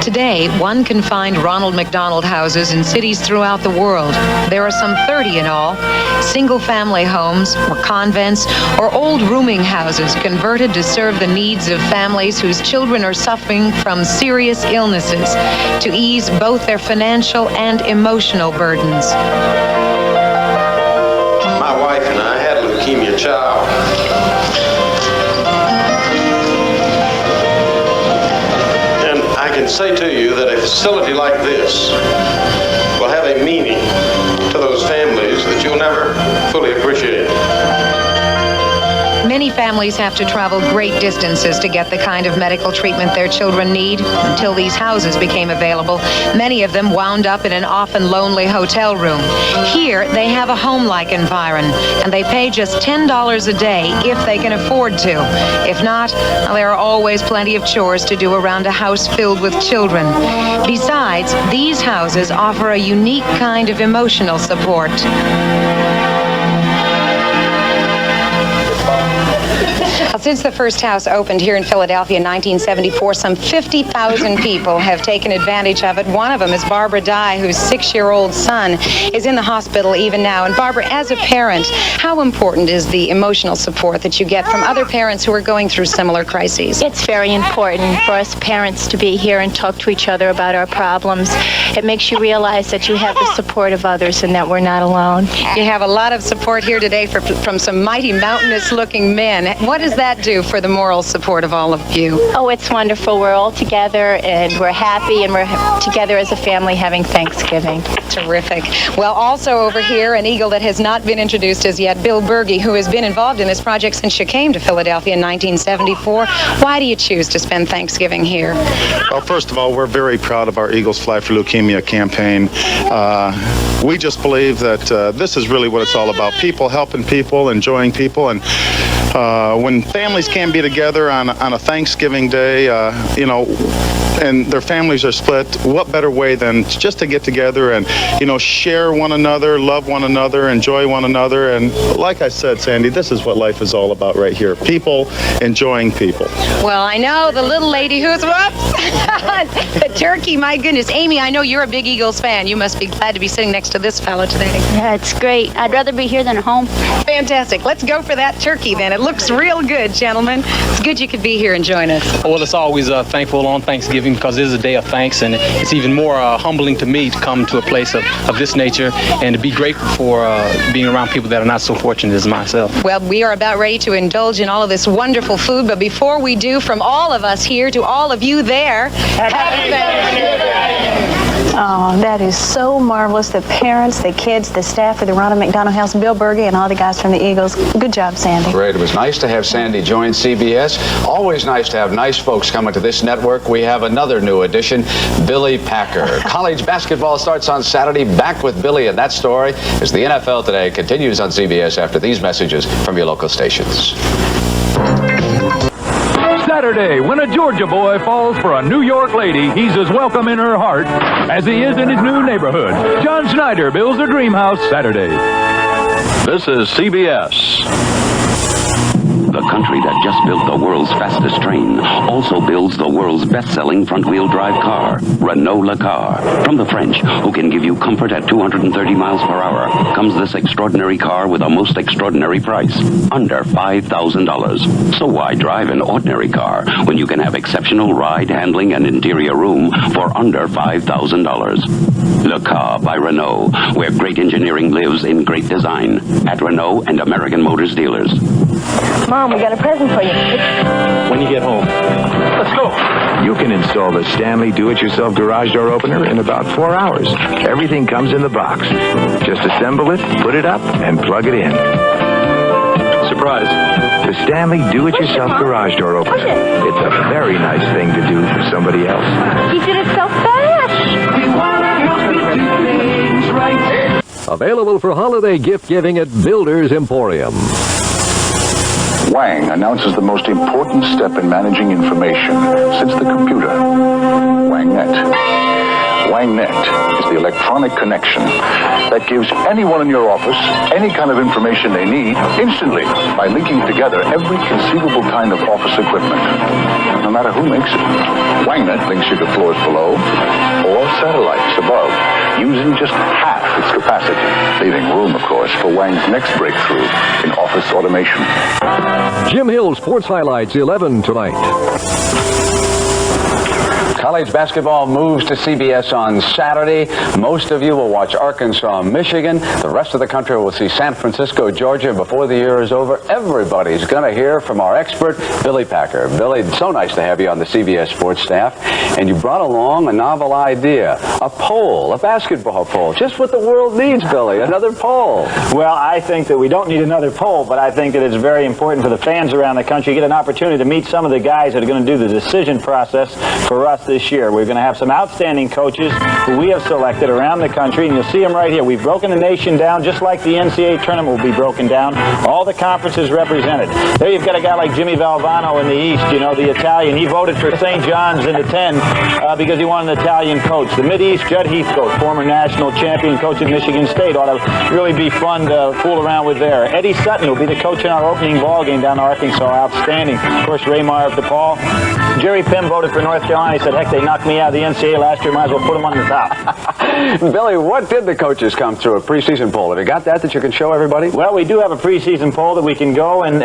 Today, one can find Ronald McDonald houses in cities throughout the world. There are some 30 in all, single-family homes or convents or old rooming houses converted to serve the needs of families whose children are suffering from serious illnesses to ease both their financial and emotional burdens. My wife and I had a leukemia child. I can say to you that a facility like this will have a meaning to those families that you'll never fully appreciate. Many families have to travel great distances to get the kind of medical treatment their children need. Until these houses became available, many of them wound up in an often lonely hotel room. Here, they have a home-like environment, and they pay just $10 a day if they can afford to. If not, there are always plenty of chores to do around a house filled with children. Besides, these houses offer a unique kind of emotional support. Since the first house opened here in Philadelphia in 1974, some 50,000 people have taken advantage of it. One of them is Barbara Dye, whose 6-year-old son is in the hospital even now. And Barbara, as a parent, how important is the emotional support that you get from other parents who are going through similar crises? It's very important for us parents to be here and talk to each other about our problems. It makes you realize that you have the support of others and that we're not alone. You have a lot of support here today from some mighty mountainous-looking men. What does that do for the moral support of all of you? Oh, it's wonderful. We're all together and we're happy and we're together as a family having Thanksgiving. Terrific. Well, also over here, an eagle that has not been introduced as yet, Bill Berge, who has been involved in this project since you came to Philadelphia in 1974. Why do you choose to spend Thanksgiving here? Well, first of all, we're very proud of our Eagles Fly for Leukemia campaign. We just believe that this is really what it's all about. People helping people, enjoying people, and when families can't be together on a Thanksgiving day, and their families are split, what better way than just to get together and, share one another, love one another, enjoy one another. And like I said, Sandy, this is what life is all about right here. People enjoying people. Well, I know the little lady who's, the turkey, my goodness. Amy, I know you're a big Eagles fan. You must be glad to be sitting next to this fellow today. Yeah, it's great. I'd rather be here than at home. Fantastic. Let's go for that turkey then. It looks real good, gentlemen. It's good you could be here and join us. Well, it's always thankful on Thanksgiving because it is a day of thanks, and it's even more humbling to me to come to a place of this nature and to be grateful for being around people that are not so fortunate as myself. Well, we are about ready to indulge in all of this wonderful food, but before we do, from all of us here to all of you there, Happy Thanksgiving! Oh, that is so marvelous. The parents, the kids, the staff of the Ronald McDonald House, Bill Berge, and all the guys from the Eagles. Good job, Sandy. Great. It was nice to have Sandy join CBS. Always nice to have nice folks coming to this network. We have another new addition, Billy Packer. College basketball starts on Saturday. Back with Billy and that story as the NFL Today continues on CBS after these messages from your local stations. Saturday, when a Georgia boy falls for a New York lady, he's as welcome in her heart as he is in his new neighborhood. John Schneider builds a dream house Saturday. This is CBS. The country that just built the world's fastest train also builds the world's best-selling front-wheel drive car, Renault Le Car. From the French, who can give you comfort at 230 miles per hour, comes this extraordinary car with a most extraordinary price, under $5,000. So why drive an ordinary car when you can have exceptional ride, handling, and interior room for under $5,000? Le Car by Renault, where great engineering lives in great design, at Renault and American Motors dealers. Mom, we got a present for you. When you get home. Let's go. You can install the Stanley do-it-yourself garage door opener in about 4 hours. Everything comes in the box. Just assemble it, put it up, and plug it in. Surprise. The Stanley do-it-yourself garage door opener. It's a very nice thing to do for somebody else. He did it so fast. We want to help you do things right. Available for holiday gift giving at Builder's Emporium. Wang announces the most important step in managing information since the computer, WangNet. WangNet is the electronic connection that gives anyone in your office any kind of information they need instantly by linking together every conceivable kind of office equipment, no matter who makes it. WangNet links you to floors below or satellites above, using just half its capacity, leaving room, of course, for Wang's next breakthrough in office automation. Jim Hill Sports Highlights 11 tonight. College basketball moves to CBS on Saturday. Most of you will watch Arkansas, Michigan. The rest of the country will see San Francisco, Georgia before the year is over. Everybody's going to hear from our expert, Billy Packer. Billy, it's so nice to have you on the CBS Sports staff. And you brought along a novel idea, a poll, a basketball poll. Just what the world needs, Billy, another poll. Well, I think that we don't need another poll, but I think that it's very important for the fans around the country to get an opportunity to meet some of the guys that are going to do the decision process for us this year. We're going to have some outstanding coaches who we have selected around the country, and you'll see them right here. We've broken the nation down just like the NCAA tournament will be broken down. All the conferences represented. There you've got a guy like Jimmy Valvano in the East, the Italian. He voted for St. John's in the 10 because he wanted an Italian coach. The Mid-East, Judd Heathcote, former national champion coach at Michigan State. Ought to really be fun to fool around with there. Eddie Sutton will be the coach in our opening ball game down in Arkansas. Outstanding. Of course, Ray Meyer of DePaul. Jerry Pym voted for North Carolina. He said, heck, they knocked me out of the NCAA last year. Might as well put them on the top. Billy, what did the coaches come through a preseason poll? Have you got that you can show everybody? Well, we do have a preseason poll that we can go, and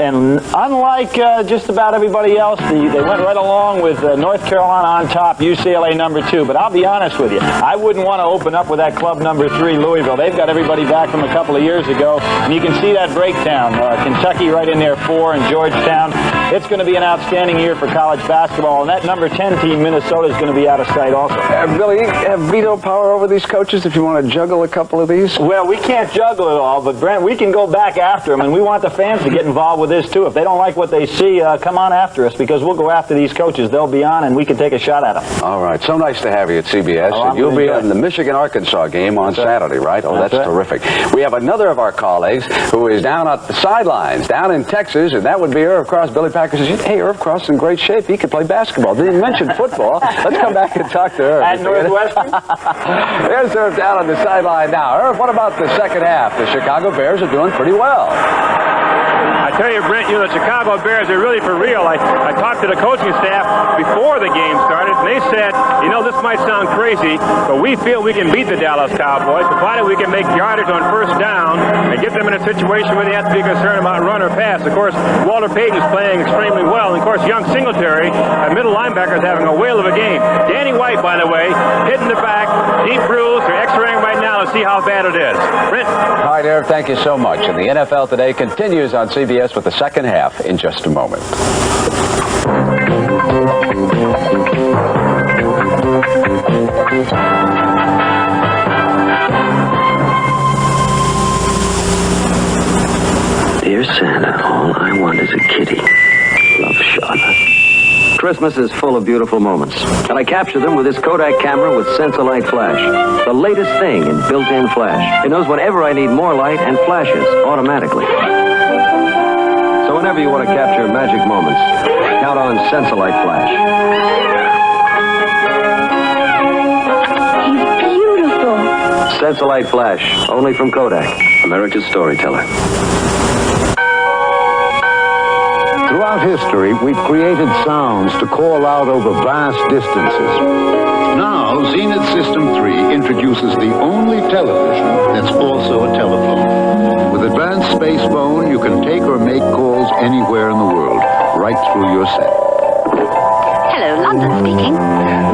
unlike just about everybody else, they went right along with North Carolina on top, UCLA number 2. But I'll be honest with you, I wouldn't want to open up with that club number 3, Louisville. They've got everybody back from a couple of years ago, and you can see that breakdown. Kentucky right in there 4, and Georgetown. It's going to be an outstanding year for college basketball, and that number 10 team, Minnesota, is going to be out of sight also. Billy, have veto power over these these coaches if you want to juggle a couple of these? Well, we can't juggle it all, but Brent, we can go back after them, and we want the fans to get involved with this too. If they don't like what they see, come on after us, because we'll go after these coaches. They'll be on, and we can take a shot at them. All right. So nice to have you at CBS. Oh, and you'll be in the Michigan-Arkansas game on Saturday, right? Oh, that's terrific. We have another of our colleagues who is down at the sidelines, down in Texas, and that would be Irv Cross. Billy Packer says, hey, Irv Cross is in great shape. He could play basketball. Didn't mention football. Let's come back and talk to Irv. At Northwestern? There's Irv down on the sideline now. Irv, what about the second half? The Chicago Bears are doing pretty well. I tell you, Brent, the Chicago Bears are really for real. I talked to the coaching staff before the game started, and they said, this might sound crazy, but we feel we can beat the Dallas Cowboys, provided we can make yardage on first down and get them in a situation where they have to be concerned about run or pass. Of course, Walter Payton is playing extremely well, and of course, young Singletary, a middle linebacker, is having a whale of a game. Danny White, by the way, hit in the back, deep bruise. They're x-raying right now to see how bad it is. Brent? All right, Irv, thank you so much. And the NFL Today continues on CBS with the second half in just a moment. Dear Santa, all I want is a kitty. Love, Shauna. Christmas is full of beautiful moments, and I capture them with this Kodak camera with Sensolite Flash, the latest thing in built-in flash. It knows whenever I need more light and flashes automatically. So whenever you want to capture magic moments, count on Sensolite Flash. He's beautiful. Sensolite Flash, only from Kodak, America's storyteller. Throughout history, we've created sounds to call out over vast distances. Now, Zenith System 3 introduces the only television that's also a telephone. With advanced space phone, you can take or make calls anywhere in the world, right through your set. Hello, London speaking.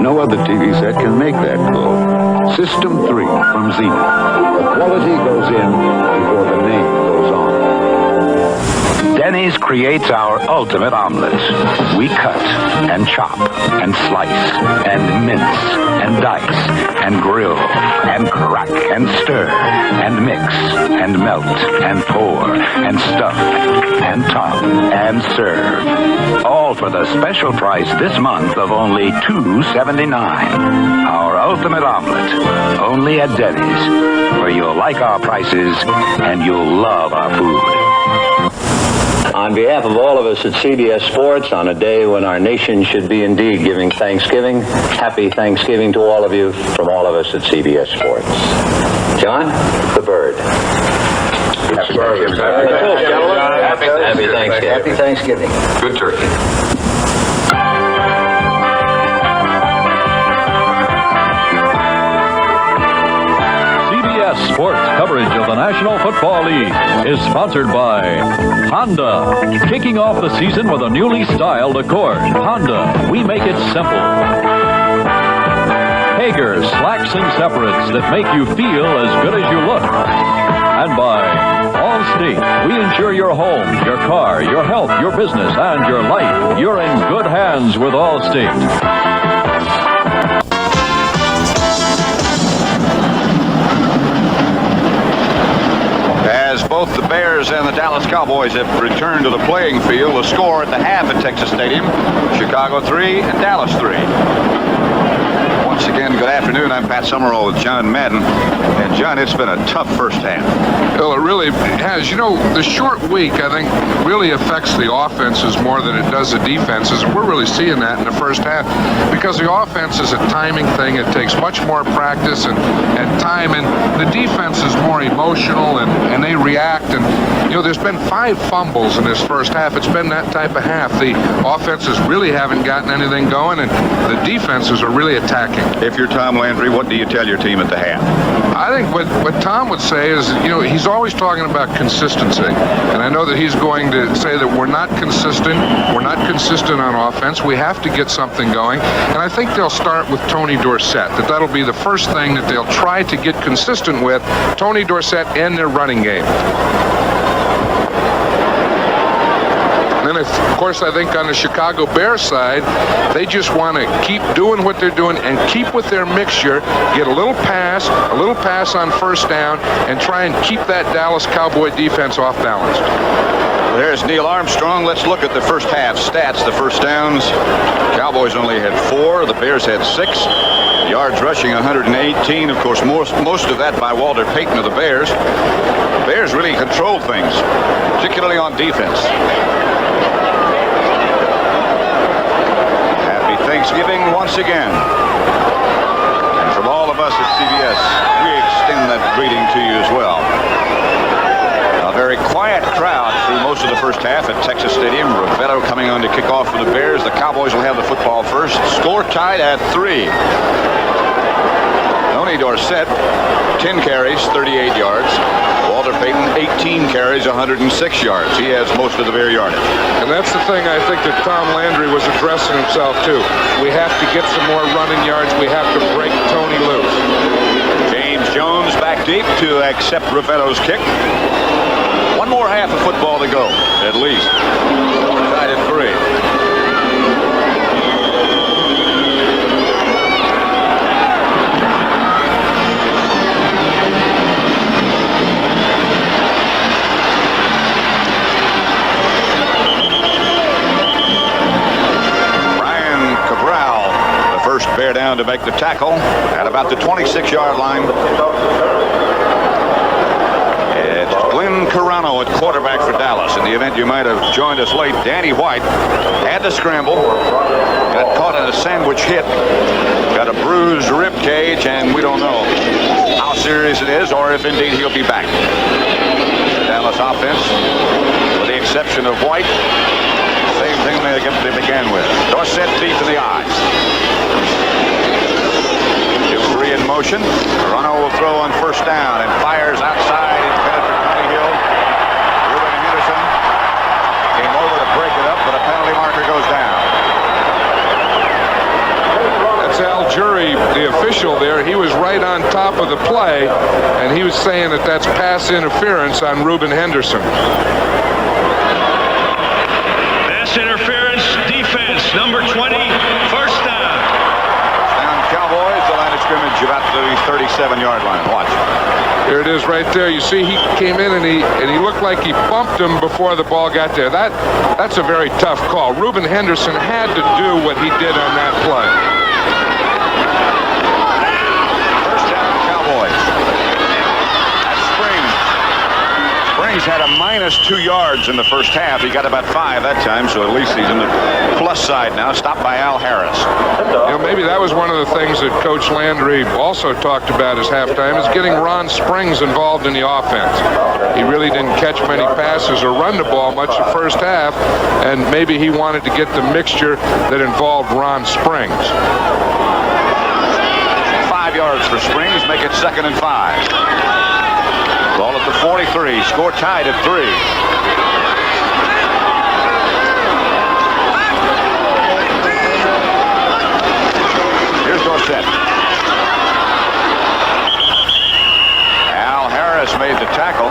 No other TV set can make that call. System 3 from Zenith. The quality goes in before the name goes on. Denny's creates our ultimate omelet. We cut and chop and slice and mince and dice and grill and crack and stir and mix and melt and pour and stuff and top and serve. All for the special price this month of only $2.79. Our ultimate omelet, only at Denny's, where you'll like our prices and you'll love our food. On behalf of all of us at CBS Sports, on a day when our nation should be indeed giving Thanksgiving, happy Thanksgiving to all of you from all of us at CBS Sports. John, the bird. Happy Thanksgiving. Happy Thanksgiving. Happy Thanksgiving. Good turkey. Sports coverage of the National Football League is sponsored by Honda. Kicking off the season with a newly styled Accord. Honda, we make it simple. Hager, slacks and separates that make you feel as good as you look. And by Allstate, we insure your home, your car, your health, your business, and your life. You're in good hands with Allstate. As both the Bears and the Dallas Cowboys have returned to the playing field, the score at the half at Texas Stadium, Chicago 3 and Dallas 3. Once again, good afternoon. I'm Pat Summerall with John Madden. And, John, it's been a tough first half. Well, it really has. The short week, I think, really affects the offenses more than it does the defenses. And we're really seeing that in the first half because the offense is a timing thing. It takes much more practice and time. And the defense is more emotional and they react. And, there's been 5 fumbles in this first half. It's been that type of half. The offenses really haven't gotten anything going, and the defenses are really attacking. If you're Tom Landry, what do you tell your team at the half? I think what Tom would say is, he's always talking about consistency. And I know that he's going to say that we're not consistent. We're not consistent on offense. We have to get something going. And I think they'll start with Tony Dorsett. That'll be the first thing that they'll try to get consistent with, Tony Dorsett and their running game. Then And of course, I think on the Chicago Bears side, they just want to keep doing what they're doing and keep with their mixture, get a little pass on first down, and try and keep that Dallas Cowboy defense off balance. There's Neil Armstrong. Let's look at the first half stats. The first downs, Cowboys only had 4. The Bears had 6. Yards rushing 118. Of course, most of that by Walter Payton of the Bears. The Bears really controlled things, particularly on defense. Happy Thanksgiving once again. And from all of us at CBS, we extend that greeting to you as well. A very quiet crowd through most of the first half at Texas Stadium. Ravetto coming on to kick off for the Bears. The Cowboys will have the football first. Score tied at 3. Tony Dorsett, 10 carries, 38 yards. Walter Payton, 18 carries, 106 yards. He has most of the Bear yardage. And that's the thing I think that Tom Landry was addressing himself to. We have to get some more running yards. We have to break Tony loose. James Jones back deep to accept Ravetto's kick. One more half of football to go, at least. Tied at 3. First Bear down to make the tackle at about the 26-yard line. It's Glenn Carano at quarterback for Dallas. In the event you might have joined us late, Danny White had to scramble, got caught in a sandwich hit, got a bruised rib cage, and we don't know how serious it is or if indeed he'll be back. The Dallas offense, with the exception of White, same thing they began with. Dorsett deep in the eyes. 2-3 in motion. Carano will throw on first down and fires outside intended for Tony Hill. Ruben Henderson came over to break it up, but a penalty marker goes down. That's Al Jury, the official there. He was right on top of the play, and he was saying that that's pass interference on Ruben Henderson. Interference, defense, number 20, first down. Down Cowboys, the line of scrimmage about the 37-yard line. Watch. Here it is right there. You see he came in and he looked like he bumped him before the ball got there. That's a very tough call. Ruben Henderson had to do what he did on that play. First down Cowboys. Springs had a -2 yards in the first half. He got about 5 that time, so at least he's in the plus side now. Stopped by Al Harris. You know, maybe that was one of the things that Coach Landry also talked about as halftime, is getting Ron Springs involved in the offense. He really didn't catch many passes or run the ball much the first half, and maybe he wanted to get the mixture that involved Ron Springs. 5 yards for Springs, make it 2nd and 5. Ball at the 43. Score tied at 3. Here's Dorsett. Al Harris made the tackle.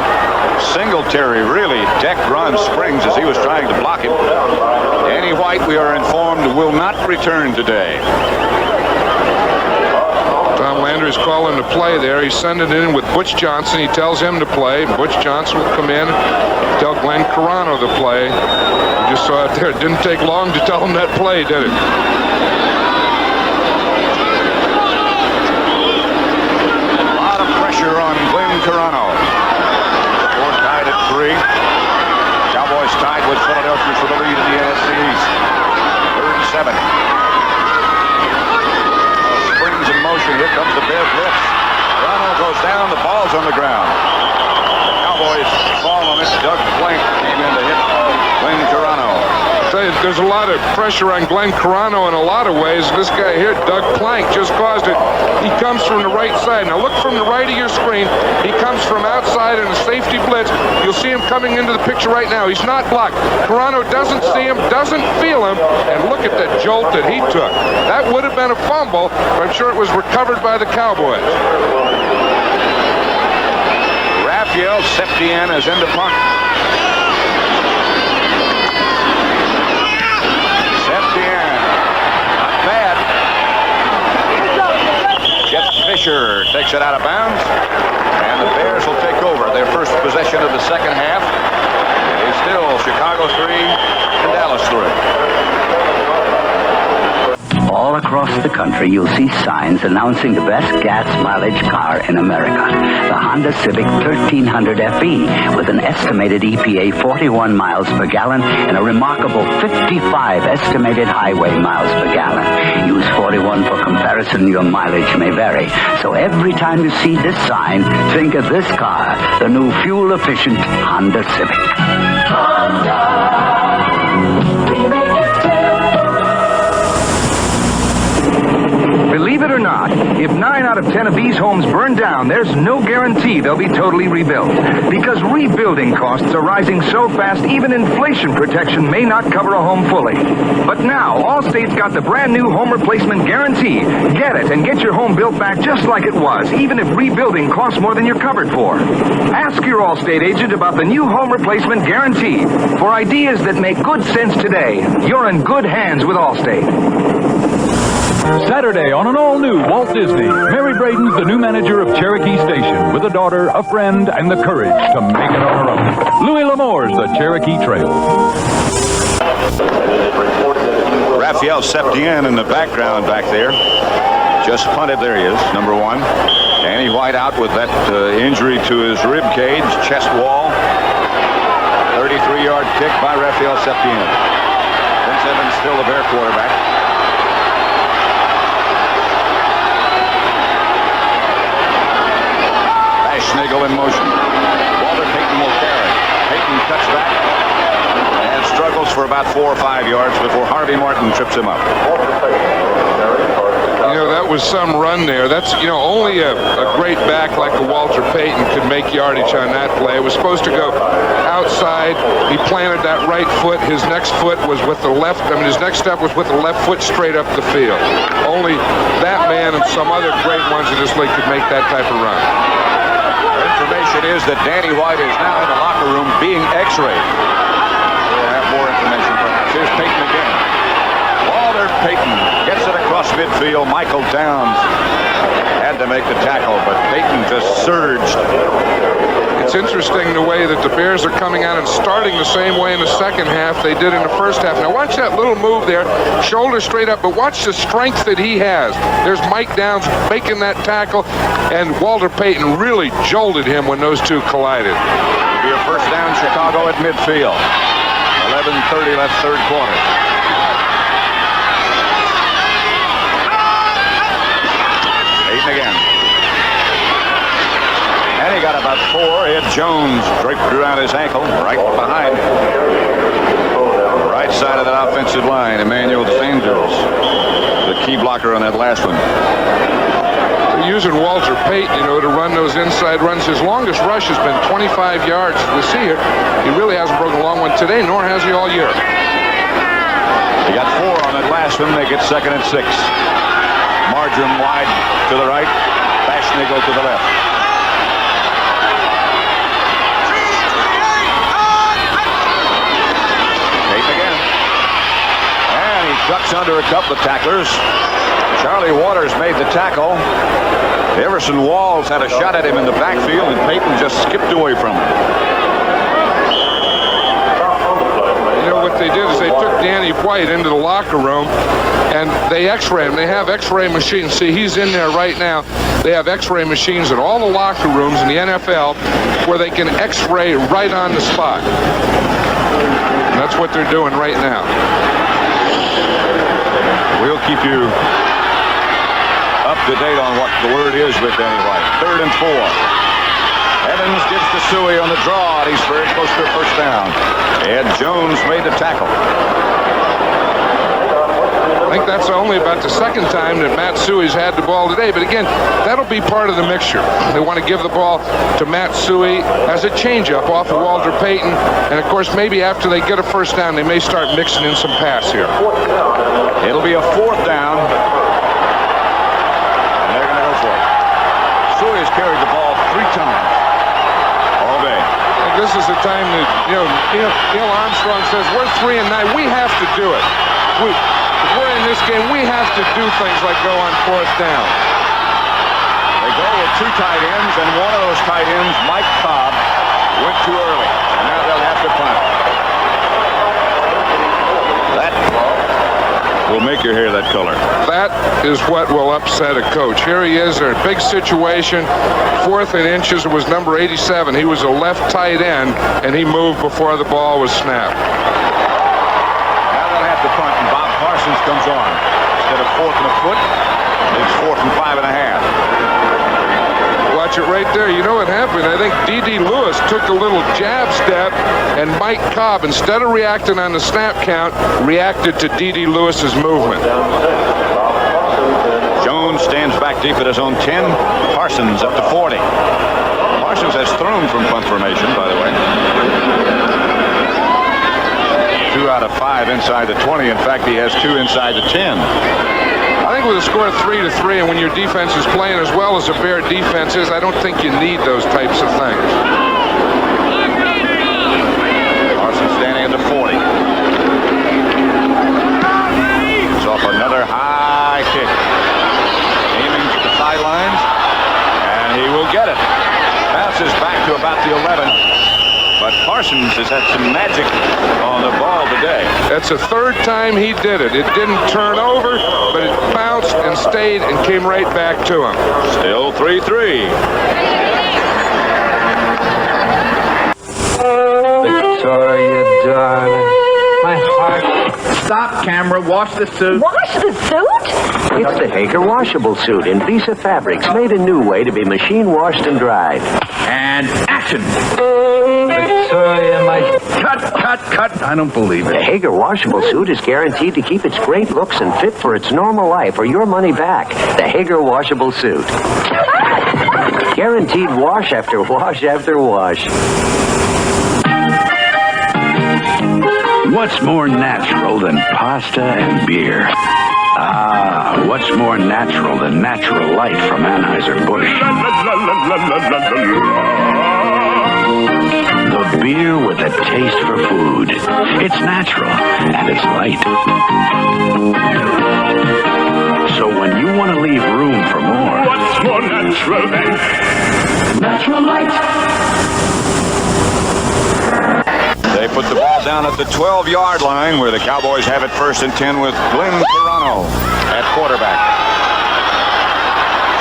Singletary really decked Ron Springs as he was trying to block him. Danny White, we are informed, will not return today. Tom Landry's calling the play there. He's sending it in with Butch Johnson. He tells him to play. Butch Johnson will come in, tell Glenn Carano to play. We just saw it there. It didn't take long to tell him that play, did it? A lot of pressure on Glenn Carano. Score tied at 3. Cowboys tied with Philadelphia for the lead in the NFC East. 3rd and 7. Here comes the Bear blitz. Carano goes down. The ball's on the ground. Cowboys fall on it. Doug Plank came in to hit Glenn Carano. I tell you, there's a lot of pressure on Glenn Carano in a lot of ways. This guy here, Doug Plank, just caused it. He comes from the right side. Now look from the right of your screen. He comes from outside in a safety blitz. You'll see him coming into the picture right now. He's not blocked. Carano doesn't see him, doesn't feel him, and look at the jolt that he took. That would have been a fumble, but I'm sure it was recovered by the Cowboys. Raphael Septien is in to punt. Fisher takes it out of bounds. And the Bears will take over their first possession of the second half. It is still Chicago 3 and Dallas 3. All across the country, you'll see signs announcing the best gas mileage car in America, the Honda Civic 1300 FE, with an estimated EPA 41 miles per gallon and a remarkable 55 estimated highway miles per gallon. Use 41 for comparison. Your mileage may vary. So every time you see this sign, think of this car, the new fuel-efficient Honda Civic. Honda. Believe it or not, if 9 out of 10 of these homes burn down, there's no guarantee they'll be totally rebuilt. Because rebuilding costs are rising so fast, even inflation protection may not cover a home fully. But now, Allstate's got the brand new home replacement guarantee. Get it and get your home built back just like it was, even if rebuilding costs more than you're covered for. Ask your Allstate agent about the new home replacement guarantee. For ideas that make good sense today, you're in good hands with Allstate. Saturday on an all-new Walt Disney, Mary Braden's the new manager of Cherokee Station with a daughter, a friend, and the courage to make it on her own. Louis L'Amour's The Cherokee Trail. Raphael Septien in the background back there. Just punted. There he is, number 1. Danny White out with that injury to his rib cage, chest wall. 33-yard kick by Raphael Septien. Vince Evans still the Bear quarterback. Nagel in motion. Walter Payton will carry. Payton cuts back and struggles for about 4 or 5 yards before Harvey Martin trips him up. You know, that was some run there. That's, only a great back like a Walter Payton could make yardage on that play. It was supposed to go outside. He planted that right foot. His next foot was with the left. His next step was with the left foot straight up the field. Only that man and some other great ones in this league could make that type of run. Information is that Danny White is now in the locker room being x-rayed. We'll have more information perhaps. Here's Payton again. Walter Payton gets it across midfield. Michael Downs had to make the tackle, but Payton just surged. It's interesting the way that the Bears are coming out and starting the same way in the second half they did in the first half. Now watch that little move there, shoulder straight up, but watch the strength that he has. There's Mike Downs making that tackle, and Walter Payton really jolted him when those two collided. It'll be a first down, Chicago at midfield. 11:30 left, third quarter. Payton again. And he got about 4. Ed Jones draped around his ankle, right behind. Right side of that offensive line, Emmanuel Sanders, the key blocker on that last one. They're using Walter Payton, to run those inside runs. His longest rush has been 25 yards. We see here, he really hasn't broken a long one today, nor has he all year. He got 4 on that last one. They get 2nd and 6. Marjoram wide to the right. Bashnigal to the left. Ducks under a couple of tacklers. Charlie Waters made the tackle. Everson Walls had a shot at him in the backfield, and Payton just skipped away from him. What they did is they took Danny White into the locker room, and they x-ray him. They have x-ray machines. See, he's in there right now. They have x-ray machines in all the locker rooms in the NFL where they can x-ray right on the spot. And that's what they're doing right now. We'll keep you up to date on what the word is with Danny White. 3rd and 4. Evans gives to Suey on the draw, and he's very close to a first down. Ed Jones made the tackle. I think that's only about the second time that Matt Suey's had the ball today. But again, that'll be part of the mixture. They want to give the ball to Matt Suey as a changeup off of Walter Payton. And of course, maybe after they get a first down, they may start mixing in some pass here. It'll be a 4th down. And they're going to go for it. Suey's carried the ball 3 times all day. This is the time that, Neil Armstrong says, we're 3 and 9. We have to do it. If we're in this game, we have to do things like go on 4th down. go with two tight ends, and one of those tight ends, Mike Cobb, went too early. And now they'll have to punt. That will make your hair that color. That is what will upset a coach. Here he is, a big situation. 4th and inches. It was number 87. He was a left tight end, and he moved before the ball was snapped. Now they'll have to punt, and Bob Parsons comes on. Instead of 4th and a foot, it's 4th and 5.5. Watch it right there. You know what happened? I think D.D. Lewis took a little jab step, and Mike Cobb, instead of reacting on the snap count, reacted to D.D. Lewis's movement. Jones stands back deep at his own 10. Parsons up to 40. Parsons has thrown from punt formation, by the way. 2 out of 5 inside the 20. In fact, he has 2 inside the 10. I think with a score of 3-3, and when your defense is playing as well as a Bear defense is, I don't think you need those types of things. Parsons standing at the 40. It's off another high kick. Aiming to the sidelines, and he will get it. Bounces back to about the 11. But Parsons has had some magic on the ball today. That's the 3rd time he did it. It didn't turn over, but it bounced and stayed and came right back to him. Still 3-3. Victoria, darling. My heart. Stop, camera. Wash the suit. Wash the suit? It's the Hager washable suit in Visa fabrics, made a new way to be machine washed and dried. And action. Victoria, my... Cut. I don't believe it. The Hager washable suit is guaranteed to keep its great looks and fit for its normal life or your money back. The Hager washable suit. Guaranteed wash after wash after wash. What's more natural than pasta and beer? Ah, what's more natural than natural light from Anheuser-Busch? The beer with a taste for food. It's natural and it's light. So when you want to leave room for more... What's more natural than natural light? They put the ball down at the 12-yard line where the Cowboys have it 1st and 10 with Glenn Serrano at quarterback.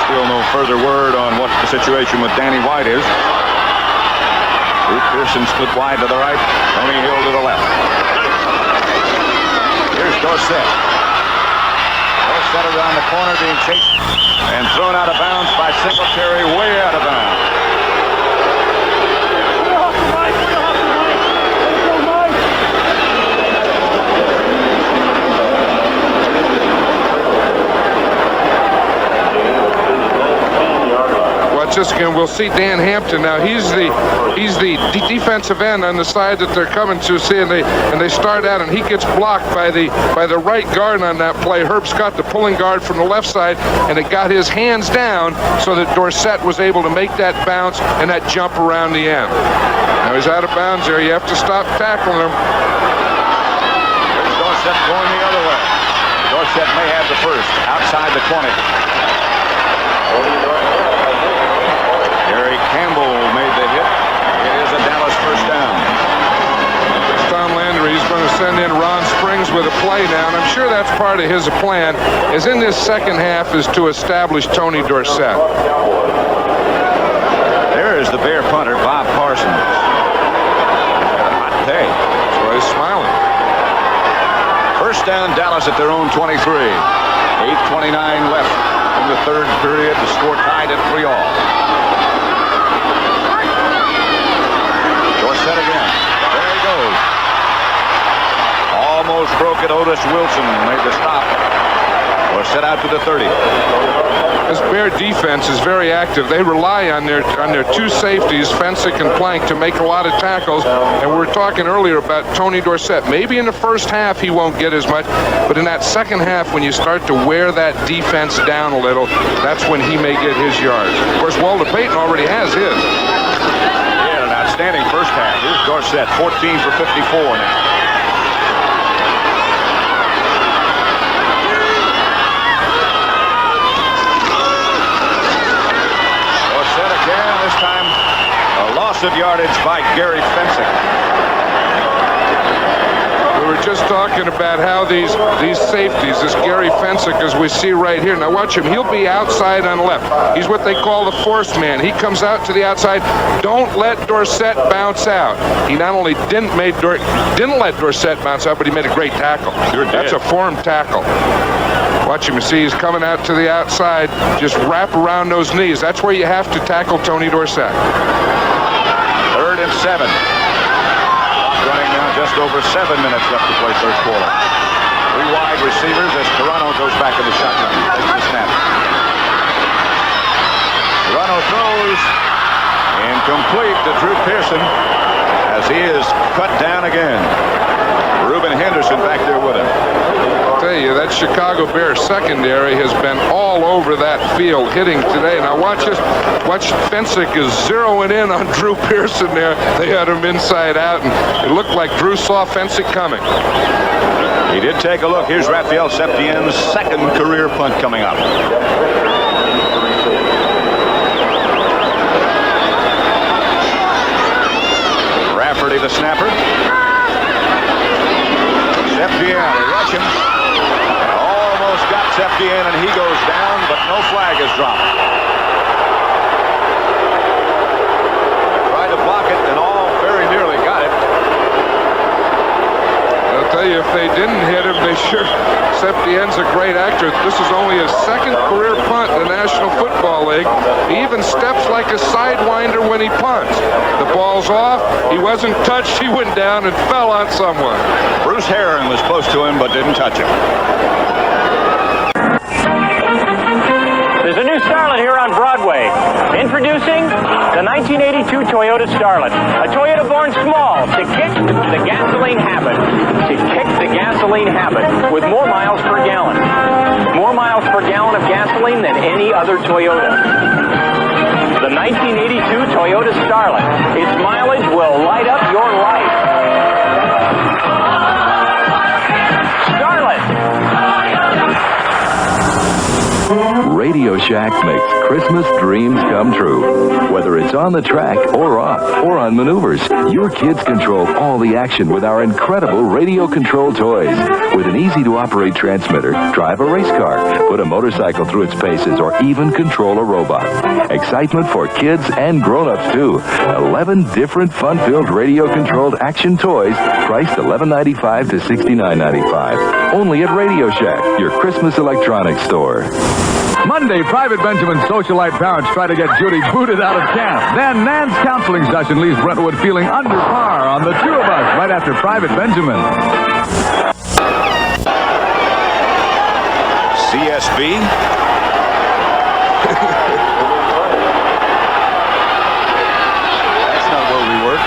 Still no further word on what the situation with Danny White is. Bruce Pearson split wide to the right, Tony Hill to the left. Here's Dorsett. Dorsett around the corner being chased and thrown out of bounds by Singletary, way out of bounds. Just again, we'll see Dan Hampton now. He's the defensive end on the side that they're coming to see, and they start out, and he gets blocked by the right guard on that play. Herb Scott, the pulling guard from the left side, and it got his hands down so that Dorsett was able to make that bounce and that jump around the end. Now he's out of bounds there. You have to stop tackling him. There's Dorsett going the other way. Dorsett may have the first outside the 20. Gary Campbell made the hit. It is a Dallas first down. Tom Landry, he's going to send in Ron Springs with a play now, and I'm sure that's part of his plan, is in this second half is to establish Tony Dorsett. There is the Bear punter, Bob Parsons. Hot day. That's why he's smiling. First down, Dallas at their own 23. 8:29 left in the 3rd period. The score tied at 3-all. Dorsett again. There he goes. Almost broke it. Otis Wilson made the stop. Dorsett out to the 30. This Bear defense is very active. They rely on their 2 safeties, Fensick and Plank, to make a lot of tackles. And we were talking earlier about Tony Dorsett. Maybe in the first half he won't get as much, but in that second half, when you start to wear that defense down a little, that's when he may get his yards. Of course, Walter Payton already has his. Yeah, an outstanding first half. Here's Dorsett, 14 for 54 now. impressive yardage by Gary Fensick. We were just talking about how these safeties, this Gary Fensick, as we see right here. Now watch him. He'll be outside on left. He's what they call the force man. He comes out to the outside. Don't let Dorsett bounce out. He not only didn't let Dorsett bounce out, but he made a great tackle. That's a formed tackle. Watch him. You see he's coming out to the outside. Just wrap around those knees. That's where you have to tackle Tony Dorsett. 3rd and 7. Running now, just over 7 minutes left to play first quarter. 3 wide receivers as Toronto goes back in the shotgun. Takes the snap. Toronto throws incomplete to Drew Pearson as he is cut down again. Reuben Henderson back there with him. I'll tell you, that Chicago Bears secondary has been all over that field hitting today. Now watch this. Watch Fensick is zeroing in on Drew Pearson there. They had him inside out, and it looked like Drew saw Fensick coming. He did take a look. Here's Raphael Septien's second career punt coming up. Rafferty, the snapper. Septien, they rush him. Almost got Septien, and he goes down, but no flag is dropped. Tried to block it, and all very nearly got it. I'll tell you, if they didn't hit him, they sure. Septien's a great actor. This is only his second career punt in the National Football League. He even steps like a sidewinder when he punts. The ball's off. He wasn't touched. He went down and fell on someone. Bruce Herron was close to him, but didn't touch him. There's a new Starlet here on Broadway. Introducing the 1982 Toyota Starlet. A Toyota born small to kick the gasoline habit. To kick the gasoline habit with more miles per gallon. More miles per gallon of gasoline than any other Toyota. The 1982 Toyota Starlet. Its mileage will light up your life. Starlet! Radio Shack makes Christmas dreams come true. Whether it's on the track or off or on maneuvers, your kids control all the action with our incredible radio control toys. With an easy-to-operate transmitter, drive a race car, put a motorcycle through its paces, or even control a robot. Excitement for kids and grown-ups, too. 11 different fun-filled radio-controlled action toys priced $11.95 to $69.95. Only at Radio Shack, your Christmas electronics store. Monday, Private Benjamin's socialite parents try to get Judy booted out of camp. Then Nan's counseling session leaves Brentwood feeling under par on the two of us right after Private Benjamin. CSB. That's not where we were.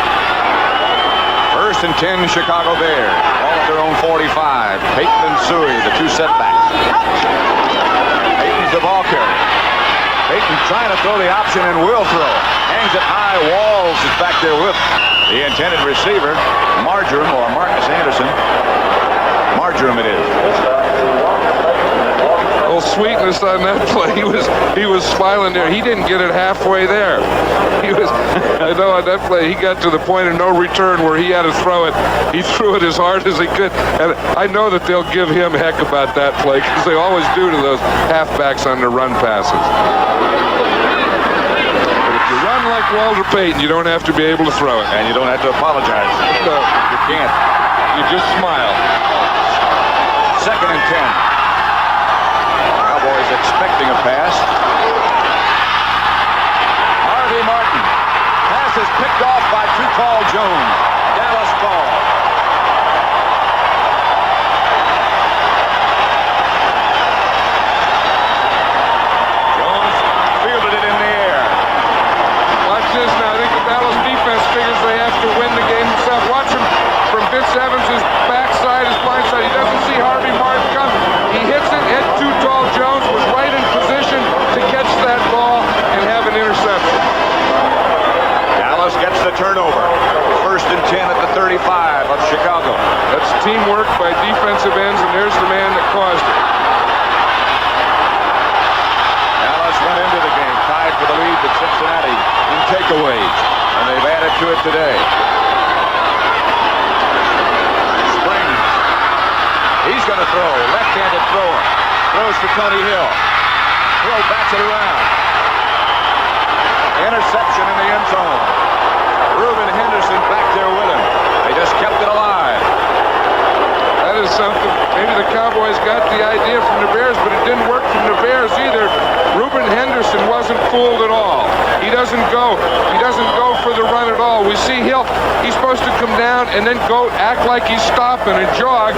1st and 10, Chicago Bears. All at their own 45. Peyton and Suey, the two setbacks. Peyton's the ball carrier. Peyton trying to throw the option and will throw. Hangs it high. Walls is back there with the intended receiver, Marjoram or Marcus Anderson. Marjoram it is. Little sweetness on that play. He was smiling there. He didn't get it halfway there. I know on that play he got to the point of no return where he had to throw it. He threw it as hard as he could, and I know that they'll give him heck about that play because they always do to those halfbacks on their run passes. But if you run like Walter Payton, you don't have to be able to throw it, and you don't have to apologize. No, you can't. You just smile. 2nd and 10. Cowboys expecting a pass. Harvey Martin. Pass is picked off by Tall Jones. Dallas ball. Jones fielded it in the air. Watch this now. I think the Dallas defense figures they have to win the game themselves. Watch him from Fitz Evans' backside, his blind side. He doesn't see Harvey Martin coming. He hits it, hit Tall Jones, was right in position to catch that ball and have an interception. Dallas gets the turnover. 1st and 10 at the 35 of Chicago. That's teamwork by defensive ends, and there's the man that caused it. Dallas went into the game tied for the lead with Cincinnati in takeaways, and they've added today. Springs. He's going to throw. Left-handed thrower. Throws for Tony Hill. Hill bats it around. Interception in the end zone. Reuben Henderson back there with him. They just kept it alive. That is something. Maybe the Cowboys got the idea from the Bears, but it didn't work from the Bears either. Reuben Henderson wasn't fooled at all. He doesn't go for the run at all. We see Hill. He's supposed to come down and then go act like he's stopping and jog.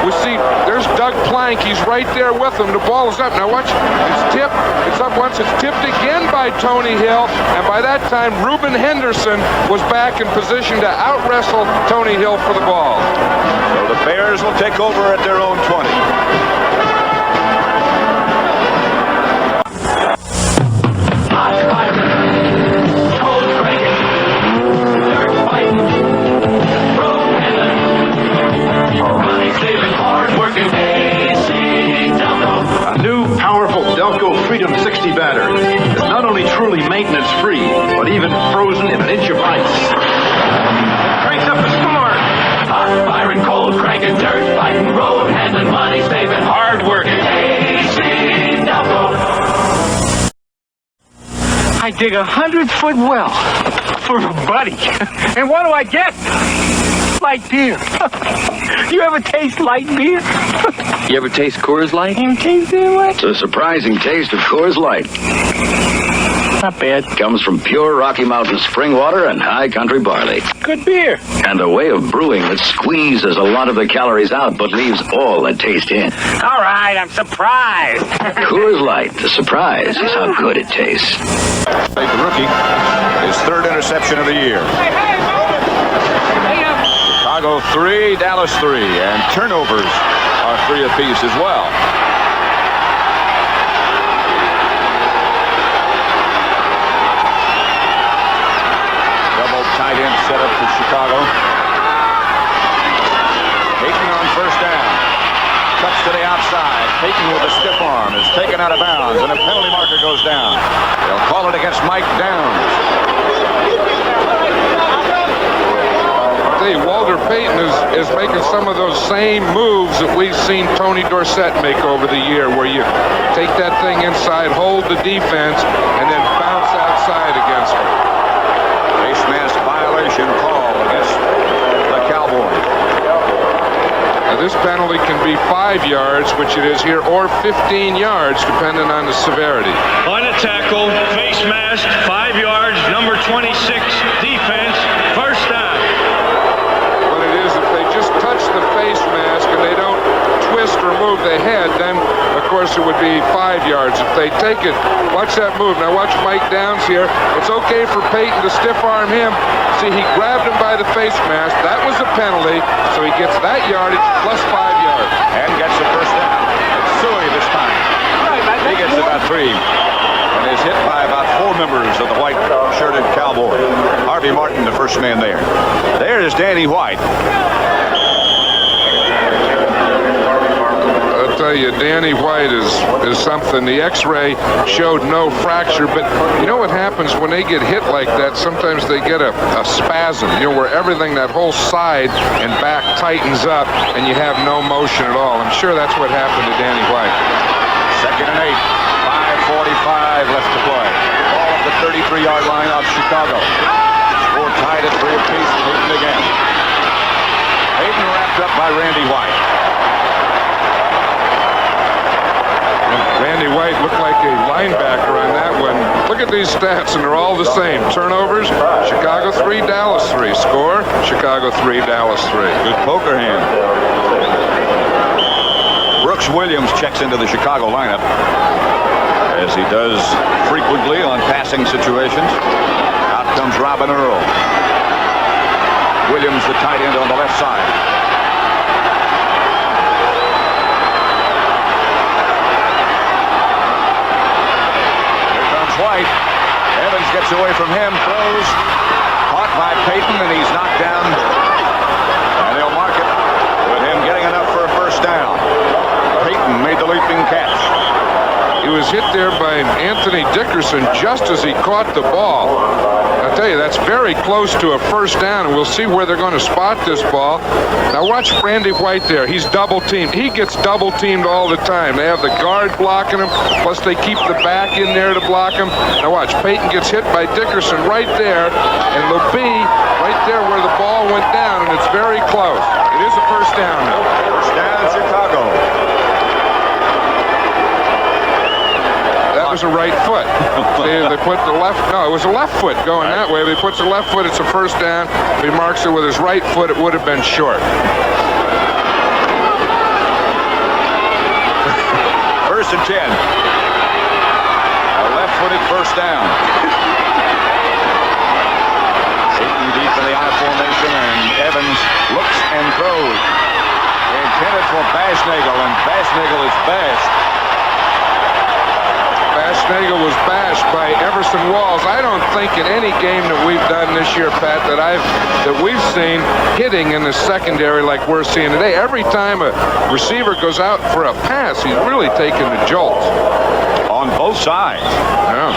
We see there's Doug Plank. He's right there with him. The ball is up. Now watch. It's tipped. It's up once. It's tipped again by Tony Hill. And by that time, Reuben Henderson was back in position to out-wrestle Tony Hill for the ball. So the Bears will take over at their own 20. A new, powerful Delco Freedom 60 battery is not only truly maintenance-free, but even frozen in an inch of ice. Cranks up the score! Hot, firing, cold, cranking, dirt, fighting, road, handling, money, saving, hard working. AC Delco. I dig 100-foot well for a buddy. And what do I get? Light beer. You ever taste light beer? You ever taste Coors Light? You taste it what? It's a surprising taste of Coors Light. Not bad. Comes from pure Rocky Mountain spring water and high country barley. Good beer. And a way of brewing that squeezes a lot of the calories out but leaves all the taste in. All right, I'm surprised. Coors Light, the surprise is how good it tastes. The rookie, his third interception of the year. Chicago 3, Dallas 3, and turnovers are 3 apiece as well. Double tight end setup for Chicago. Peyton on first down. Cuts to the outside. Peyton with a stiff arm is taken out of bounds, and a penalty marker goes down. They'll call it against Mike Downs. Walter Payton is making some of those same moves that we've seen Tony Dorsett make over the year, where you take that thing inside, hold the defense, and then bounce outside against them. Face mask violation call against the Cowboys. Now this penalty can be 5 yards, which it is here, or 15 yards, depending on the severity. On a tackle, face mask, 5 yards, number 26, defense, first down. The face mask and they don't twist or move the head, then of course it would be 5 yards. If they take it, watch that move. Now watch Mike Downs here. It's okay for Peyton to stiff arm him. See, he grabbed him by the face mask. That was a penalty, so he gets that yardage plus 5 yards. And gets the first down. It's Suey this time. He gets about 3. And is hit by about 4 members of the white-shirted Cowboys. Harvey Martin, the first man there. There is Danny White. I'll tell you, Danny White is something. The x-ray showed no fracture, but you know what happens when they get hit like that? Sometimes they get a spasm, where everything, that whole side and back tightens up and you have no motion at all. I'm sure that's what happened to Danny White. 2nd and 8, 5:45 left to play. Ball at the 33-yard line of Chicago. Score tied at 3 apiece. Peyton again. Peyton wrapped up by Randy White. Randy White looked like a linebacker on that one. Look at these stats, and they're all the same. Turnovers, Chicago 3, Dallas 3. Score, Chicago 3, Dallas 3. Good poker hand. Brooks Williams checks into the Chicago lineup, as he does frequently on passing situations. Out comes Robin Earl. Williams, the tight end on the left side. White. Evans gets away from him, throws, caught by Peyton, and he's knocked down. And they'll mark it with him getting enough for a first down. Peyton made the leaping catch. He was hit there by Anthony Dickerson. Dickerson just as he caught the ball. I'll tell you, that's very close to a first down, and we'll see where they're going to spot this ball. Now watch Randy White there. He's double-teamed. He gets double-teamed all the time. They have the guard blocking him, plus they keep the back in there to block him. Now watch, Payton gets hit by Dickerson right there, and it'll be right there where the ball went down, and it's very close. It is a first down now. First down, Chicago. That was a right foot. See, they put the left, no, it was a left foot going that way. If he puts the left foot, it's a first down. If he marks it with his right foot, it would have been short. First and 10. A left-footed first down. Payton deep in the I formation, and Evans looks and throws. Intended for Basnagel, and Basnagel is bashed. Basnagel was bashed by Everson Walls. I don't think in any game that we've done this year, Pat, that we've seen hitting in the secondary like we're seeing today. Every time a receiver goes out for a pass, he's really taking the jolts. On both sides. Yeah.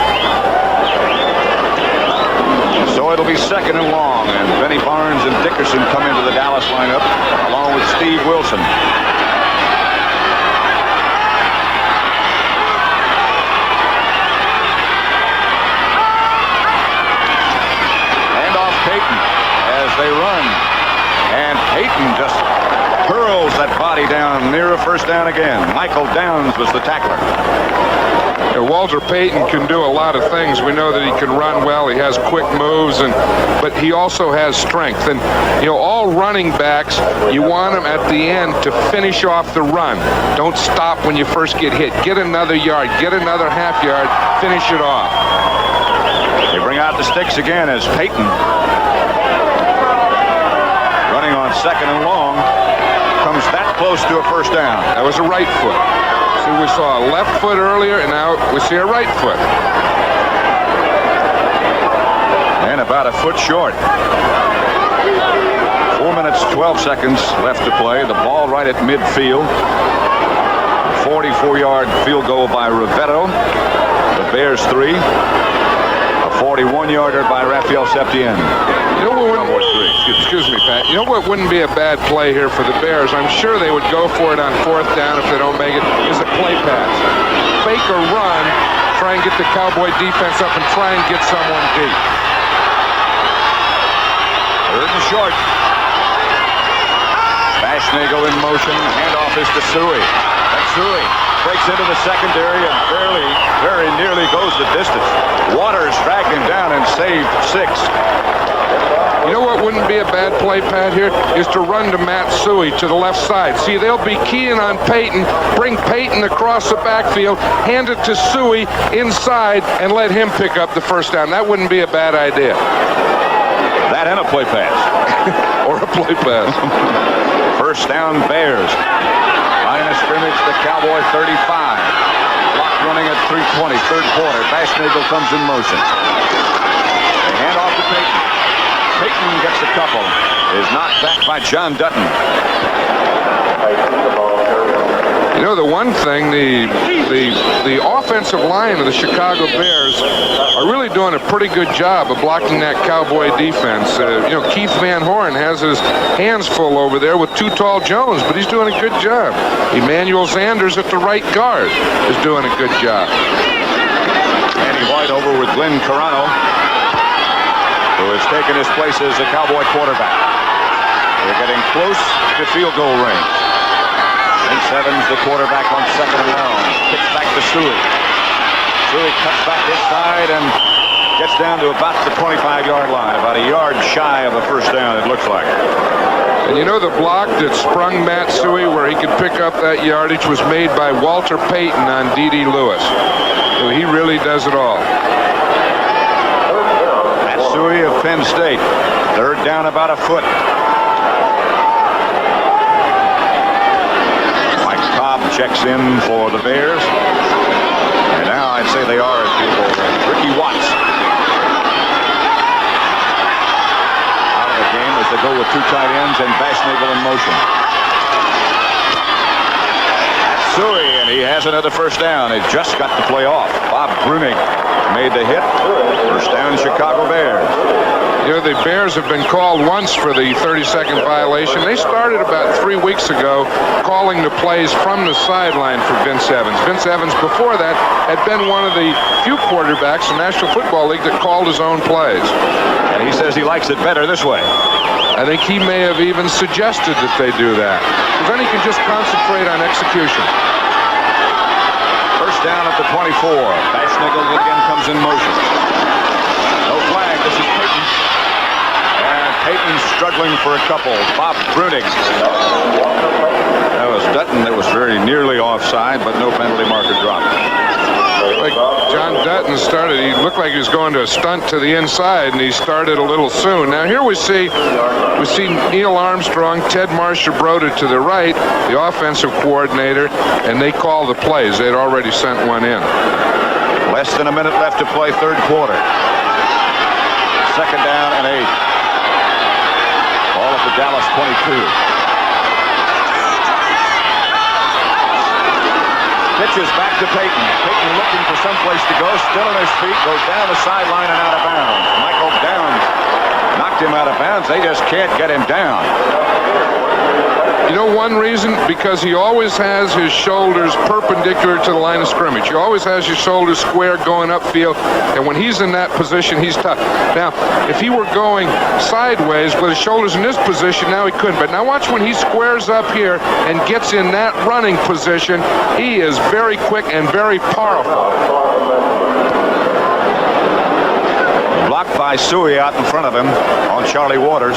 So it'll be second and long, and Benny Barnes and Dickerson come into the Dallas lineup along with Steve Wilson. They run, and Payton just hurls that body down near a first down again. Michael Downs was the tackler. Yeah, Walter Payton can do a lot of things. We know that he can run well. He has quick moves, but he also has strength. And all running backs, you want them at the end to finish off the run. Don't stop when you first get hit. Get another yard, get another half yard, finish it off. They bring out the sticks again as Payton, on second and long, comes that close to a first down. That was a right foot. See, we saw a left foot earlier, and now we see a right foot. And about a foot short. 4 minutes, 12 seconds left to play. The ball right at midfield. 44-yard field goal by Rivetto. The Bears 3. A 41-yarder by Rafael Septien. Excuse me, Pat. You know what wouldn't be a bad play here for the Bears? I'm sure they would go for it on fourth down if they don't make it, is a play pass. Fake or run, try and get the Cowboy defense up and try and get someone deep. Third and short. Basnagel in motion. Handoff is to Suey. That's Suey. Breaks into the secondary and very nearly goes the distance. Waters dragged him down and saved 6. You know what wouldn't be a bad play, Pat, here? Is to run to Matt Suey to the left side. See, they'll be keying on Payton, bring Payton across the backfield, hand it to Suey inside, and let him pick up the first down. That wouldn't be a bad idea. That and a play pass. Or a play pass. First down, Bears. Line of scrimmage, the Cowboy 35. Clock running at 3:20, third quarter. Basnagel comes in motion. They hand off to Payton. Payton gets a couple. Is knocked back by John Dutton. You know, the one thing, the offensive line of the Chicago Bears are really doing a pretty good job of blocking that Cowboy defense. Keith Van Horn has his hands full over there with Too Tall Jones, but he's doing a good job. Emmanuel Sanders at the right guard is doing a good job. Andy White over with Glenn Carano, who has taken his place as a Cowboy quarterback. They're getting close to field goal range. Vince Evans, the quarterback, on second and long. Kicks back to Suey. Suey cuts back inside and gets down to about the 25-yard line, about a yard shy of a first down, it looks like. And you know, the block that sprung Matt Suey where he could pick up that yardage was made by Walter Payton on D.D. Lewis. So he really does it all. Matt Suey of Penn State. Third down about a foot. Checks in for the Bears. And now I'd say they are at people. Ricky Watts out of the game as they go with 2 tight ends and Basnagel in motion. That's Suey, and And he has another first down. They just got the play off. Bob Brunig made the hit. First down, Chicago Bears. You know, the Bears have been called once for the 30-second violation. They started about 3 weeks ago calling the plays from the sideline for Vince Evans. Vince Evans, before that, had been one of the few quarterbacks in the National Football League that called his own plays. And he says he likes it better this way. I think he may have even suggested that they do that. Because then he can just concentrate on execution. First down at the 24. Bashnickel again comes in motion. No flag. This is Peyton. And Peyton struggling for a couple. Bob Brunig. That was Dutton that was very nearly offside, but no penalty marker dropped. Like John Dutton started, he looked like he was going to a stunt to the inside, and he started a little soon. Now here we see Neil Armstrong, Ted Marcia-Broda to the right, the offensive coordinator, and they call the plays. They'd already sent one in. Less than a minute left to play, third quarter. Second down and 8. Ball at the Dallas 22. Pitches back to Peyton. Peyton looking for someplace to go. Still on his feet. Goes down the sideline and out of bounds. Michael Downs knocked him out of bounds. They just can't get him down. You know one reason? Because he always has his shoulders perpendicular to the line of scrimmage. He always has his shoulders square going upfield, and when he's in that position, he's tough. Now, if he were going sideways with his shoulders in this position, now he couldn't. But now watch when he squares up here and gets in that running position, he is very quick and very powerful. Blocked by Suey out in front of him on Charlie Waters.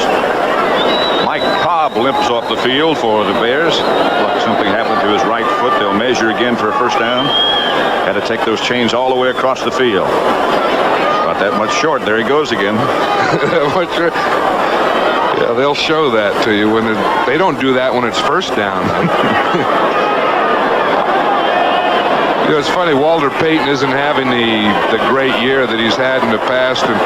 Mike Cobb limps off the field for the Bears. Like something happened to his right foot. They'll measure again for a first down. Had to take those chains all the way across the field. Not that much short. There he goes again. Yeah, they'll show that to you when they don't do that when it's first down. You know, it's funny, Walter Payton isn't having the great year that he's had in the past, and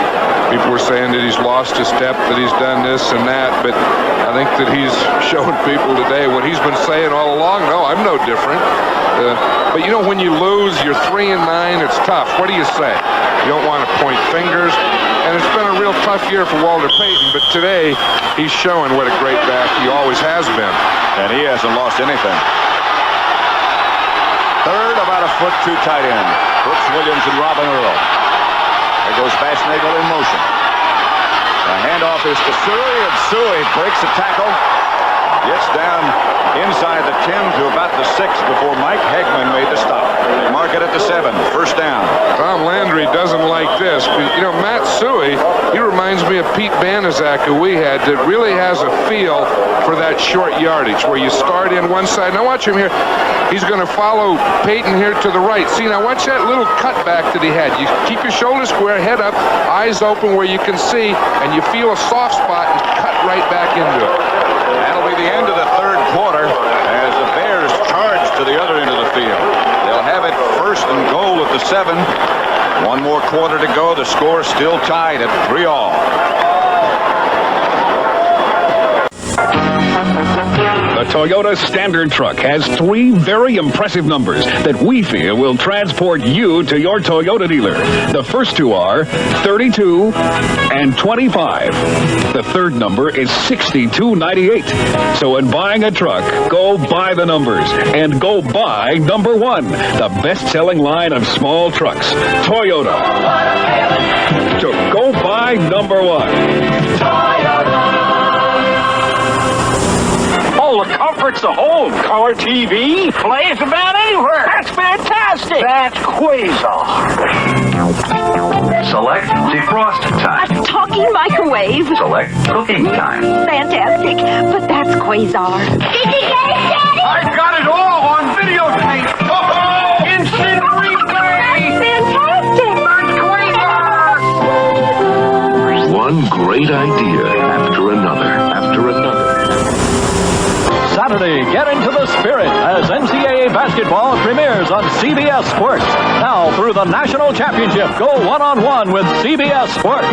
people were saying that he's lost his step, that he's done this and that, but I think that he's showing people today what he's been saying all along. No, I'm no different. But you know, when you lose, you're 3-9, it's tough. What do you say? You don't want to point fingers, and it's been a real tough year for Walter Payton, but today he's showing what a great back he always has been. And he hasn't lost anything. Third, about a foot too tight end. Brooks Williams and Robin Earl. There goes Bashnickel in motion. The handoff is to Suey, and Suey breaks a tackle. Gets down inside the 10 to about the 6 before Mike Hegman made the stop. They mark it at the 7. First down. Tom Landry doesn't like this. You know, Matt Suey, he reminds me of Pete Banaszak, who we had, that really has a feel for that short yardage where you start in one side. Now watch him here. He's going to follow Peyton here to the right. See, now watch that little cutback that he had. You keep your shoulders square, head up, eyes open where you can see, and you feel a soft spot and cut right back into it. That'll be the end of the third quarter as the Bears charge to the other end of the field. They'll have it first and goal at the 7. One more quarter to go. The score still tied at 3-all. The Toyota Standard Truck has 3 very impressive numbers that we feel will transport you to your Toyota dealer. The first 2 are 32 and 25. The third number is 6298. So in buying a truck, go buy the numbers and go buy number 1, the best-selling line of small trucks, Toyota. So go buy number 1. Toyota. The comforts of home. Color TV. Plays about anywhere. That's fantastic. That's Quasar. Select defrost time. A talking microwave. Select cooking time. Fantastic. But that's Quasar. Did you get it, Daddy? I've got it all on videotape. Oh, instant replay. That's fantastic. That's Quasar. One great idea after another, after another. Saturday, get into the spirit as NCAA basketball premieres on CBS Sports. Now through the National Championship, go one-on-one with CBS Sports.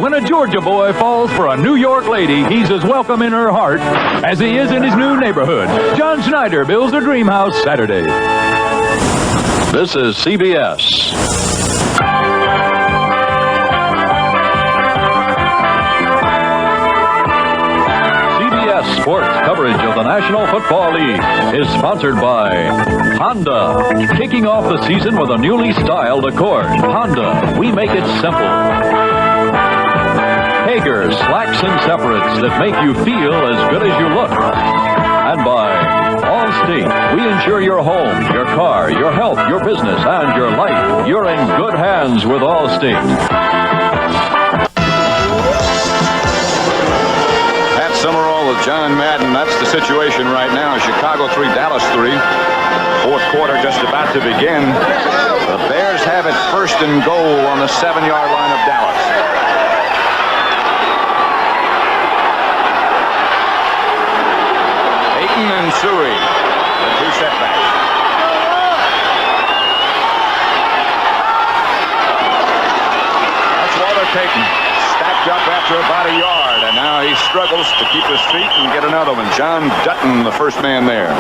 When a Georgia boy falls for a New York lady, he's as welcome in her heart as he is in his new neighborhood. John Schneider builds a dream house Saturday. This is CBS. CBS Sports coverage of the National Football League is sponsored by Honda. Kicking off the season with a newly styled Accord. Honda, we make it simple. Hager, slacks and separates that make you feel as good as you look. And by Allstate, we insure your home, your car, your health, your business, and your life. You're in good hands with Allstate. Pat Summerall with John Madden. That's the situation right now. Chicago 3, Dallas 3. Fourth quarter just about to begin. The Bears have it first and goal on the 7-yard line of Dallas. And Suey, the two setbacks. That's Walter Payton, stacked up after about a yard, and now he struggles to keep his feet and get another one. John Dutton, the first man there.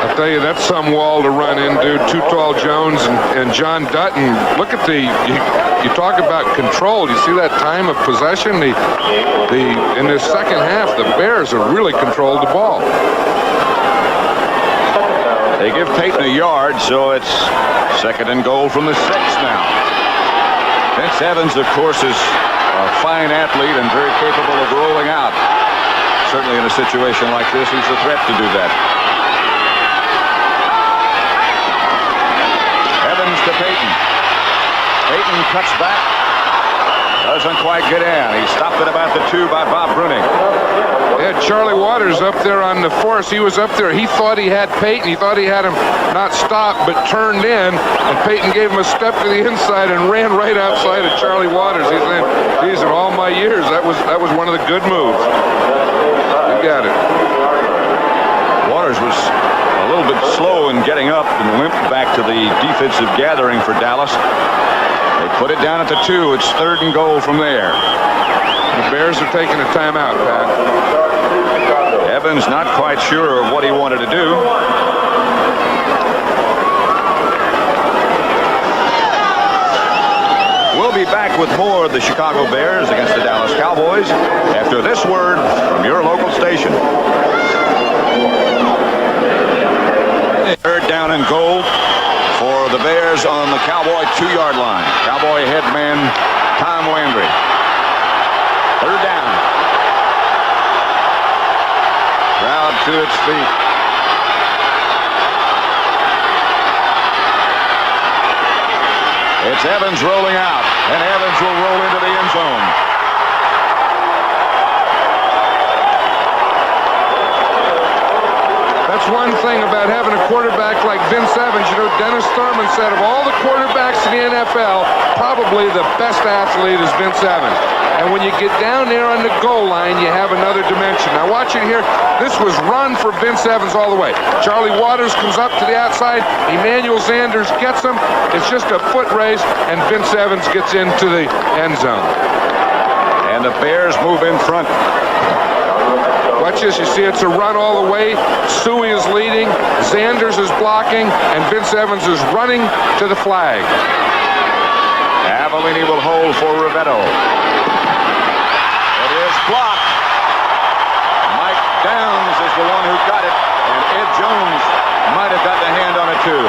I'll tell you, that's some wall to run into. Too Tall Jones and John Dutton. Look at you talk about control. You see that time of possession? In this second half, the Bears have really controlled the ball. They give Payton a yard, so it's second and goal from the 6 now. Vince Evans, of course, is a fine athlete and very capable of rolling out. Certainly in a situation like this, he's a threat to do that. Evans to Payton. Payton cuts back. Doesn't quite get in. He stopped at about the 2 by Bob Bruning. Yeah, Charlie Waters up there on the force. He was up there. He thought he had Payton. He thought he had him not stopped, but turned in. And Payton gave him a step to the inside and ran right outside of Charlie Waters. He's saying, geez, in all my years, that was one of the good moves. You got it. Waters was a little bit slow in getting up and limped back to the defensive gathering for Dallas. They put it down at the 2. It's third and goal from there. The Bears are taking a timeout, Pat. Evans not quite sure of what he wanted to do. We'll be back with more of the Chicago Bears against the Dallas Cowboys after this word from your local station. Third down and goal for the Bears on the Cowboy 2-yard line. Cowboy head man Tom Landry. Third down. Crowd to its feet. It's Evans rolling out, and Evans will roll into the end zone. That's one thing about having a quarterback like Vince Evans. You know, Dennis Thurman said of all the quarterbacks in the NFL, probably the best athlete is Vince Evans. And when you get down there on the goal line, you have another dimension. Now watch it here. This was run for Vince Evans all the way. Charlie Waters comes up to the outside. Emmanuel Sanders gets him. It's just a foot race, and Vince Evans gets into the end zone. And the Bears move in front. Watch this. You see it's a run all the way. Suey is leading. Sanders is blocking. And Vince Evans is running to the flag. Avellini will hold for Rivetto. It is blocked. Mike Downs is the one who got it. And Ed Jones might have got the hand on it too.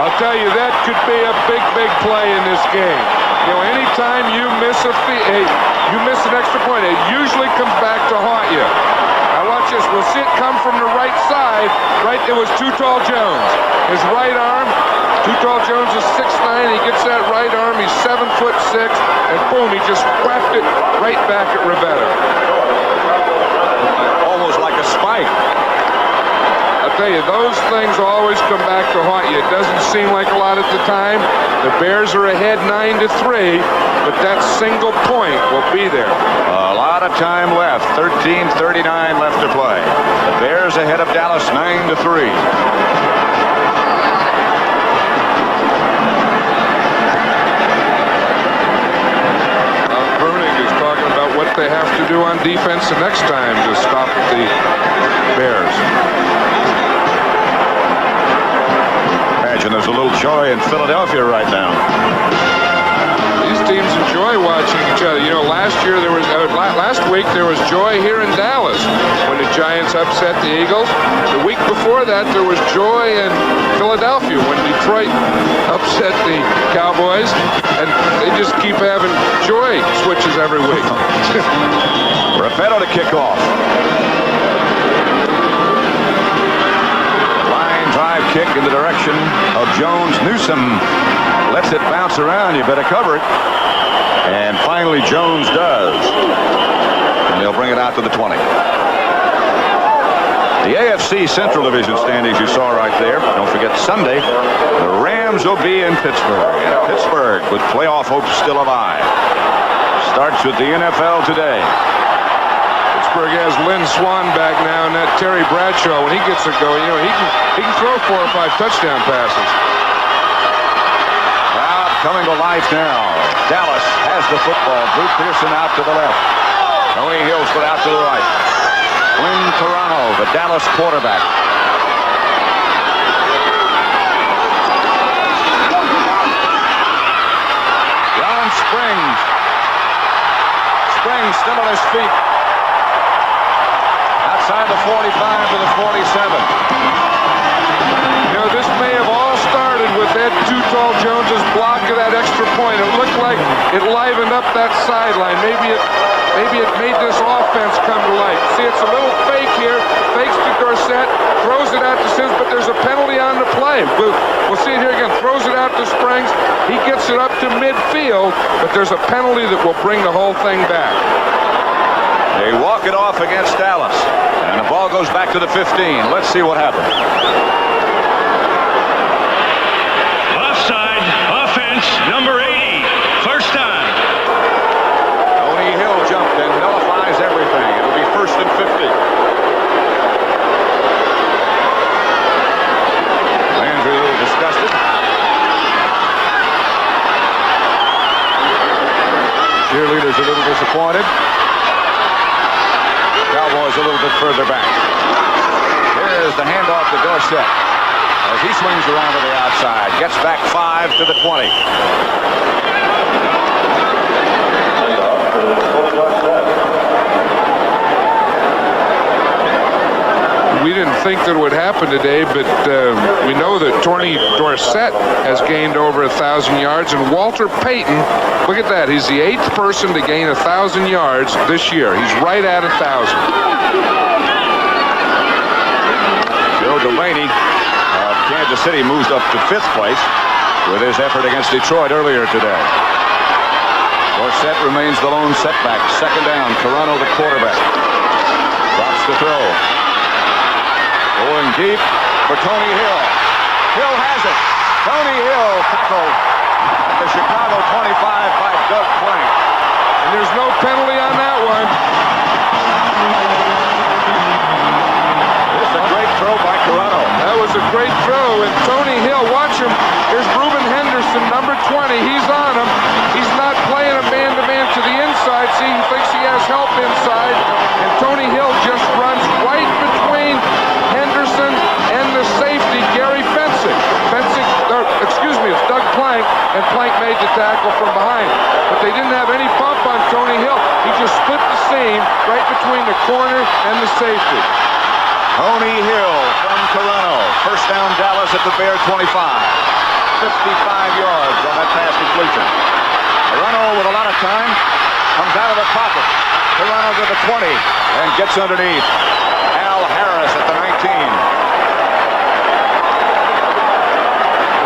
I'll tell you, that could be a big, big play in this game. You know, anytime you miss you miss an extra point, it usually comes back to haunt you. Now watch this. We'll see it come from the right side. Right, it was Too Tall Jones. His right arm. Too Tall Jones is 6'9". He gets that right arm. He's 7'6", and boom, he just whacked it right back at Rivetto. Almost like a spike. I'll tell you, those those things always come back to haunt you. It doesn't seem like a lot at the time. The Bears are ahead 9-3, but that single point will be there. A lot of time left. 13:39 left to play. The Bears ahead of Dallas 9-3. What they have to do on defense the next time to stop the Bears. Imagine there's a little joy in Philadelphia right now. These teams enjoy watching each other. You know, last week there was joy here in Dallas when the Giants upset the Eagles. The week before that there was joy in Philadelphia when Detroit upset the Cowboys, and they just keep having joy switches every week. Raffetto to kick off. Line drive kick in the direction of Jones. Newsom lets it bounce around. You better cover it. And finally Jones does. And they'll bring it out to the 20. The AFC Central Division standings you saw right there. Don't forget Sunday, the Rams will be in Pittsburgh. And Pittsburgh with playoff hopes still alive. Starts with the NFL today. Pittsburgh has Lynn Swann back now, and that Terry Bradshaw, when he gets a go, you know, he can throw 4 or 5 touchdown passes. Crowd coming to life now. Dallas has the football. Drew Pearson out to the left. Tony Hillsford out to the right. Glenn Toronto, the Dallas quarterback. Ron Springs. Springs still on his feet. Outside the 45 to the 47. You know, this may have all started with Ed Too Tall Jones's block of that extra point. It looked like it livened up that sideline. Maybe it made this offense come to life. See, it's a little fake here. Fakes to Dorsett, throws it out to Sims, but there's a penalty on the play. We'll see it here again. Throws it out to Springs. He gets it up to midfield, but there's a penalty that will bring the whole thing back. They walk it off against Dallas. And the ball goes back to the 15. Let's see what happens. Offside, offense, number 80. First time. Tony Hill jumped and nullifies everything. It'll be 1st and 50. Landry a little disgusted. Cheerleaders a little disappointed. Cowboys a little bit further back. Here's the handoff to Dorsett as he swings around to the outside. Gets back 5 to the 20. We didn't think that it would happen today, but we know that Tony Dorsett has gained over 1,000 yards, and Walter Payton, look at that, he's the 8th person to gain 1,000 yards this year. He's right at 1,000. Joe Delaney of Kansas City moves up to 5th place with his effort against Detroit earlier today. Dorsett remains the lone setback. 2nd down. Toronto, the quarterback, drops the throw. Going deep for Tony Hill. Hill has it. Tony Hill tackled at the Chicago 25 by Doug Plank. And there's no penalty on that one. This is a great throw by Toronto. That was a great throw. And Tony Hill, watch him. Here's Reuben Henderson, number 20. He's on him. He's not playing a man-to-man to the inside. See, he thinks he has help inside. And Tony Hill just runs right between Henderson and the safety, Gary Fencing. It's Doug Plank, and Plank made the tackle from behind. But they didn't have any bump on Tony Hill. He just split the seam right between the corner and the safety. Tony Hill from Toronto. 1st down Dallas at the Bear 25. 55 yards on that pass completion. Toronto with a lot of time. Comes out of the pocket. Toronto to the 20 and gets underneath. Al Harris at the 19.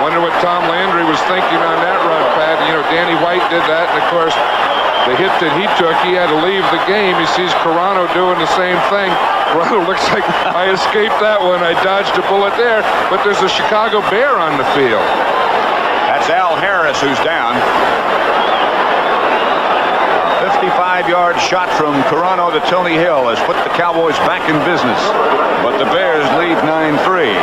Wonder what Tom Landry was thinking on that run, Pat. You know, Danny White did that, and of course, the hit that he took, he had to leave the game. He sees Carano doing the same thing. Well, it looks like I escaped that one. I dodged a bullet there, but there's a Chicago Bear on the field. That's Al Harris who's down. 55-yard shot from Carano to Tony Hill has put the Cowboys back in business, but the Bears lead 9-3.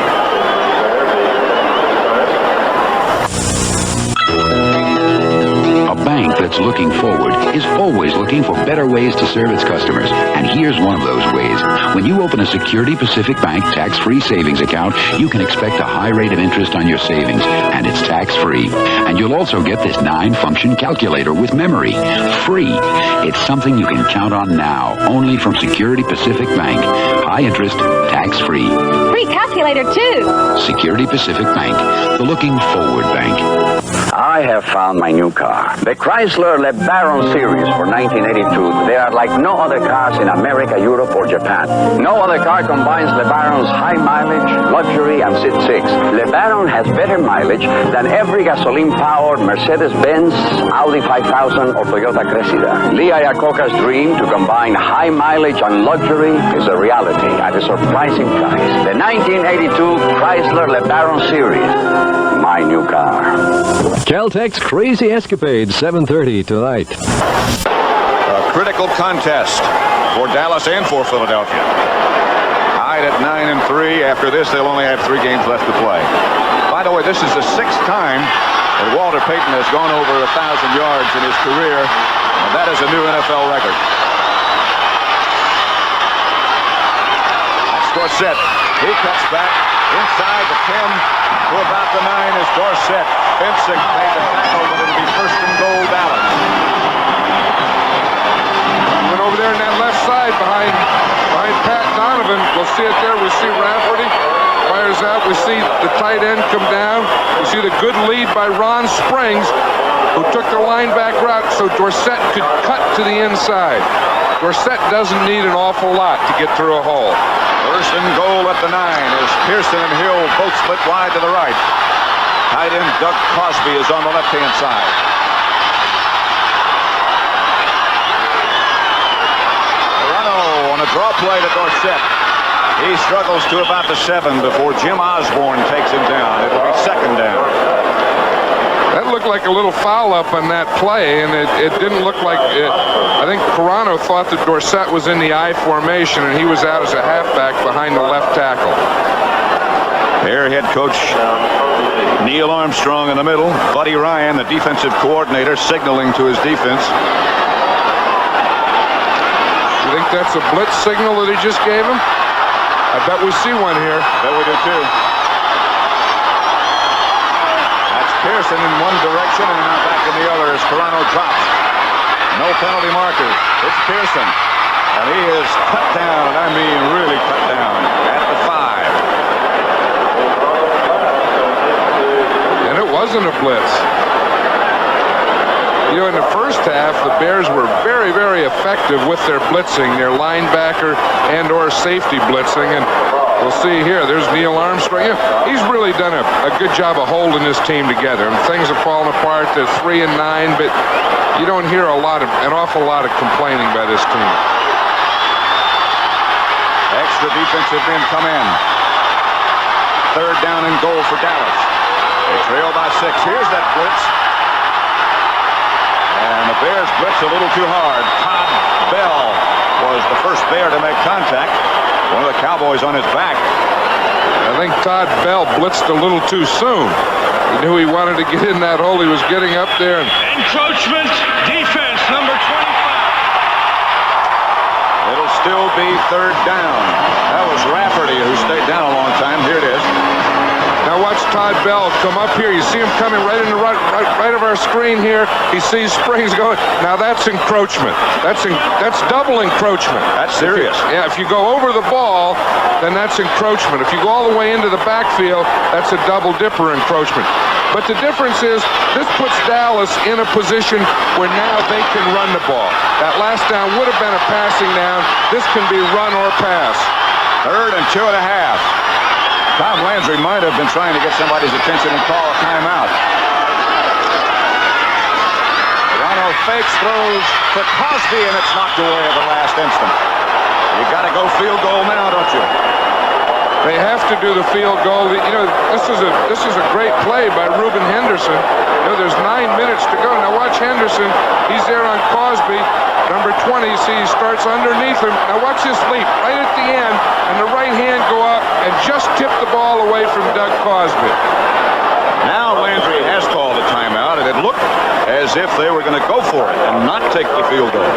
A bank that's looking forward is always looking for better ways to serve its customers. And here's one of those ways. When you open a Security Pacific Bank tax-free savings account, you can expect a high rate of interest on your savings, and it's tax-free. And you'll also get this 9-function calculator with memory. Free. It's something you can count on now, only from Security Pacific Bank. High interest, tax-free. Free calculator, too. Security Pacific Bank, the looking forward bank. I have found my new car. The Chrysler LeBaron series for 1982. They are like no other cars in America, Europe, or Japan. No other car combines LeBaron's high mileage, luxury, and Sit 6. LeBaron has better mileage than every gasoline-powered Mercedes-Benz, Audi 5000, or Toyota Cressida. Lee Iacocca's dream to combine high mileage and luxury is a reality at a surprising price. The 1982 Chrysler LeBaron series. My new car. Caltech's Crazy Escapades, 7:30 tonight. A critical contest for Dallas and for Philadelphia. Tied at 9-3. After this, they'll only have 3 games left to play. By the way, this is the 6th time that Walter Payton has gone over 1,000 yards in his career, and that is a new NFL record. That's Dorsett. He cuts back inside the 10. To about the 9 is Dorsett. Fencing made the tackle, but it'll be first and goal, Dallas. Went over there in that left side behind Pat Donovan. We'll see it there. We see Rafferty fires out. We see the tight end come down. We see the good lead by Ron Springs, who took the linebacker route so Dorsett could cut to the inside. Dorsett doesn't need an awful lot to get through a hole. First and goal at the 9 as Pearson and Hill both split wide to the right. Tight end Doug Crosby is on the left-hand side. Carano on a draw play to Dorsett. He struggles to about the 7 before Jim Osborne takes him down. It'll be second down. That looked like a little foul up on that play, and it didn't look like it. I think Carano thought that Dorsett was in the I formation, and he was out as a halfback behind the left tackle. Their head coach Neil Armstrong in the middle. Buddy Ryan, the defensive coordinator, signaling to his defense. You think that's a blitz signal that he just gave him? I bet we see one here. I bet we do too. Pearson in one direction and now back in the other as Carano drops. No penalty markers. It's Pearson. And he is cut down, and I mean really cut down, at the 5. And it wasn't a blitz. You know, in the first half, the Bears were very, very effective with their blitzing, their linebacker and or safety blitzing. And we'll see here. There's Neil Armstrong. You know, he's really done a good job of holding this team together. And things have fallen apart. They're 3-9, but you don't hear an awful lot of complaining by this team. Extra defensive men come in. Third down and goal for Dallas. They trail by 6. Here's that blitz. And the Bears blitz a little too hard. Todd Bell was the first Bear to make contact. One of the Cowboys on his back. I think Todd Bell blitzed a little too soon. He knew he wanted to get in that hole. He was getting up there. Encroachment defense, number 25. It'll still be third down. That was Rafferty who stayed down a long time. Here it is. Now watch Todd Bell come up here. You see him coming right in the right of our screen here. He sees Springs going. Now that's encroachment. That's double encroachment. That's serious. If you go over the ball, then that's encroachment. If you go all the way into the backfield, that's a double dipper encroachment. But the difference is this puts Dallas in a position where now they can run the ball. That last down would have been a passing down. This can be run or pass. Third and 2.5. Tom Landry might have been trying to get somebody's attention and call a timeout. Carano fakes, throws to Crosby, and it's knocked away at the last instant. You got to go field goal now, don't you? They have to do the field goal. You know, this is a great play by Reuben Henderson. You know, there's 9 minutes to go. Now watch Henderson. He's there on Cosby. Number 20, see, he starts underneath him. Now watch this leap right at the end, and the right hand go up and just tip the ball away from Doug Cosby. Now Landry has called a timeout, and it looked as if they were going to go for it and not take the field goal.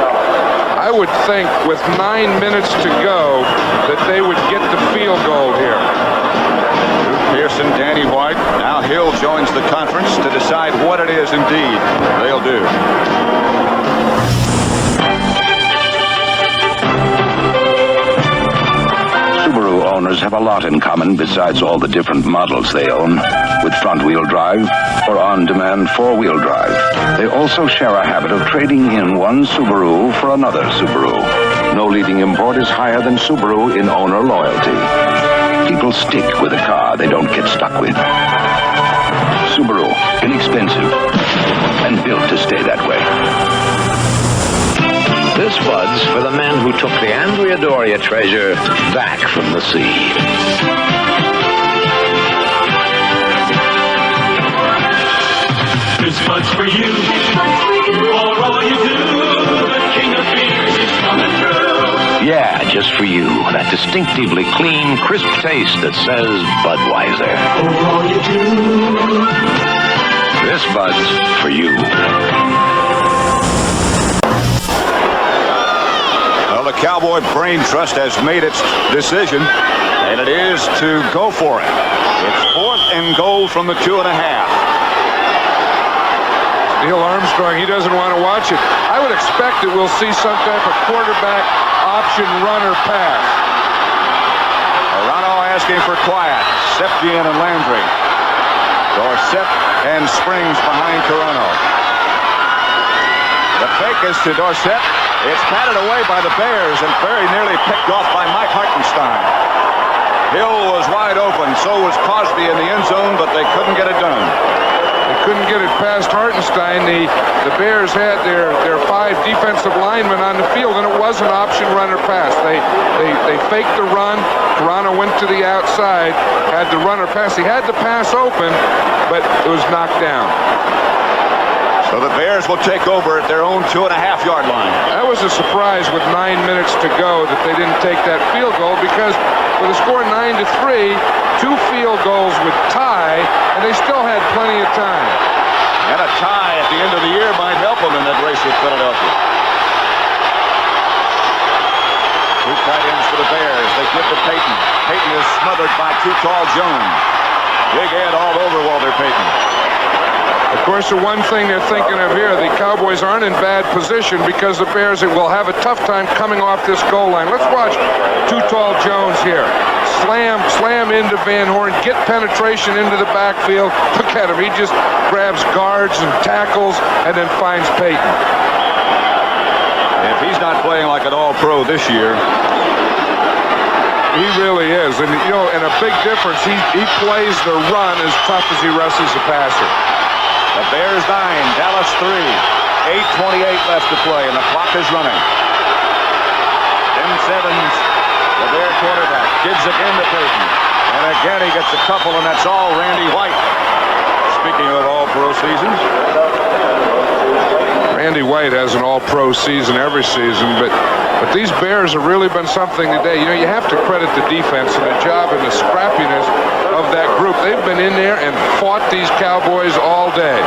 I would think with 9 minutes to go that they would get the field goal here. Pearson, Danny White. Now Hill joins the conference to decide what it is indeed they'll do. Subaru owners have a lot in common besides all the different models they own. With front-wheel drive or on-demand four-wheel drive. They also share a habit of trading in one Subaru for another Subaru. No leading import is higher than Subaru in owner loyalty. People stick with a car they don't get stuck with. Subaru, inexpensive and built to stay that way. This bud's for the man who took the Andrea Doria treasure back from the sea. This bud's for you. For all you do, the king of beers is coming through. Yeah, just for you. That distinctively clean, crisp taste that says Budweiser. For all you do. This bud's for you. Well, the Cowboy Brain Trust has made its decision, and it is to go for it. It's 4th and goal from the 2.5. Neil Armstrong, he doesn't want to watch it. I would expect that we'll see some type of quarterback option runner pass. Arano asking for quiet. Septien and Landry. Dorsett and Springs behind Carano. The fake is to Dorsett. It's patted away by the Bears and very nearly picked off by Mike Hartenstein. Hill was wide open, so was Cosby in the end zone, but they couldn't get it done. They couldn't get it past Hartenstein. The Bears had their 5 defensive linemen on the field, and it was an option runner pass. They faked the run. Carano went to the outside, had the runner pass. He had the pass open, but it was knocked down. So the Bears will take over at their own 2.5-yard line. That was a surprise with 9 minutes to go that they didn't take that field goal, because with a score 9-3, 2 field goals would tie, and they still had plenty of time. And a tie at the end of the year might help them in that race with Philadelphia. 2 tight ends for the Bears. They give to Payton. Payton is smothered by Too Tall Jones. Big Ed all over Walter Payton. Of course, the one thing they're thinking of here, the Cowboys aren't in bad position because the Bears will have a tough time coming off this goal line. Let's watch Too Tall Jones here. Slam into Van Horn, get penetration into the backfield. Look at him. He just grabs guards and tackles and then finds Payton. If he's not playing like an all-pro this year, he really is. And, you know, and a big difference, he plays the run as tough as he wrestles the passer. The Bears 9, Dallas 3. 8:28 left to play, and the clock is running. Tim Simmons, the Bear quarterback, gives again to Payton. And again he gets a couple, and that's all Randy White. Speaking of all-pro seasons. Randy White has an all-pro season every season, but these Bears have really been something today. You know, you have to credit the defense and the job and the scrappiness of that group. They've been in there and fought these Cowboys all day.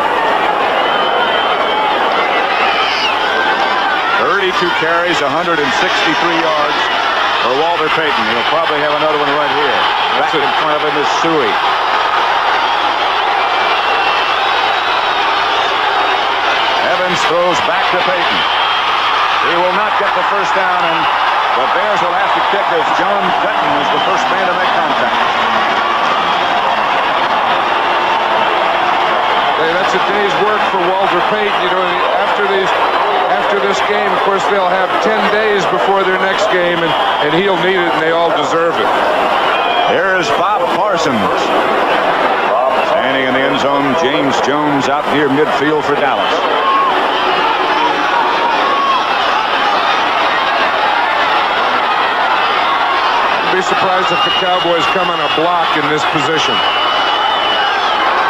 32 carries, 163 yards for Walter Payton. He'll probably have another one right here. Back in front of him is Suey. Evans throws back to Payton. He will not get the first down, and the Bears will have to kick as John Fenton is the first man to make contact. Hey, that's a day's work for Walter Payton. You know, after this game, of course, they'll have 10 days before their next game, and he'll need it, and they all deserve it. Here is Bob Parsons. Standing in the end zone, James Jones out near midfield for Dallas. be surprised if the Cowboys come on a block in this position.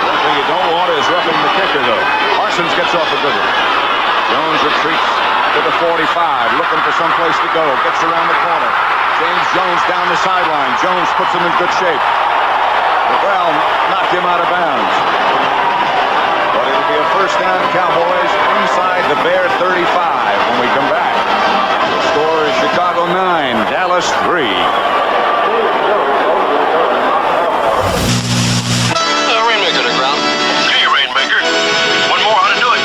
One thing you don't want is roughing the kicker, though. Parsons gets off a good one. Jones retreats to the 45, looking for some place to go. Gets around the corner. James Jones down the sideline. Jones puts him in good shape. The Brown knocked him out of bounds. But it'll be a first down, Cowboys, inside the Bear 35 when we come back. The score is Chicago 9, Dallas 3. Rainmaker to ground. Hey, Rainmaker. One more, how to do it?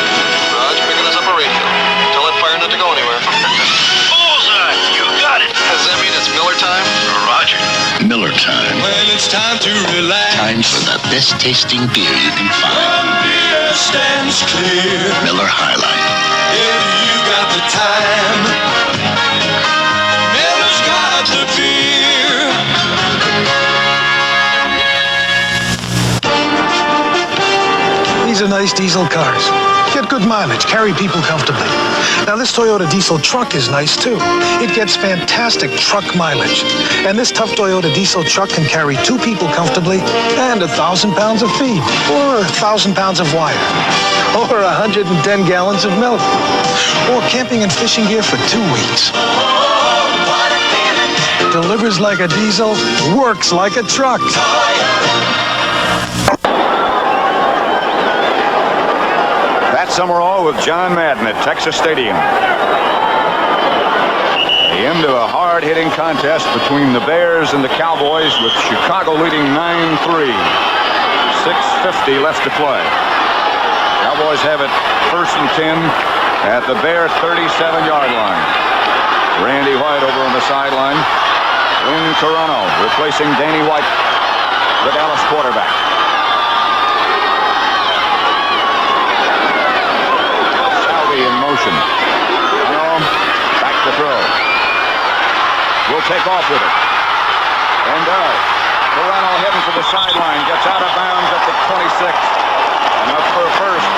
Raj, picking us up a radio. Tell that fire not to go anywhere. Bullseye! You got it! Does that mean it's Miller time? Roger. Miller time. Well, it's time to relax. Time for the best tasting beer you can find. Beer stands clear. Miller High Life. If you got the time, Miller's got the beer. These are nice diesel cars. Get good mileage, carry people comfortably. Now this Toyota diesel truck is nice too. It gets fantastic truck mileage. And this tough Toyota diesel truck can carry 2 people comfortably and 1,000 pounds of feed, or 1,000 pounds of wire, or 110 gallons of milk, or camping and fishing gear for 2 weeks. Delivers like a diesel, works like a truck. Pat Summerall with John Madden at Texas Stadium. The end of a hard-hitting contest between the Bears and the Cowboys, with Chicago leading 9-3. 6:50 left to play. Cowboys have it 1st and 10 at the Bear 37-yard line. Randy White over on the sideline. Lynn Carano replacing Danny White, the Dallas quarterback. Salvi in motion. Carano back to throw. Will take off with it. And does. Carano heading for the sideline. Gets out of bounds at the 26. And up for a first.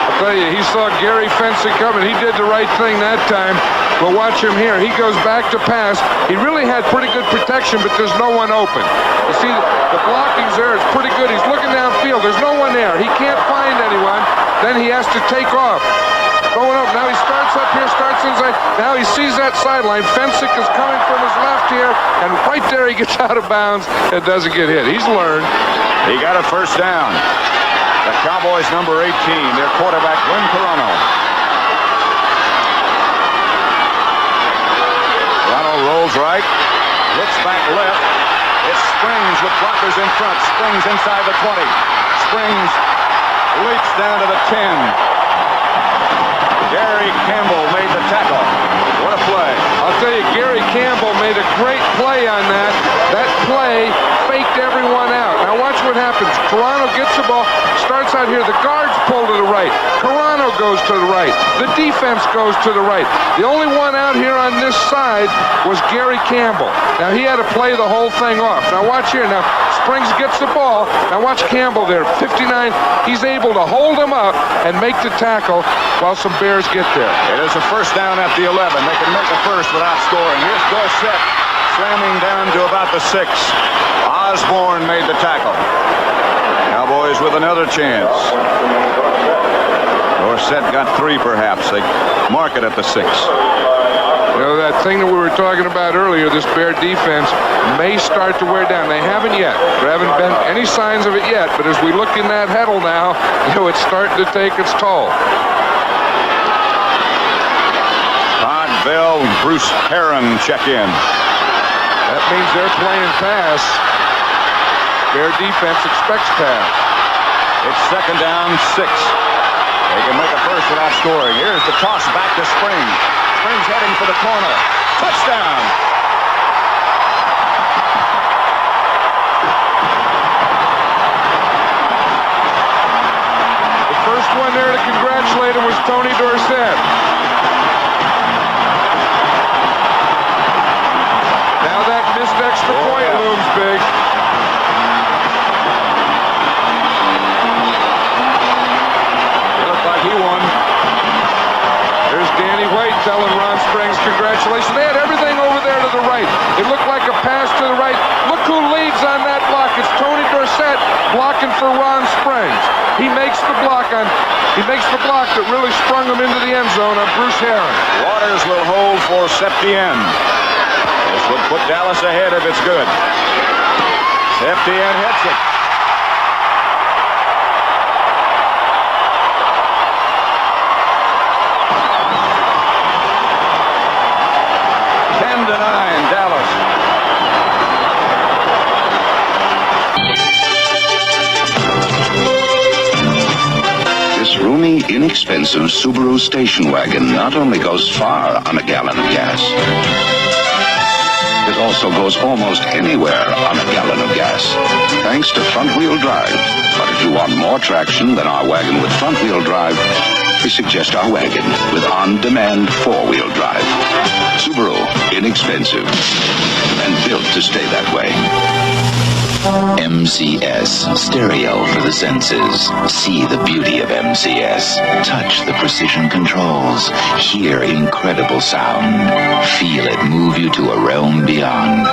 I'll tell you, he saw Gary Fensick coming. He did the right thing that time. But watch him here. He goes back to pass. He really had pretty good protection, but there's no one open. You see, the blocking's there. It's pretty good. He's looking downfield. There's no one there. He can't find anyone. Then he has to take off. Going up. Now he starts up here, starts inside. Now he sees that sideline. Fensick is coming from his left here, and right there he gets out of bounds and doesn't get hit. He's learned. He got a first down. The Cowboys number 18, their quarterback, Lynn Carano. Carano rolls right, looks back left. It Springs with blockers in front. Springs inside the 20. Springs leaps down to the 10. Gary Campbell made the tackle. What a play. I'll tell you, Gary Campbell made a great play on that. That play faked everyone out. Now watch what happens. Carano gets the ball, starts out here. The guards pull to the right. Carano goes to the right. The defense goes to the right. The only one out here on this side was Gary Campbell. Now he had to play the whole thing off. Now watch here. Now Springs gets the ball. Now watch Campbell there. 59. He's able to hold him up and make the tackle while some Bears get there. It is a first down at the 11. They can make a first without scoring. Here's Dorsett slamming down to about the 6. Osborne made the tackle. Cowboys with another chance. Dorsett got 3 perhaps. They mark it at the 6. You know, that thing that we were talking about earlier, this Bear defense may start to wear down. They haven't yet. There haven't been any signs of it yet, but as we look in that huddle now, you know, it's starting to take its toll. Todd Bell and Bruce Herron check in. That means they're playing pass. Bear defense expects pass. It's second down, 6. They can make a first without scoring. Here's the toss back to Springs. Springs heading for the corner. Touchdown! The first one there to congratulate him was Tony Dorsett. Now that missed extra point looms big. It looked like he won. There's Danny White telling Ron Springs congratulations. They had everything over there to the right. It looked like a pass to the right. Look who leads on that block. It's Tony Dorsett blocking for Ron Springs. He makes the block that really sprung him into the end zone on Bruce Herron. Waters will hold for Septien. This would put Dallas ahead if it's good. Septien hits it. Roomy, inexpensive Subaru station wagon not only goes far on a gallon of gas, it also goes almost anywhere on a gallon of gas, thanks to front-wheel drive. But if you want more traction than our wagon with front-wheel drive, we suggest our wagon with on-demand four-wheel drive. Subaru, inexpensive, and built to stay that way. MCS, stereo for the senses. See the beauty of MCS. Touch the precision controls. Hear incredible sound. Feel it move you to a realm beyond.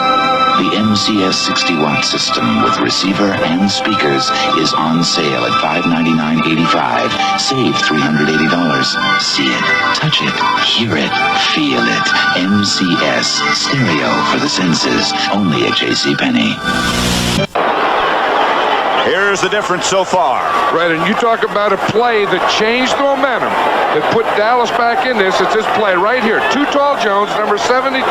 The MCS 60-watt system with receiver and speakers is on sale at $599.85. Save $380. See it, touch it, hear it, feel it. MCS, stereo for the senses. Only at JCPenney. Here's the difference so far. Right, and you talk about a play that changed the momentum, that put Dallas back in this. It's this play right here. Too Tall Jones, number 72,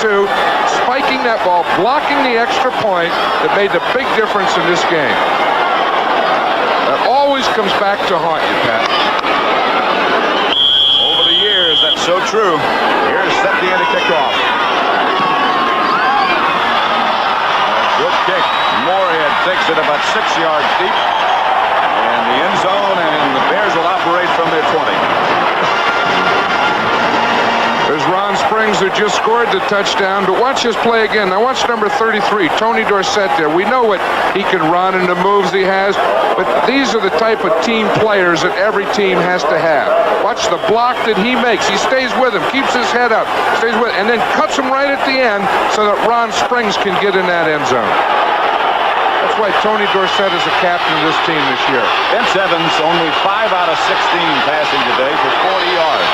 spiking that ball, blocking the extra point that made the big difference in this game. That always comes back to haunt you, Pat. Over the years, that's so true. Here's Septien to kick off. Good kick. Moorhead takes it about 6 yards deep. And the end zone, and the Bears will operate from their 20. There's Ron Springs, who just scored the touchdown. But watch this play again. Now watch number 33, Tony Dorsett there. We know what he can run and the moves he has. But these are the type of team players that every team has to have. Watch the block that he makes. He stays with him, keeps his head up, stays with him, and then cuts him right at the end so that Ron Springs can get in that end zone. That's why Tony Dorsett is the captain of this team this year. Vince Evans, only 5 out of 16 passing today for 40 yards.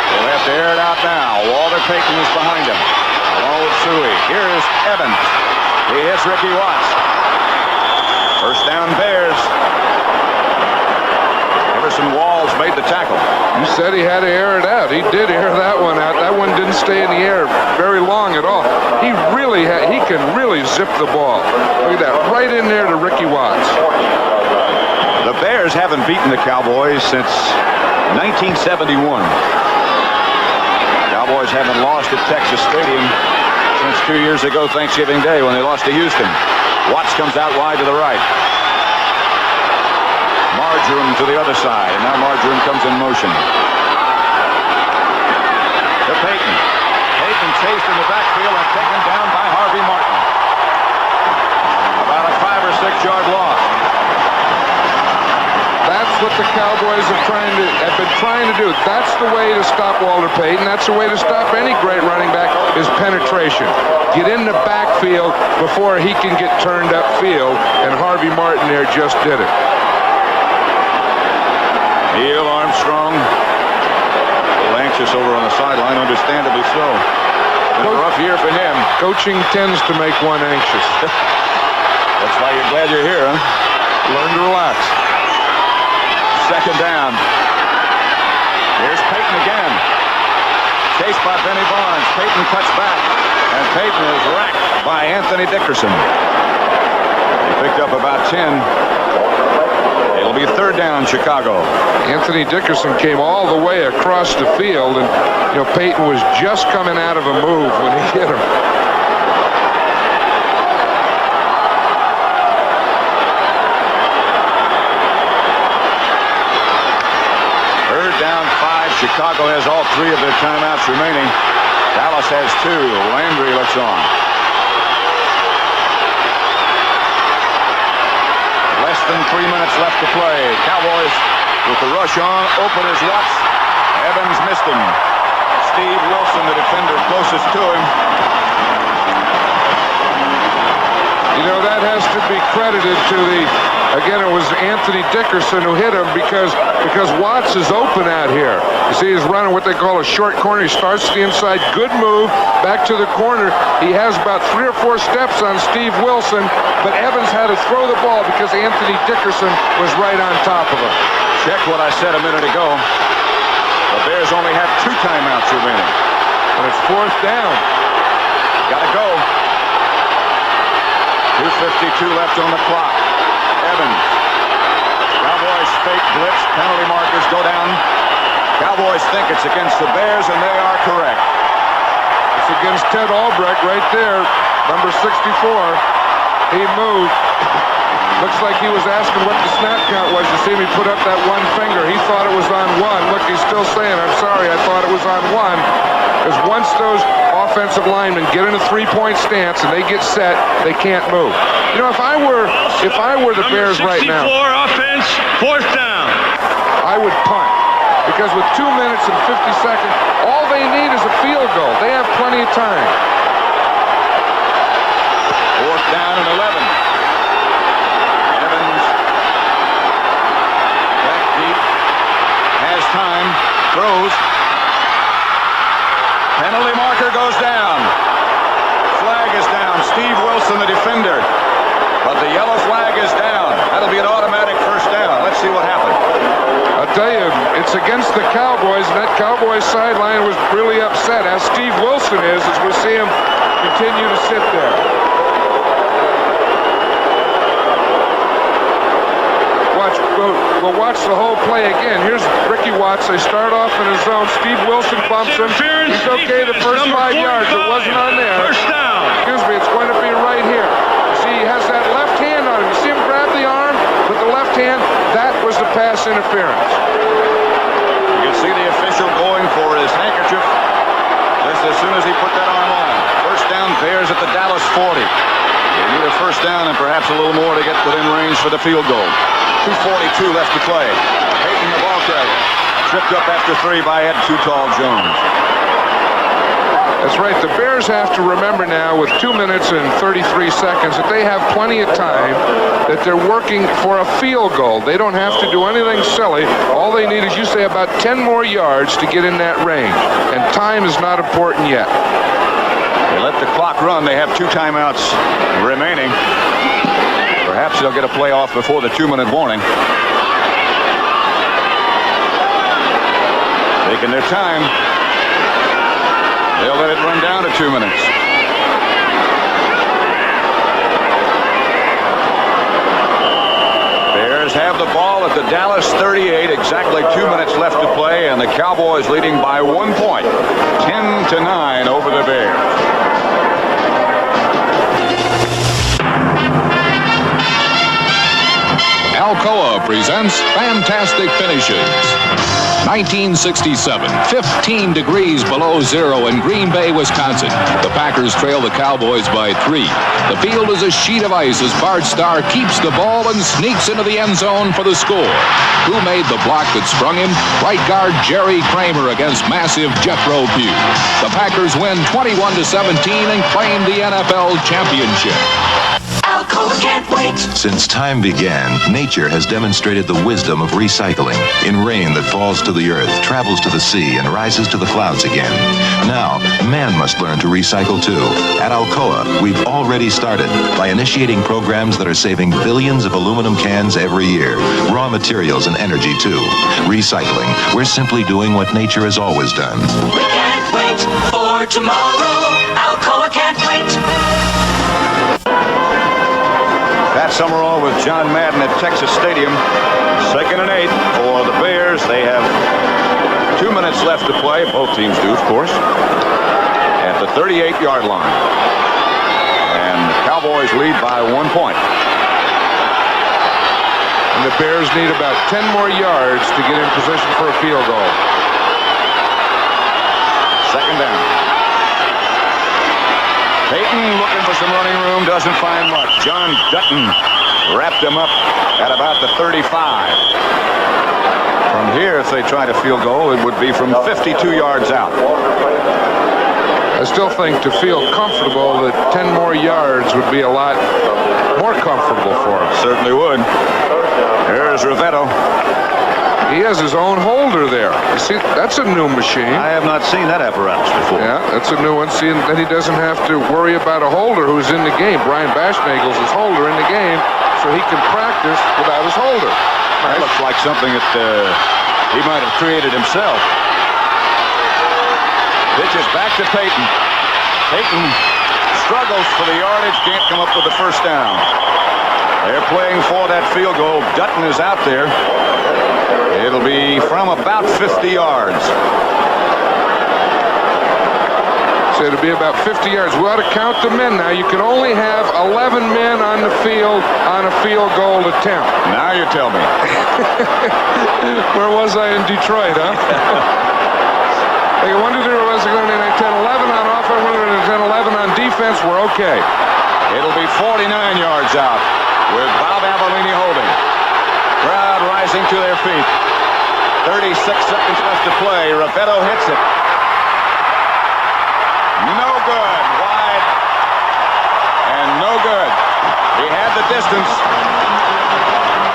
They'll have to air it out now. Walter Payton is behind him, along with Suey. Here's Evans. He hits Ricky Watts. First down, Bears. Everson Walls made the tackle. You said he had to air it out. He did air that one out. That one didn't stay in the air very long at all. He can really zip the ball. Look at that, right in there to Ricky Watts. The Bears haven't beaten the Cowboys since 1971. Cowboys haven't lost at Texas Stadium since 2 years ago, Thanksgiving Day, when they lost to Houston. Watts comes out wide to the right. Marjoram to the other side, and now Marjoram comes in motion. To Payton. Payton chased in the backfield and taken down by Harvey Martin. About a 5 or 6 yard loss. That's what the Cowboys have been trying to do. That's the way to stop Walter Payton. That's the way to stop any great running back, is penetration. Get in the backfield before he can get turned upfield, and Harvey Martin there just did it. Neil Armstrong, a little anxious over on the sideline, understandably so. Been a rough year for him. Coaching tends to make one anxious. That's why you're glad you're here, huh? Learn to relax. Second down. Here's Payton again. Chased by Benny Barnes. Payton cuts back. And Payton is racked by Anthony Dickerson. He picked up about 10. It'll be third down, Chicago. Anthony Dickerson came all the way across the field, and Payton was just coming out of a move when he hit him. Third down, 5. Chicago has all 3 of their timeouts remaining. Dallas has 2. Landry looks on. Less than 3 minutes left to play. Cowboys with the rush on. Openers Watts. Evans missed him. Steve Wilson, the defender closest to him. You know, that has to be credited to the, again, it was Anthony Dickerson who hit him because Watts is open out here. You see, he's running what they call a short corner. He starts to the inside, good move, back to the corner. He has about 3 or 4 steps on Steve Wilson, but Evans had to throw the ball because Anthony Dickerson was right on top of him. Check what I said a minute ago. The Bears only have 2 timeouts remaining. And it's 4th down. Gotta go. 2:52 left on the clock. Evans. Cowboys fake blitz. Penalty markers go down. Cowboys think it's against the Bears, and they are correct. It's against Ted Albrecht right there, number 64. He moved. Looks like he was asking what the snap count was. You see me put up that one finger. He thought it was on 1. Look, he's still saying, I'm sorry, I thought it was on 1. Because once those offensive linemen get in a 3-point stance and they get set, they can't move. You know, if I were the Bears right now, offense, 4th down. I would punt. Because with 2 minutes and 50 seconds, all they need is a field goal. They have plenty of time. 4th down and 11. Evans back deep. Has time. Throws. Penalty marker goes down. Flag is down. Steve Wilson, the defender. But the yellow flag is down. That'll be an automatic 1st down. Let's see what happens. I'll tell you, it's against the Cowboys, and that Cowboys sideline was really upset, as Steve Wilson is, as we see him continue to sit there. We'll watch the whole play again. Here's Ricky Watts. They start off in his zone. Steve Wilson bumps him. He's okay the first 5 yards. It wasn't on there. 1st down. Excuse me, it's going to be right here. See, he has that left hand on him. You see him grab the arm with the left hand? That was the pass interference. You can see the official going for his handkerchief just as soon as he put that arm on. 1st down, Bears at the Dallas 40. They need a 1st down and perhaps a little more to get within range for the field goal. 2:42 left to play. Peyton, the ball carrier. Tripped up after 3 by Ed Too Tall Jones. That's right. The Bears have to remember now with 2 minutes and 33 seconds that they have plenty of time, that they're working for a field goal. They don't have to do anything silly. All they need is, you say, about 10 more yards to get in that range. And time is not important yet. They let the clock run. They have 2 timeouts remaining. Perhaps they'll get a play off before the 2-minute warning. Taking their time. They'll let it run down to 2 minutes. Bears have the ball at the Dallas 38. Exactly 2 minutes left to play, and the Cowboys leading by 1 point. 10-9 over the Bears. Alcoa presents Fantastic Finishes. 1967, 15 degrees below zero in Green Bay, Wisconsin. The Packers trail the Cowboys by 3. The field is a sheet of ice as Bart Starr keeps the ball and sneaks into the end zone for the score. Who made the block that sprung him? Right guard Jerry Kramer against massive Jethro Pugh. The Packers win 21-17 and claim the NFL championship. Alcoa can't wait. Since time began, nature has demonstrated the wisdom of recycling. In rain that falls to the earth, travels to the sea, and rises to the clouds again. Now, man must learn to recycle too. At Alcoa, we've already started by initiating programs that are saving billions of aluminum cans every year. Raw materials and energy too. Recycling. We're simply doing what nature has always done. We can't wait for tomorrow. Alcoa can't wait. Pat Summerall with John Madden at Texas Stadium. 2nd and 8 for the Bears. They have 2 minutes left to play. Both teams do, of course. At the 38-yard line. And the Cowboys lead by 1 point. And the Bears need about 10 more yards to get in position for a field goal. 2nd down. Peyton looking for some running room, doesn't find much. John Dutton wrapped him up at about the 35. From here, if they try to field goal, it would be from 52 yards out. I still think to feel comfortable that 10 more yards would be a lot more comfortable for him. Certainly would. Here's Rivetto. He has his own holder there. You see, that's a new machine. I have not seen that apparatus before. Yeah, that's a new one. See, and then he doesn't have to worry about a holder who's in the game. Brian Bashnagel's his holder in the game, so he can practice without his holder. That looks like something that he might have created himself. Pitches back to Peyton. Peyton struggles for the yardage, can't come up with the first down. They're playing for that field goal. Dutton is out there. It'll be from about 50 yards. So it'll be about 50 yards. We ought to count the men now. You can only have 11 men on the field on a field goal attempt. Now you tell me. Where was I in Detroit, huh? Like 1 to 0 was going in 10-11 on offense, 10-11 on defense. We're okay. It'll be 49 yards out with Bob Avellini holding. Crowd rising to their feet. 36 seconds left to play. Rivetto hits it. No good. Wide. And no good. He had the distance,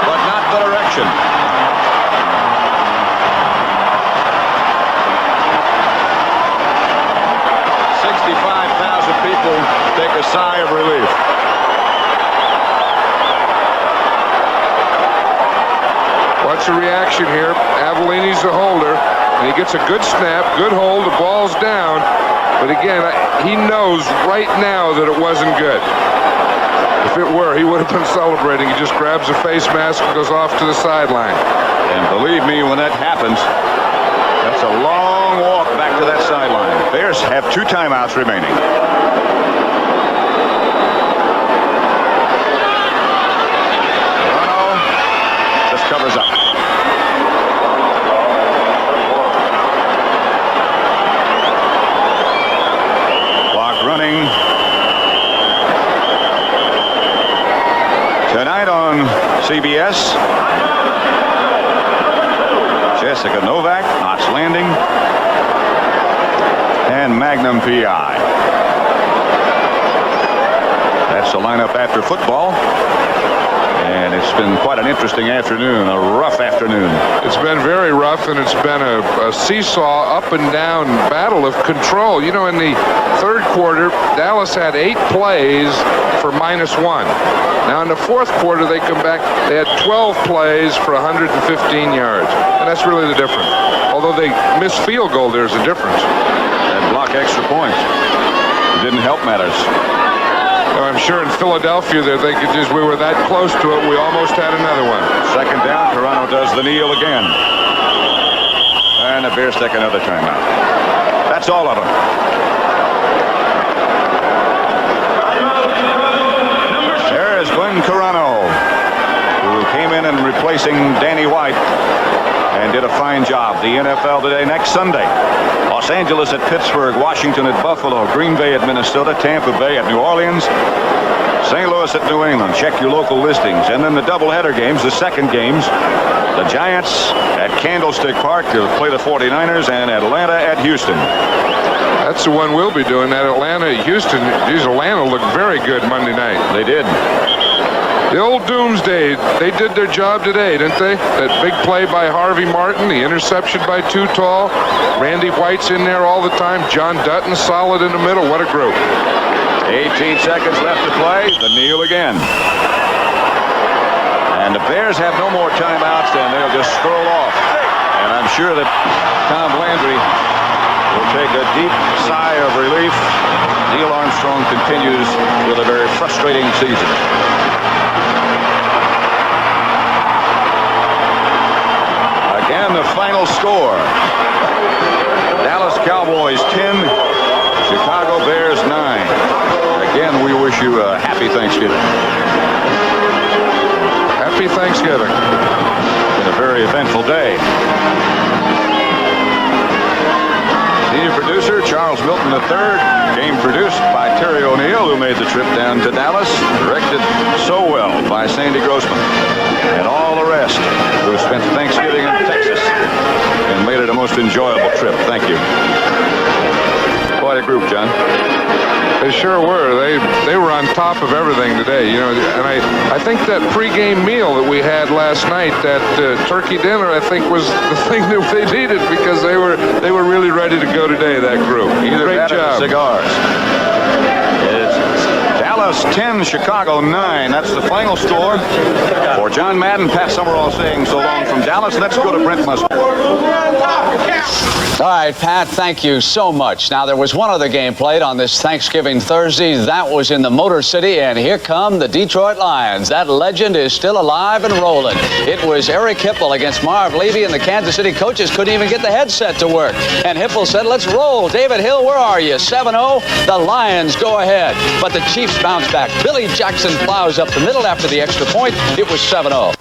but not the direction. People take a sigh of relief. Watch the reaction here. Avellini's the holder, and he gets a good snap, good hold, the ball's down. But again, he knows right now that it wasn't good. If it were, he would have been celebrating. He just grabs a face mask and goes off to the sideline. And believe me, when that happens, that's a long walk back to that sideline. Bears have 2 timeouts remaining. Just covers up. Clock running. Tonight on CBS, Jessica Novak, Knots Landing, and Magnum PI. That's the lineup after football. And it's been quite an interesting afternoon, a rough afternoon. It's been very rough, and it's been a seesaw, up and down battle of control. You know, in the third quarter, Dallas had 8 plays for -1. Now in the fourth quarter, they come back, they had 12 plays for 115 yards. And that's really the difference. Although they missed field goal, there's a difference. And block extra points. It didn't help matters. I'm sure in Philadelphia that they could just, we were that close to it, we almost had another one. Second down, Toronto does the kneel again. And the Bears take another timeout. That's all of them. There is Glenn Toronto, who came in and replacing Danny White and did a fine job. The NFL today, next Sunday. Los Angeles at Pittsburgh, Washington at Buffalo, Green Bay at Minnesota, Tampa Bay at New Orleans, St. Louis at New England. Check your local listings. And then the doubleheader games, the second games, the Giants at Candlestick Park to play the 49ers, and Atlanta at Houston. That's the one we'll be doing, that Atlanta-Houston. Geez, Atlanta looked very good Monday night. They did. The old Doomsday, they did their job today, didn't they? That big play by Harvey Martin, the interception by Too Tall. Randy White's in there all the time. John Dutton solid in the middle. What a group. 18 seconds left to play. The kneel again. And the Bears have no more timeouts, and they'll just stroll off. And I'm sure that Tom Landry will take a deep sigh of relief. Neil Armstrong continues with a very frustrating season. Again, the final score. Dallas Cowboys 10, Chicago Bears 9. Again, we wish you a happy Thanksgiving. Happy Thanksgiving. It's been a very eventful day. Senior producer Charles Milton III. Game produced by Terry O'Neill, who made the trip down to Dallas. Directed so well by Sandy Grossman. And all the rest who spent Thanksgiving in Texas and made it a most enjoyable trip. Thank you. Boy, quite a group, John. They sure were. They were on top of everything today, you know. And I think that pregame meal that we had last night, that turkey dinner, I think was the thing that they needed, because they were really ready to go today. That group. Either Great that job. or the cigars. It's Dallas 10, Chicago 9. That's the final score. For John Madden, Pat Summerall saying so long from Dallas. Let's go to Brent Musburger. All right, Pat, thank you so much. Now, there was one other game played on this Thanksgiving Thursday. That was in the Motor City, and here come the Detroit Lions. That legend is still alive and rolling. It was Eric Hipple against Marv Levy, and the Kansas City coaches couldn't even get the headset to work. And Hipple said, let's roll. David Hill, where are you? 7-0. The Lions go ahead. But the Chiefs bounce back. Billy Jackson plows up the middle after the extra point. It was 7-0.